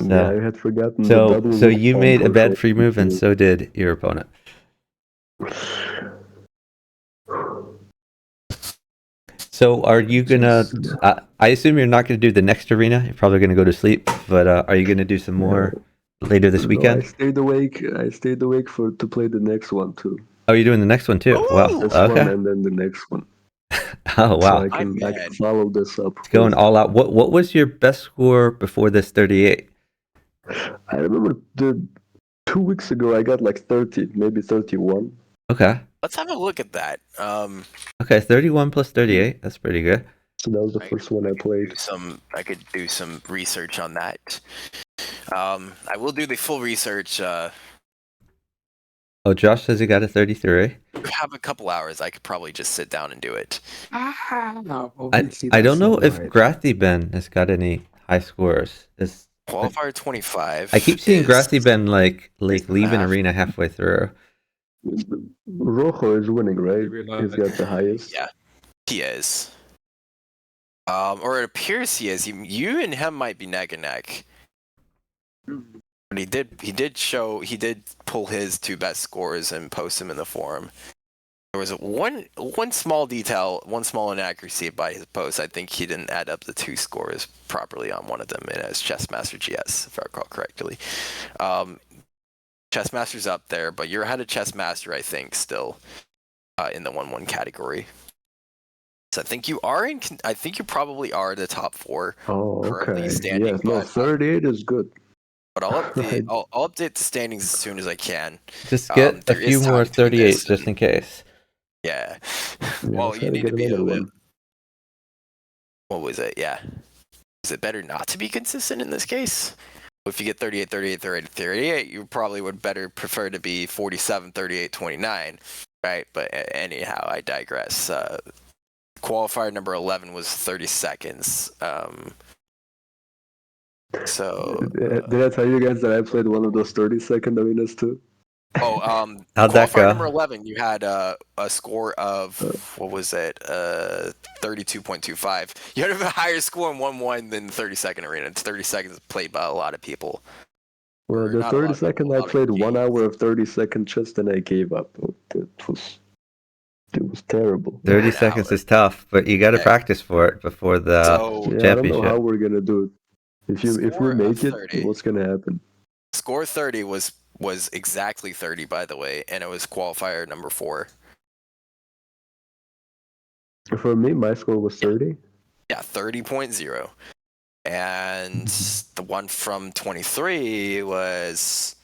D: Yeah, I had forgotten the
A: So,
D: double
A: so
D: rook
A: you
D: pawn
A: made a
D: for
A: bad
D: sure.
A: free move, and so did your opponent. So, are you gonna? I assume you're not gonna do the next arena. You're probably gonna go to sleep. But are you gonna do some more later this
D: No,
A: weekend?
D: I stayed awake. I stayed awake to play the next one too.
A: Oh, you're doing the next one too. Wow.
B: Ooh!
D: This one
A: Okay.
D: and then the next one.
A: Oh
D: So
A: wow.
D: I can
B: mad.
D: follow this up.
A: It's going all out. What was your best score before this 38?
D: I remember 2 weeks ago I got like 30, maybe 31.
A: Okay.
B: Let's have a look at that.
A: Okay, 31 plus 38. That's pretty good.
D: So that was the first one I played.
B: I could do some research on that. I will do the full research.
A: Oh, Josh says he got a 33.
B: Have a couple hours. I could probably just sit down and do it.
A: I don't know if Grathy Ben has got any high scores.
B: Qualifier 25.
A: I keep seeing
B: is-
A: Grathy Ben like leaving
B: half.
A: arena halfway through.
D: Rojo is winning, right? He's got the highest.
B: Yeah, he is. Or it appears he is. You and him might be neck and neck. But he did pull his 2 best scores and post them in the forum. There was one small detail, one small inaccuracy by his post. I think he didn't add up the 2 scores properly on one of them, and as Chessmaster GS, if I recall correctly. Chessmaster's up there, but you're ahead of Chessmaster, I think, still in the 1-1 category. So I think you are I think you probably are the top 4.
D: Oh,
B: Currently
D: okay.
B: standing,
D: Yes, no,
B: but-
D: 38 is good.
B: But I'll update the standings as soon as I can.
A: Just get a
B: there is
A: few
B: time
A: more
B: between
A: 38
B: this
A: just
B: and-
A: in case.
B: Yeah.
D: Yeah,
B: Well,
D: try
B: you
D: to
B: need
D: get
B: to be
D: another
B: a bit.
D: one.
B: What was it? Yeah. Is it better not to be consistent in this case? If you get 38, 38, 38, 38, you probably would better prefer to be 47, 38, 29. right? But anyhow, I digress. Qualifier number 11 was 30 seconds. So
D: Did I tell you guys that I played one of those 30-second arenas too?
B: how'd
A: that go?
B: number 11, you had a score of what was it? 32.25. You had a higher score in 1-1 than the 30-second arena. It's 30 seconds played by a lot of people.
D: Well,
B: Or
D: the
B: not a lot of
D: 30
B: people,
D: second
B: a
D: I
B: lot of
D: played 1
B: games.
D: hour of 30-second chess and I gave up. It was terrible.
A: 30
B: An
A: seconds
B: hour.
A: is tough, but you got to
B: Yeah.
A: practice for it before the
B: So
D: Yeah, I don't know how
A: championship.
D: we're gonna do it. If we
B: Score of
D: make it,
B: 30.
D: what's gonna happen?
B: Score 30 was exactly 30, by the way, and it was qualifier number 4.
D: For me, my score was 30.
B: Yeah, 30.0. And the one from 23 was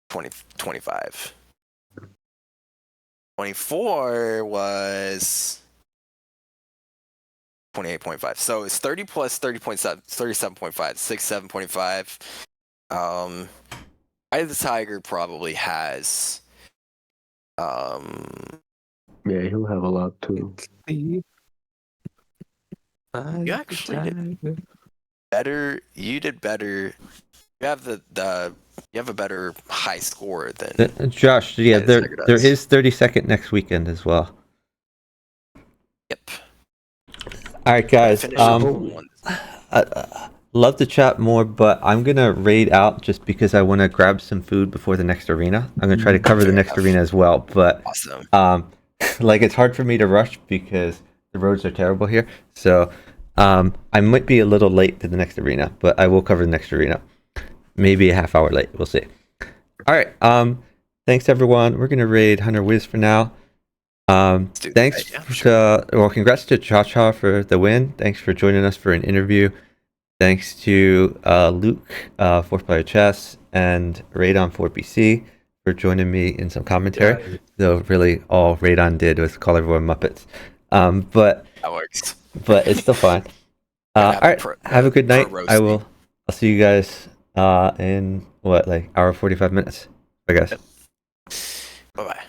B: 25. 24 was 28.5. So it's 30 plus 30.7, 37.5, 67.5. Eye of the Tiger probably has
D: Yeah, he'll have a lot too.
B: you actually did better. You did better. You have you have a better high score than
A: Josh, yeah,
B: Eye of the Tiger
A: there
B: does.
A: is 32nd next weekend as well.
B: Yep.
A: All right, guys.
B: Finish number 1.
A: Love to chat more, but I'm gonna raid out just because I want to grab some food before the next arena. I'm gonna try to cover the
B: Fair
A: next
B: enough.
A: arena as well, but
B: Awesome.
A: like it's hard for me to rush because the roads are terrible here. So I might be a little late to the next arena, but I will cover the next arena. Maybe a half hour late. We'll see. All right. Thanks everyone. We're gonna raid Hunter Wiz for now.
B: do
A: Thanks
B: that, yeah, sure.
A: congrats to Cha Cha for the win. Thanks for joining us for an interview. Thanks to Luke, 4th Player Chess, and Radon 4BC for joining me in some commentary. Though really all Radon did was call everyone Muppets. But
B: That works.
A: it's still fine. All right, have a good night. I'll see you guys in what, like hour 45 minutes, I guess.
B: Bye bye.